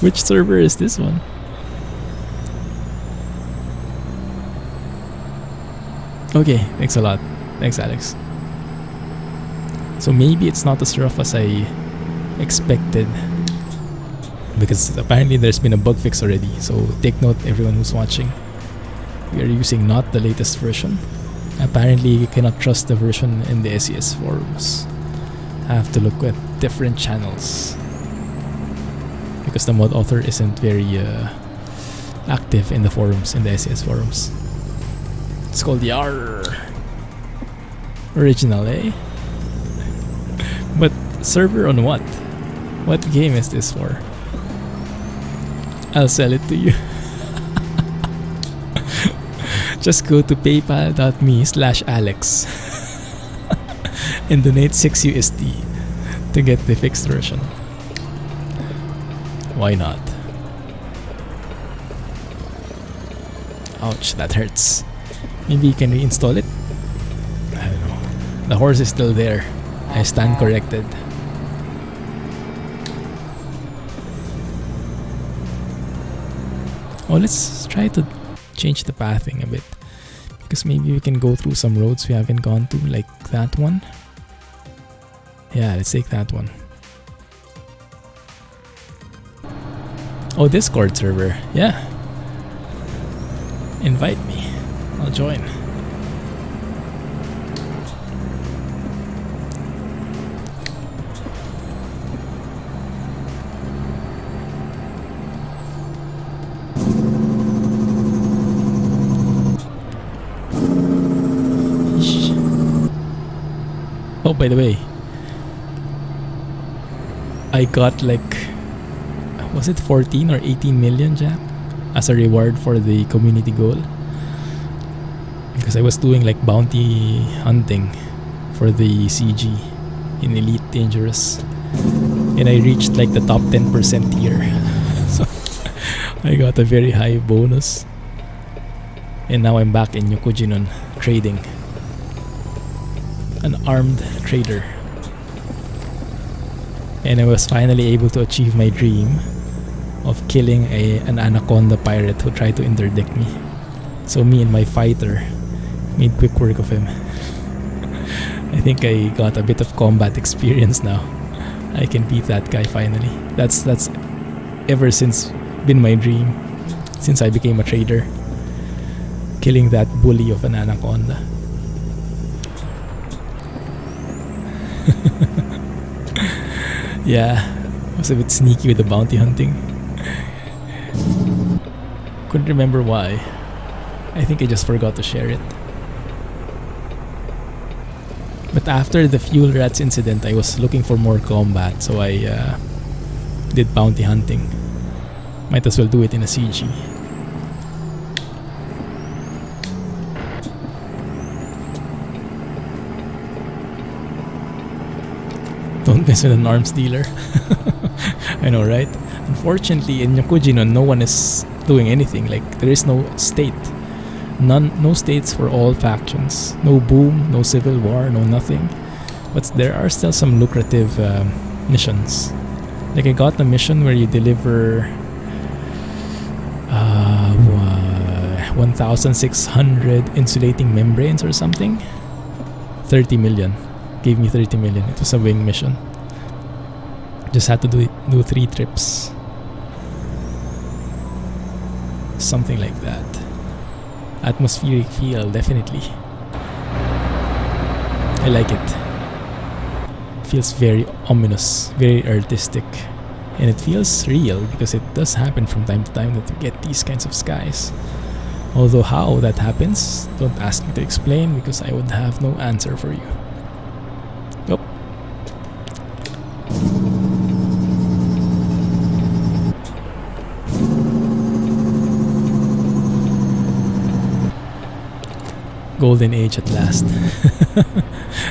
Which server is this one? Okay, thanks a lot. Thanks, Alex. So maybe it's not as rough as I expected, because apparently there's been a bug fix already. So take note, everyone who's watching. We are using not the latest version. Apparently you cannot trust the version in the SCS forums. I have to look at different channels, because the mod author isn't very active in the forums, in the SCS forums. It's called the original, eh? But server on what? What game is this for? I'll sell it to you. Just go to paypal.me/Alex and donate 6 USD to get the fixed version. Why not? Ouch, that hurts. Maybe you can reinstall it? I don't know. The horse is still there. I stand corrected. Oh, let's try to change the pathing a bit. Because maybe we can go through some roads we haven't gone to, like that one. Yeah, let's take that one. Oh, Discord server. Yeah. Invite me. I'll join. Oh, by the way, I got like, was it 14 or 18 million jam as a reward for the community goal? Because I was doing like bounty hunting for the CG in Elite Dangerous, and I reached like the top 10% tier. So I got a very high bonus, and now I'm back in Yokojinon trading. An armed trader. And I was finally able to achieve my dream of killing an anaconda pirate who tried to interdict me. So me and my fighter made quick work of him. I think I got a bit of combat experience now. I can beat that guy finally. That's ever since been my dream since I became a trader. Killing that bully of an anaconda. Yeah, I was a bit sneaky with the bounty hunting. Couldn't remember why. I think I just forgot to share it. But after the fuel rats incident, I was looking for more combat, so I did bounty hunting. Might as well do it in a CG. Don't mess with an arms dealer. I know, right? Unfortunately, in Yokojinon, no one is doing anything. Like, there is no state. No states for all factions. No boom, no civil war, no nothing. But there are still some lucrative missions. Like, I got a mission where you deliver 1,600 insulating membranes or something. 30 million. Gave me 30 million. It was a wing mission. Just had to do 3 trips. Something like that. Atmospheric feel, definitely. I like it. Feels very ominous, very artistic. And it feels real because it does happen from time to time that you get these kinds of skies. Although how that happens, don't ask me to explain because I would have no answer for you. Yup. Golden age at last.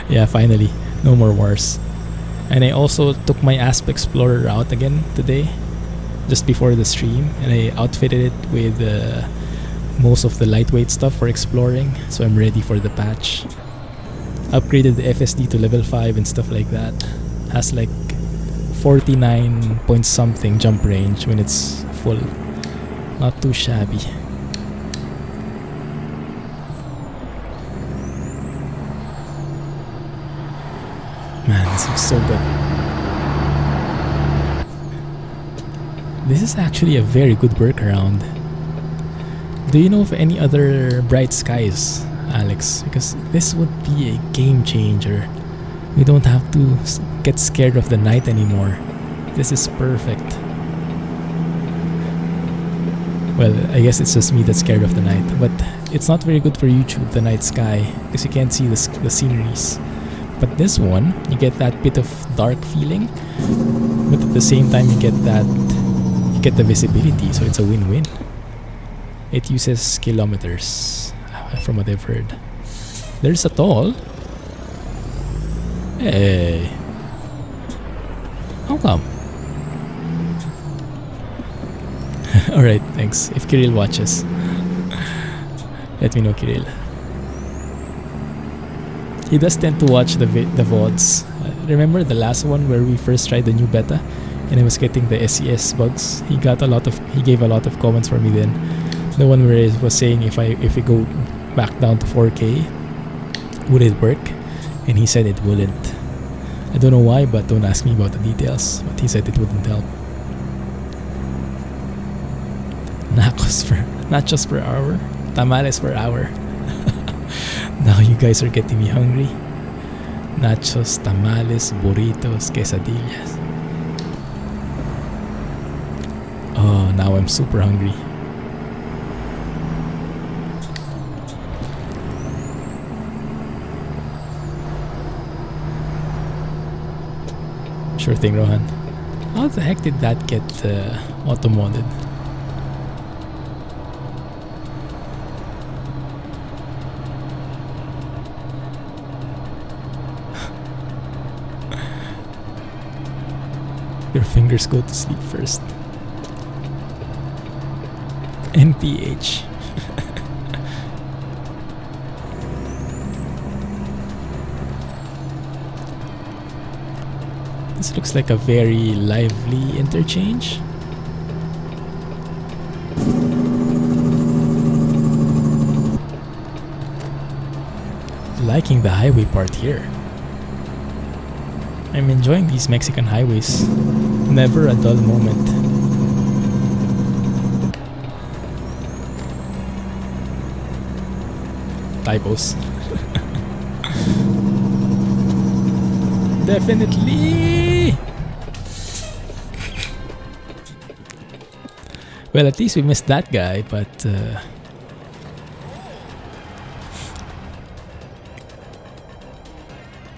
Yeah, finally. No more wars. And I also took my Asp Explorer out again today, just before the stream, and I outfitted it with most of the lightweight stuff for exploring, so I'm ready for the patch. Upgraded the FSD to level 5 and stuff like that. Has like 49 point something jump range when it's full. Not too shabby. Man, this looks so good. This is actually a very good workaround. Do you know of any other bright skies, Alex? Because this would be a game changer. We don't have to get scared of the night anymore. This is perfect. Well, I guess it's just me that's scared of the night, but it's not very good for YouTube, the night sky, because you can't see the sceneries. But this one, you get that bit of dark feeling, but at the same time you get the visibility, so it's a win-win. It uses kilometers, from what I've heard. There's a toll. Hey, how come? Alright, thanks. If Kirill watches, let me know, Kirill. He does tend to watch the VODs. Remember the last one where we first tried the new beta and I was getting the SCS bugs? He gave a lot of comments for me then. The one where he was saying if we go back down to 4K, would it work? And he said it wouldn't. I don't know why, but don't ask me about the details. But he said it wouldn't help. Nachos per hour, tamales per hour. Now you guys are getting me hungry. Nachos, tamales, burritos, quesadillas. Oh, now I'm super hungry. Sure thing, Rohan. How the heck did that get auto-modded? Your fingers go to sleep first. NPH. This looks like a very lively interchange. Liking the highway part here. I'm enjoying these Mexican highways. Never a dull moment. Typos. Definitely. Well, at least we missed that guy, but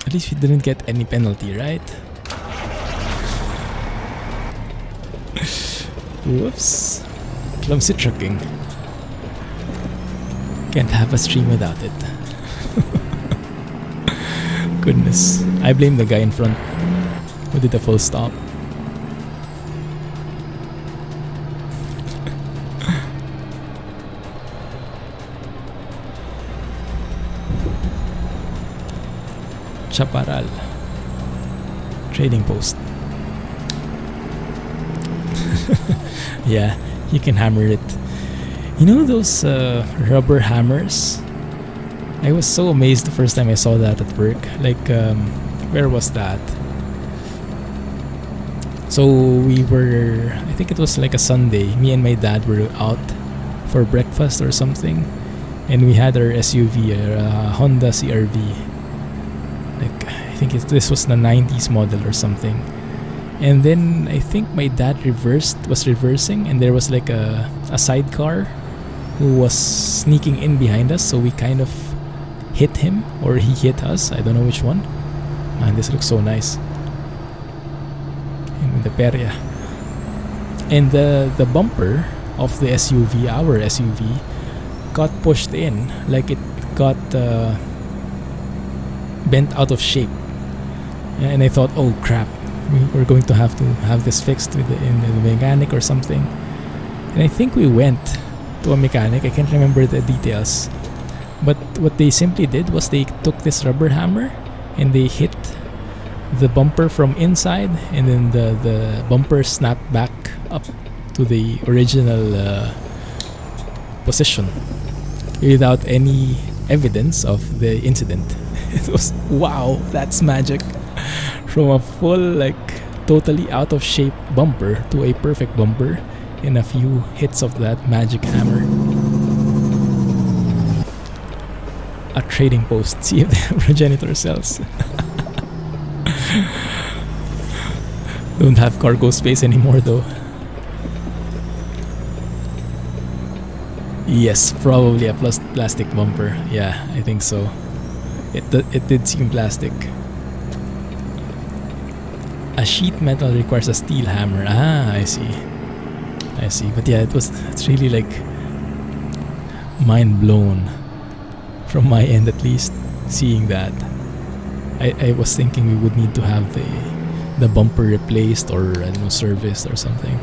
at least we didn't get any penalty, right? Whoops. Clumsy trucking. Can't have a stream without it. Goodness. I blame the guy in front who did a full stop. Chaparral. Trading post. Yeah, you can hammer it. You know those rubber hammers? I was so amazed the first time I saw that at work. Like, where was that? So we were, I think it was like a Sunday. Me and my dad were out for breakfast or something. And we had our SUV, a Honda CRV. Like, I think this was the 90s model or something. And then I think my dad was reversing, and there was like a sidecar who was sneaking in behind us, so we kind of hit him, or he hit us. I don't know which one. Man, this looks so nice. In the perya. And the bumper of the SUV, our SUV, got pushed in, like it got bent out of shape. And I thought, oh crap, we're going to have this fixed in the mechanic or something. And I think we went to a mechanic. I can't remember the details. But what they simply did was they took this rubber hammer and they hit the bumper from inside, and then the bumper snapped back up to the original position without any evidence of the incident. It was, wow, that's magic. From a full, like, totally out of shape bumper to a perfect bumper in a few hits of that magic hammer. A trading post. See if they have progenitor cells. Don't have cargo space anymore though. Yes, probably a plastic bumper. Yeah, I think so. It did seem plastic. A sheet metal requires a steel hammer. Ah, I see. But yeah, it's really like mind blown from my end, at least, seeing that. I was thinking we would need to have the bumper replaced or, I don't know, serviced or something.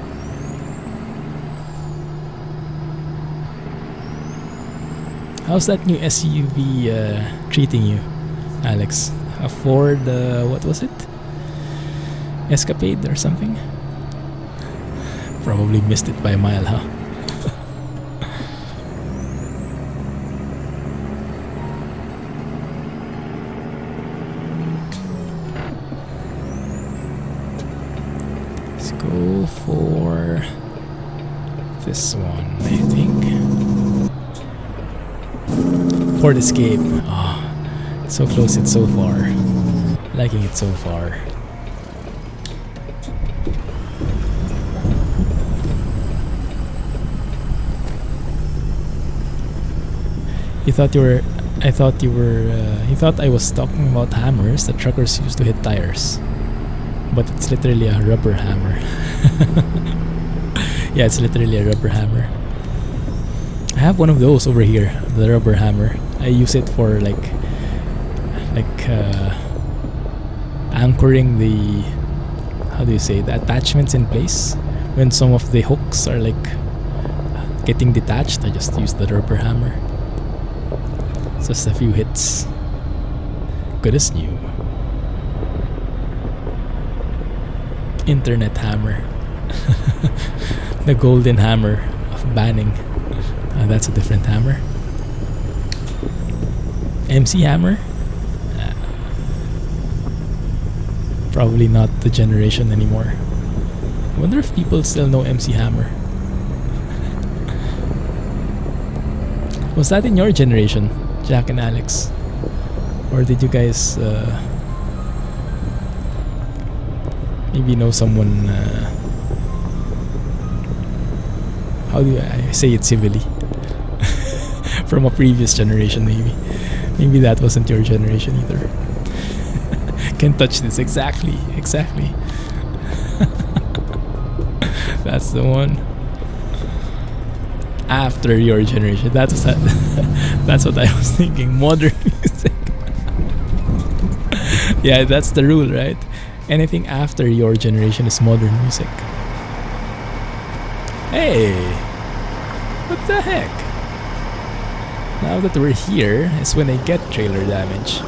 How's that new SUV treating you, Alex? A Ford, what was it? Escapade or something? Probably missed it by a mile, huh? Let's go for this one, I think. Ford Escape. Oh, so close and so far. Liking it so far. You thought I was talking about hammers that truckers use to hit tires. But it's literally a rubber hammer. Yeah, it's literally a rubber hammer. I have one of those over here, the rubber hammer. I use it for like anchoring the, how do you say, the attachments in place. When some of the hooks are like getting detached, I just use the rubber hammer. Just a few hits. Good as new. Internet hammer. The golden hammer of banning. That's a different hammer. MC hammer? Probably not the generation anymore. I wonder if people still know MC hammer. Was that in your generation, Jack and Alex? Or did you guys maybe know someone, how do I say it civilly? From a previous generation, maybe. Maybe that wasn't your generation either. Can't touch this. Exactly. That's the one. After your generation. That's what I was thinking. Modern music. Yeah, that's the rule, right? Anything after your generation is modern music. Hey! What the heck? Now that we're here is when I get trailer damage.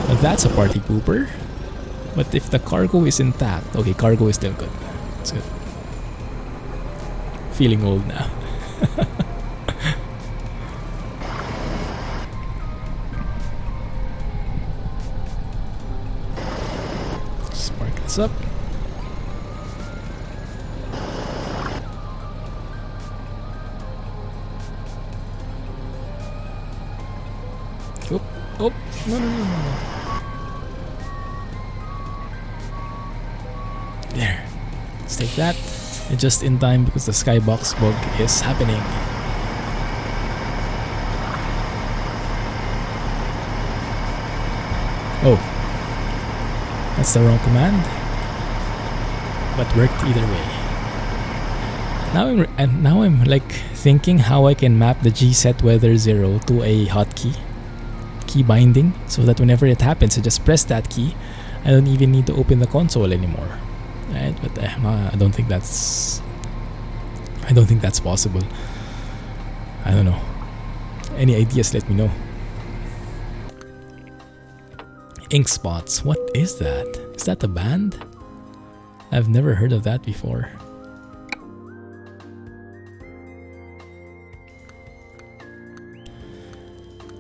Now that's a party pooper. But if the cargo is intact, okay, cargo is still good. It's good. Feeling old now. Spark this up. Oh, no. There. Let's take that. And just in time because the skybox bug is happening. Oh. That's the wrong command. But worked either way. Now I'm like thinking how I can map the G-set weather 0 to a hotkey. Key binding, so that whenever it happens I just press that key. I don't even need to open the console anymore, right? But I don't think that's possible. I don't know. Any ideas, let me know. Ink spots, what is that? Is that a band? I've never heard of that before.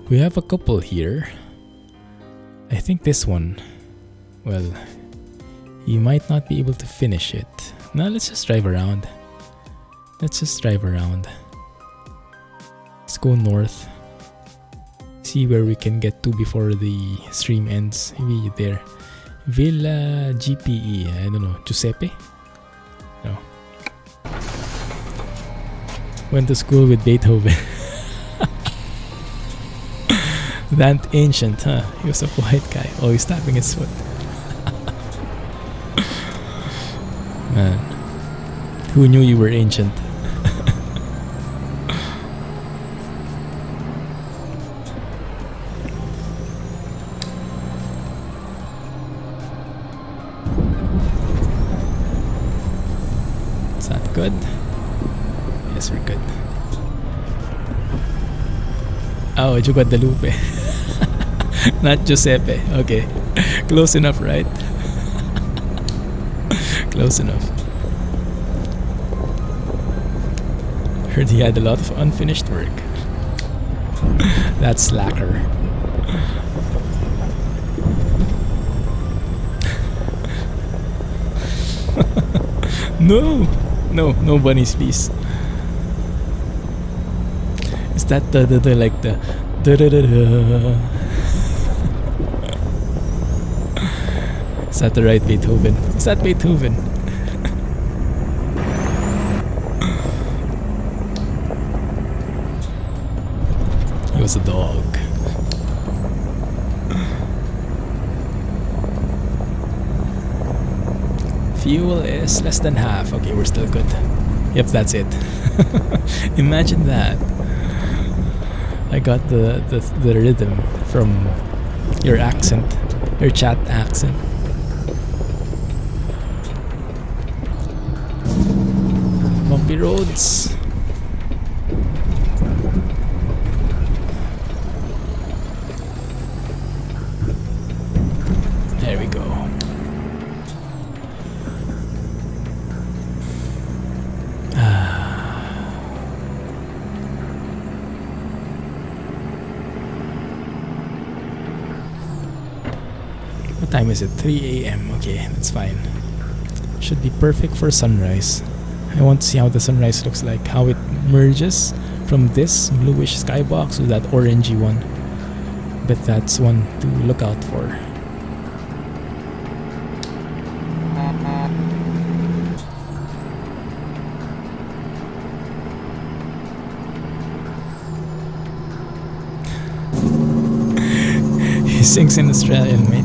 We have a couple here. I think this one, well, you might not be able to finish it. Now let's just drive around. Let's go north. See where we can get to before the stream ends. Maybe there. Villa GPE, I don't know, Giuseppe? No. Went to school with Beethoven. That ancient, huh? He was a white guy, always tapping his foot. Man, who knew you were ancient? Is that good? Yes, we're good. Oh, Guadalupe. Not Giuseppe. Okay. Close enough, right? Close enough. Heard he had a lot of unfinished work. That slacker. No! No bunnies, please. Is that the like the da-da-da-da? Is that the right Beethoven? Is that Beethoven? He was a dog. Fuel is less than half. Okay, we're still good. Yep, that's it. Imagine that. I got the rhythm from your accent, your chat accent. Bumpy roads. There we go. What time is it? 3 a.m. Okay, that's fine. Should be perfect for sunrise. I want to see how the sunrise looks like, how it merges from this bluish skybox to that orangey one. But that's one to look out for. He sings in Australian, mate.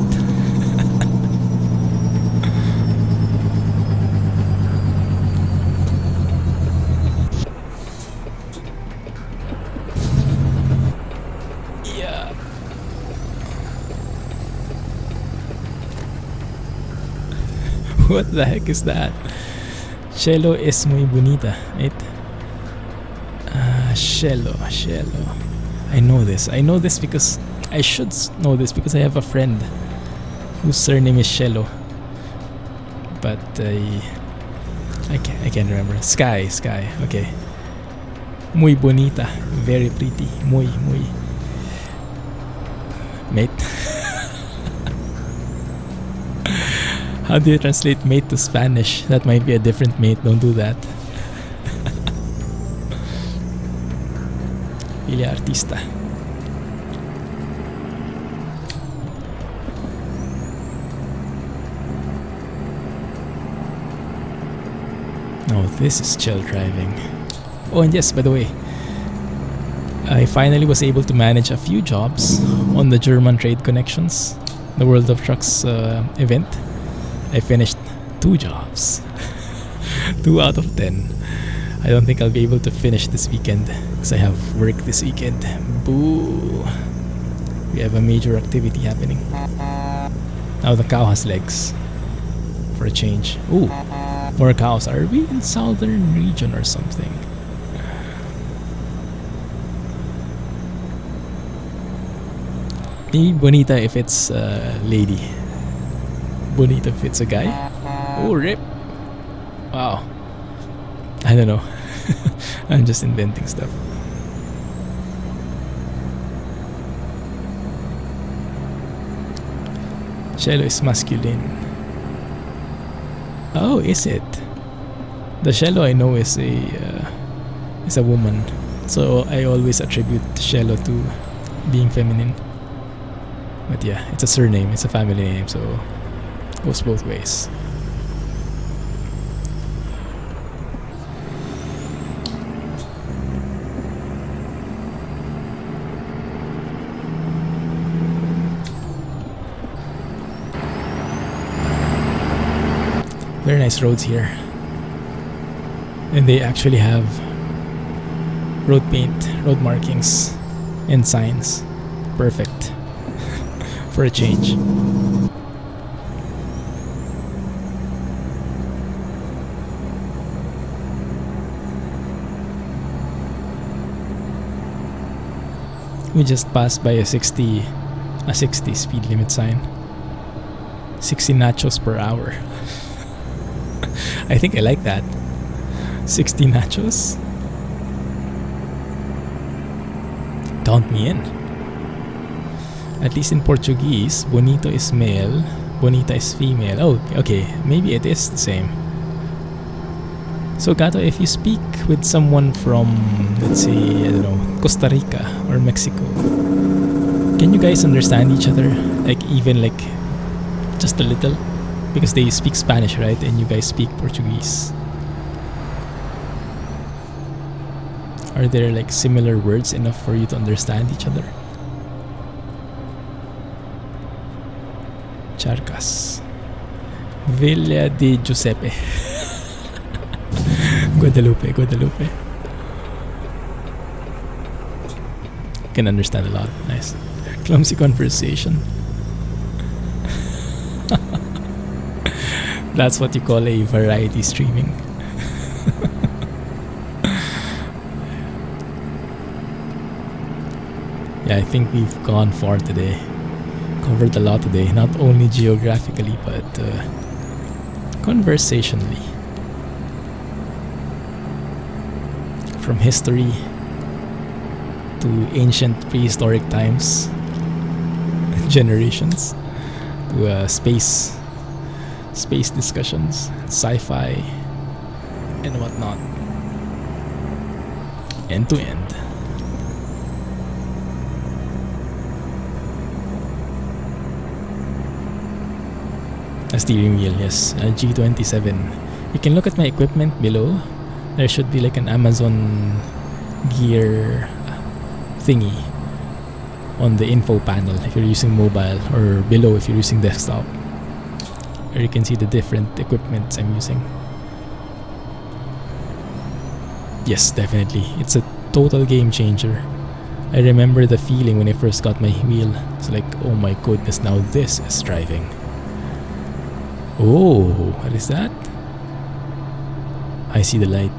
What the heck is that? Cielo es muy bonita, mate. Cielo. I know this because I should know this because I have a friend whose surname is Cielo. But I can't remember. Sky. Okay. Muy bonita, very pretty. Muy. Mate. How do you translate mate to Spanish? That might be a different mate. Don't do that. Pili artista. Oh, this is chill driving. Oh, and yes, by the way, I finally was able to manage a few jobs on the German Trade Connections, the World of Trucks event. I finished 2 jobs. 2 out of 10. I don't think I'll be able to finish this weekend because I have work this weekend. Boo! We have a major activity happening. Now the cow has legs. For a change. Ooh! More cows. Are we in southern region or something? Maybe bonita if it's lady. Bonita if it's a guy. Oh, rip. Wow. I don't know. I'm just inventing stuff. Cielo is masculine. Oh, is it? The Cielo I know is a woman. So I always attribute Cielo to being feminine. But yeah, it's a surname, it's a family name, so it goes both ways. Very nice roads here. And they actually have road paint, road markings, and signs. Perfect. For a change. We just passed by a 60 speed limit sign. 60 nachos per hour. I think I like that. 60 nachos. Count me in. At least in Portuguese, bonito is male, bonita is female. Oh, okay. Maybe it is the same. So Gato, if you speak with someone from, let's say, I don't know, Costa Rica or Mexico, can you guys understand each other? Like even like just a little? Because they speak Spanish, right? And you guys speak Portuguese. Are there like similar words enough for you to understand each other? Charkas. Villa di Giuseppe. Guadalupe. Can understand a lot. Nice. Clumsy conversation. That's what you call a variety streaming. Yeah, I think we've gone far today. Covered a lot today, not only geographically but conversationally. From history to ancient prehistoric times, generations, to space discussions, sci-fi, and whatnot. End to end. A steering wheel, yes, a G27. You can look at my equipment below. There should be like an Amazon gear thingy on the info panel if you're using mobile, or below if you're using desktop, where you can see the different equipments I'm using. Yes, definitely. It's a total game changer. I remember the feeling when I first got my wheel. It's like, oh my goodness, now this is driving. Oh, what is that? I see the light.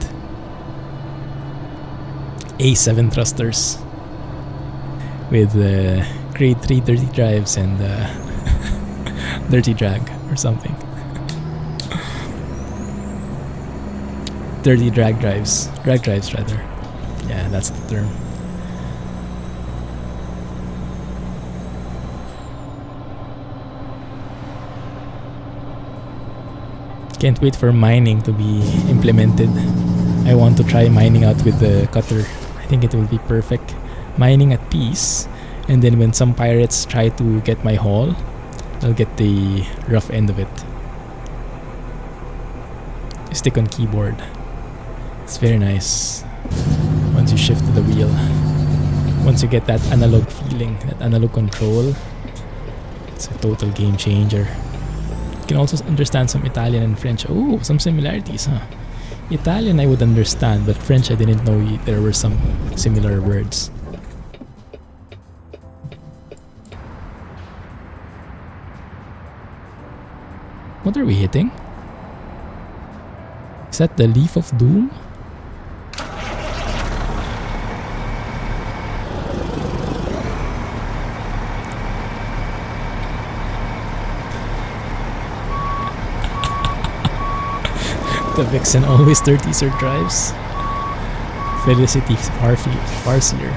A7 thrusters with grade 3 dirty drives and dirty drag or something. Dirty drag drives rather. Yeah, that's the term. Can't wait for mining to be implemented. I want to try mining out with the cutter. I think it will be perfect. Mining at peace, and then when some pirates try to get my haul, I'll get the rough end of it. Stick on keyboard. It's very nice once you shift to the wheel. Once you get that analog feeling, that analog control, it's a total game changer. You can also understand some Italian and French. Oh, some similarities, huh? Italian I would understand, but French I didn't know there were some similar words. What are we hitting? Is that the Leaf of Doom? The Vixen always dirties her drives. Felicity Farseer.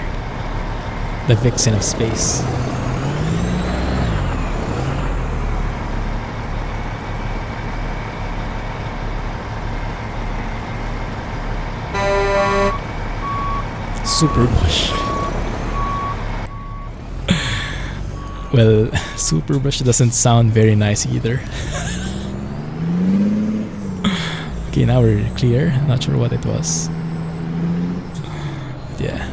The Vixen of space. Super Bush. Well, Super Bush doesn't sound very nice either. Okay, now we're clear. Not sure what it was. But yeah,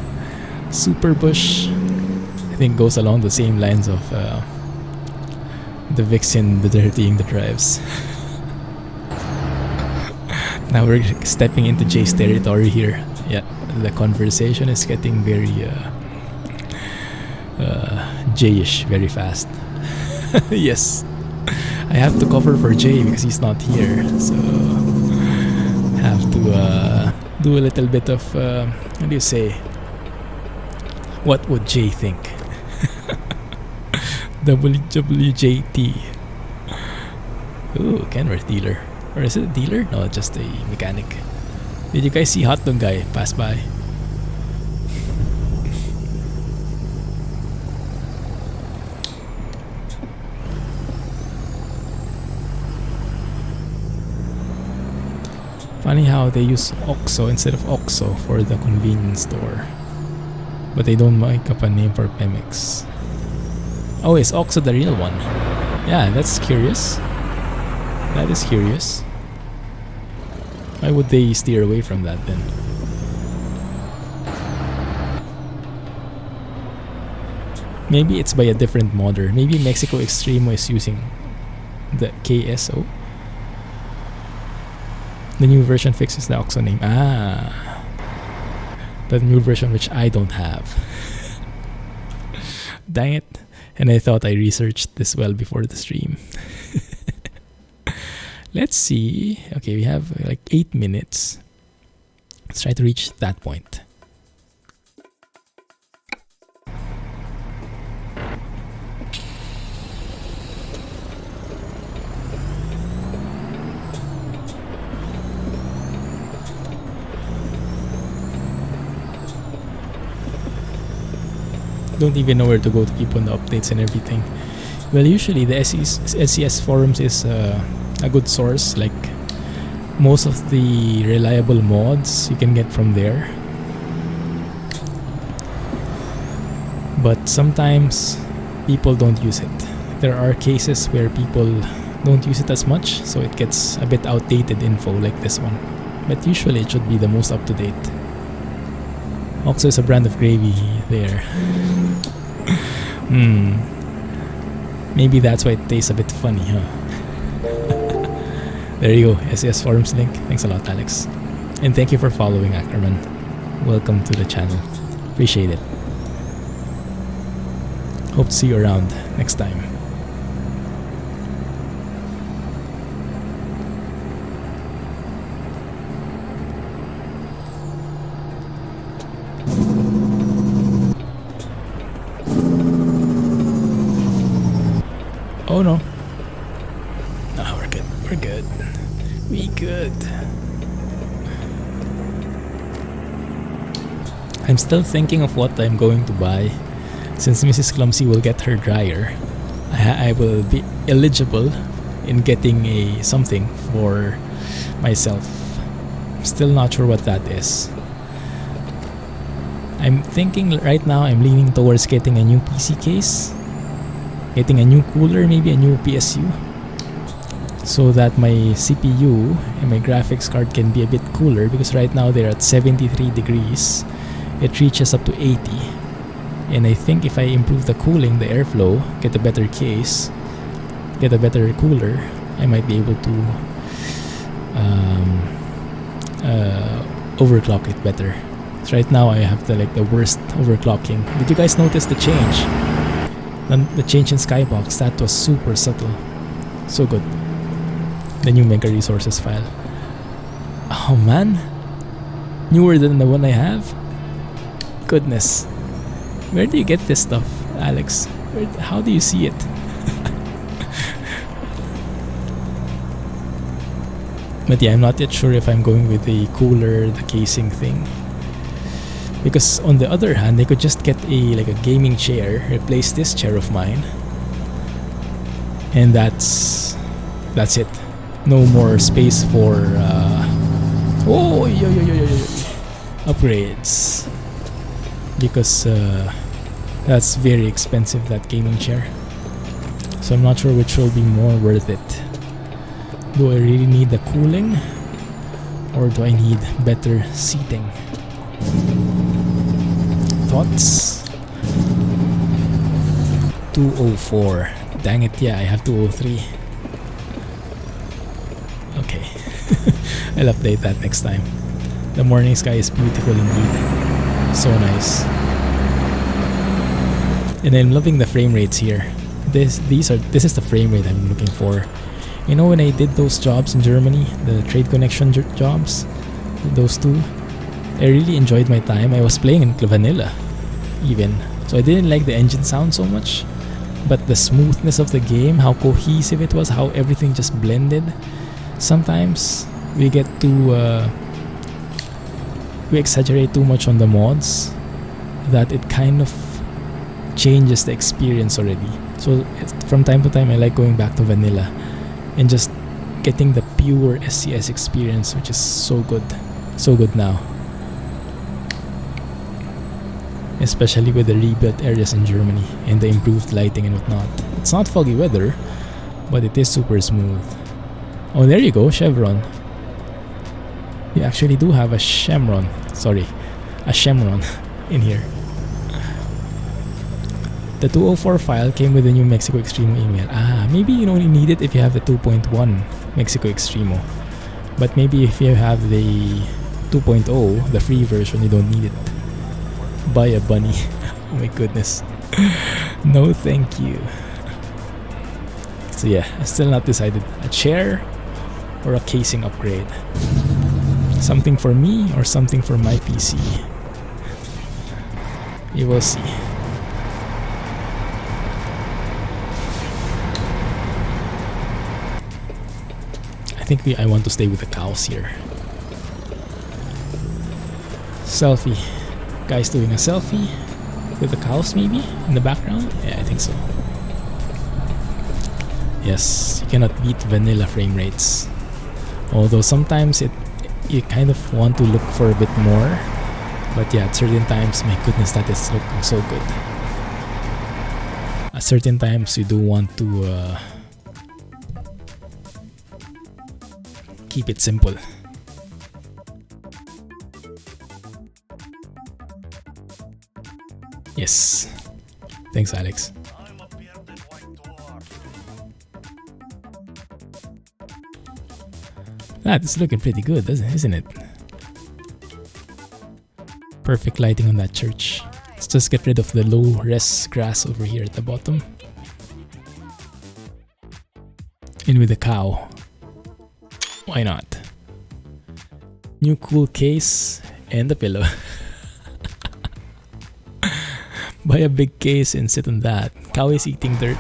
Super Bush, I think, goes along the same lines of the Vixen, the dirtying the drives. Now we're stepping into Jay's territory here. Yeah, the conversation is getting very Jayish very fast. Yes, I have to cover for Jay because he's not here, so have to do a little bit of what do you say, What would Jay think? WWJT. Ooh, Kenworth dealer. Or is it a dealer? No, just a mechanic. Did you guys see hot dog guy pass by? Funny how they use OXO instead of OXO for the convenience store. But they don't make up a name for Pemex. Oh, is OXO the real one? Yeah, that's curious. That is curious. Why would they steer away from that then? Maybe it's by a different modder. Maybe Mexico Extremo is using the KSO. The new version fixes the OXO name. Ah, the new version which I don't have. Dang it. And I thought I researched this well before the stream. Let's see. Okay, we have like 8 minutes. Let's try to reach that point. Don't even know where to go to keep on the updates and everything. Well, usually the SCS forums is a good source. Like most of the reliable mods you can get from there. But sometimes people don't use it. There are cases where people don't use it as much, so it gets a bit outdated info like this one. But usually it should be the most up to date. OXO is a brand of gravy there. Maybe that's why it tastes a bit funny, huh? There you go, SCS Forums link. Thanks a lot, Alex. And thank you for following, Ackerman. Welcome to the channel. Appreciate it. Hope to see you around next time. Oh no. No, we're good. We're good. We good. I'm still thinking of what I'm going to buy. Since Mrs. Clumsy will get her dryer, I will be eligible in getting something for myself. I'm still not sure what that is. I'm thinking right now I'm leaning towards getting a new PC case. Getting a new cooler, maybe a new PSU, so that my CPU and my graphics card can be a bit cooler, because right now they're at 73 degrees. It reaches up to 80, and I think if I improve the cooling, the airflow, get a better case, get a better cooler, I might be able to overclock it better. So right now I have the worst overclocking. Did you guys notice the change? The change in Skybox, that was super subtle. So good. The new Mega Resources file. Oh man. Newer than the one I have? Goodness. Where do you get this stuff, Alex? How do you see it? But yeah, I'm not yet sure if I'm going with the cooler, the casing thing. Because on the other hand, they could just get a gaming chair, replace this chair of mine, and that's it. No more space for upgrades, because that's very expensive, that gaming chair. So I'm not sure which will be more worth it. Do I really need the cooling, or do I need better seating? Thoughts? 204. Dang it, yeah, I have 203. Okay. I'll update that next time. The morning sky is beautiful indeed. So nice. And I'm loving the frame rates here. This is the frame rate I'm looking for. You know, when I did those jobs in Germany, the trade connection jobs, those two, I really enjoyed my time. I was playing in vanilla. even. So I didn't like the engine sound so much, but the smoothness of the game, how cohesive it was, how everything just blended. Sometimes we get to we exaggerate too much on the mods that it kind of changes the experience already. So from time to time I like going back to vanilla and just getting the pure SCS experience, which is so good now, especially with the rebuilt areas in Germany and the improved lighting and whatnot. It's not foggy weather, but it is super smooth. Oh, there you go, Chevron. You actually do have a Chevron in here. The 204 file came with the new Mexico Extremo email. Maybe you only need it if you have the 2.1 Mexico Extremo. But maybe if you have the 2.0, the free version, you don't need it. Buy a bunny. Oh my goodness. No thank you. So yeah, I still not decided. A chair or a casing upgrade. Something for me or something for my PC. You will see. I think I want to stay with the cows here. Selfie. Guy's doing a selfie with the cows maybe in the background. Yeah, I think so. Yes, you cannot beat vanilla frame rates. Although sometimes you kind of want to look for a bit more. But yeah, at certain times, my goodness, that is looking so good. At certain times, you do want to keep it simple. Yes. Thanks, Alex. That is looking pretty good, isn't it? Perfect lighting on that church. Let's just get rid of the low res grass over here at the bottom. In with the cow. Why not? New cool case and the pillow. Buy a big case and sit on that. Cow is eating dirt.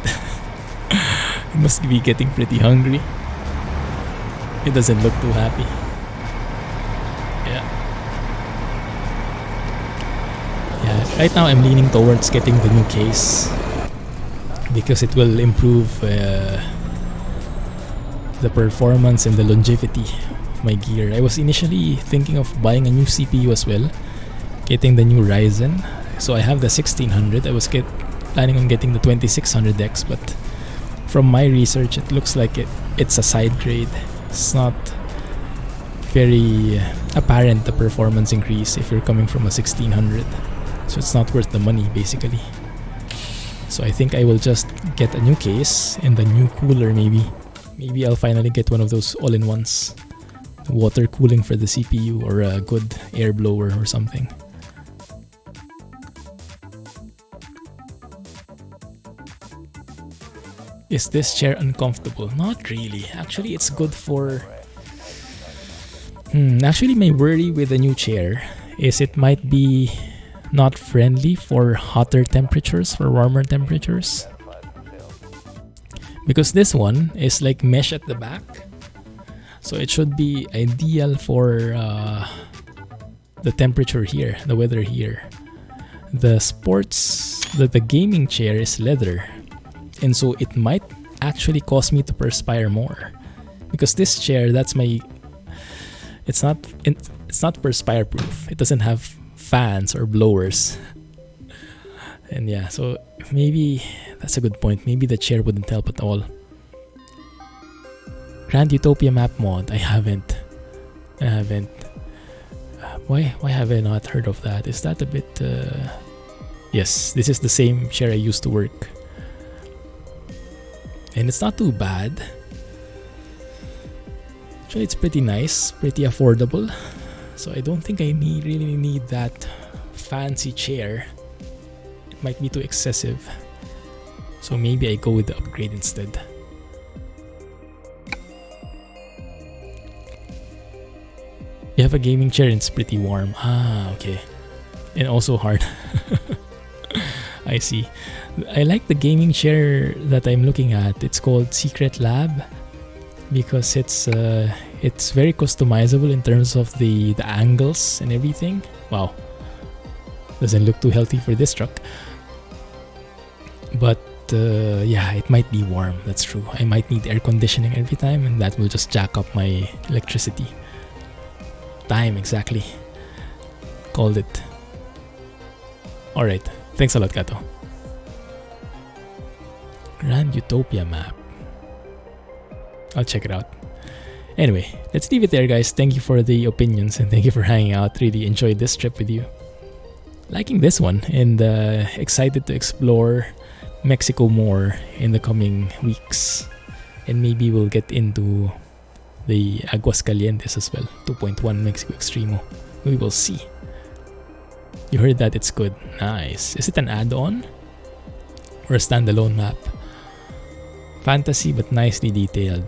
It must be getting pretty hungry. It doesn't look too happy. Yeah, right now I'm leaning towards getting the new case because it will improve the performance and the longevity of my gear. I was initially thinking of buying a new CPU as well, getting the new Ryzen. So I have the 1600. I was planning on getting the 2600X, but from my research it looks like it's a side grade. It's not very apparent, the performance increase, if you're coming from a 1600. So it's not worth the money basically. So I think I will just get a new case and a new cooler maybe. Maybe I'll finally get one of those all-in-ones. Water cooling for the CPU or a good air blower or something. Is this chair uncomfortable? Not really. Actually, it's good for... Actually, my worry with the new chair is it might be not friendly for hotter temperatures, for warmer temperatures. Because this one is like mesh at the back. So it should be ideal for the temperature here, the weather here. The gaming chair is leather. And so it might actually cause me to perspire more. Because this chair, it's not perspire proof. It doesn't have fans or blowers. And yeah, so maybe that's a good point. Maybe the chair wouldn't help at all. Grand Utopia map mod. I haven't. Why have I not heard of that? Is that a bit... Yes, this is the same chair I used to work. And it's not too bad. Actually, it's pretty nice, pretty affordable. So I don't think I really need that fancy chair. It might be too excessive. So maybe I go with the upgrade instead. You have a gaming chair and it's pretty warm. Okay. And also hard. I see. I like the gaming chair that I'm looking at. It's called Secret Lab because it's very customizable in terms of the angles and everything. Wow, doesn't look too healthy for this truck. But yeah, it might be warm. That's true. I might need air conditioning every time, and that will just jack up my electricity. Time exactly. Called it. All right. Thanks a lot, Kato. Grand Utopia map. I'll check it out. Anyway, let's leave it there, guys. Thank you for the opinions and thank you for hanging out. Really enjoyed this trip with you. Liking this one and excited to explore Mexico more in the coming weeks. And maybe we'll get into the Aguascalientes as well. 2.1 Mexico Extremo. We will see. You heard that it's good. Nice. Is it an add-on? Or a standalone map? Fantasy but nicely detailed.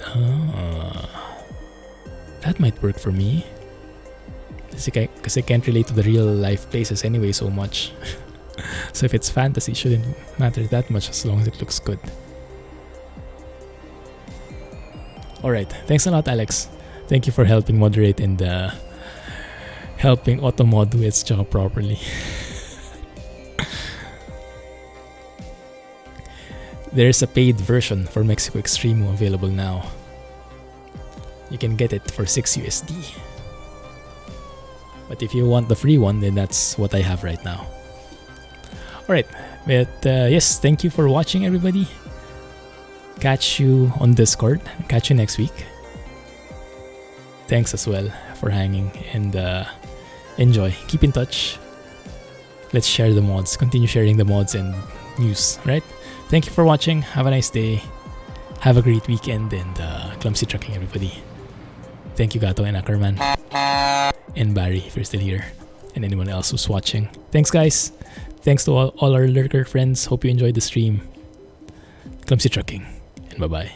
That might work for me. Because I can't relate to the real life places anyway so much. So if it's fantasy, it shouldn't matter that much as long as it looks good. Alright, thanks a lot, Alex. Thank you for helping moderate and helping Automod do its job properly. There's a paid version for Mexico Extremo available now. You can get it for 6 USD. But if you want the free one, then that's what I have right now. Alright, but yes, thank you for watching, everybody. Catch you on Discord. Catch you next week. Thanks as well for hanging and enjoy. Keep in touch. Let's share the mods. Continue sharing the mods and news, right? Thank you for watching. Have a nice day. Have a great weekend and clumsy trucking, everybody. Thank you, Gato and Ackerman. And Barry, if you're still here. And anyone else who's watching. Thanks, guys. Thanks to all our lurker friends. Hope you enjoyed the stream. Clumsy trucking. And bye-bye.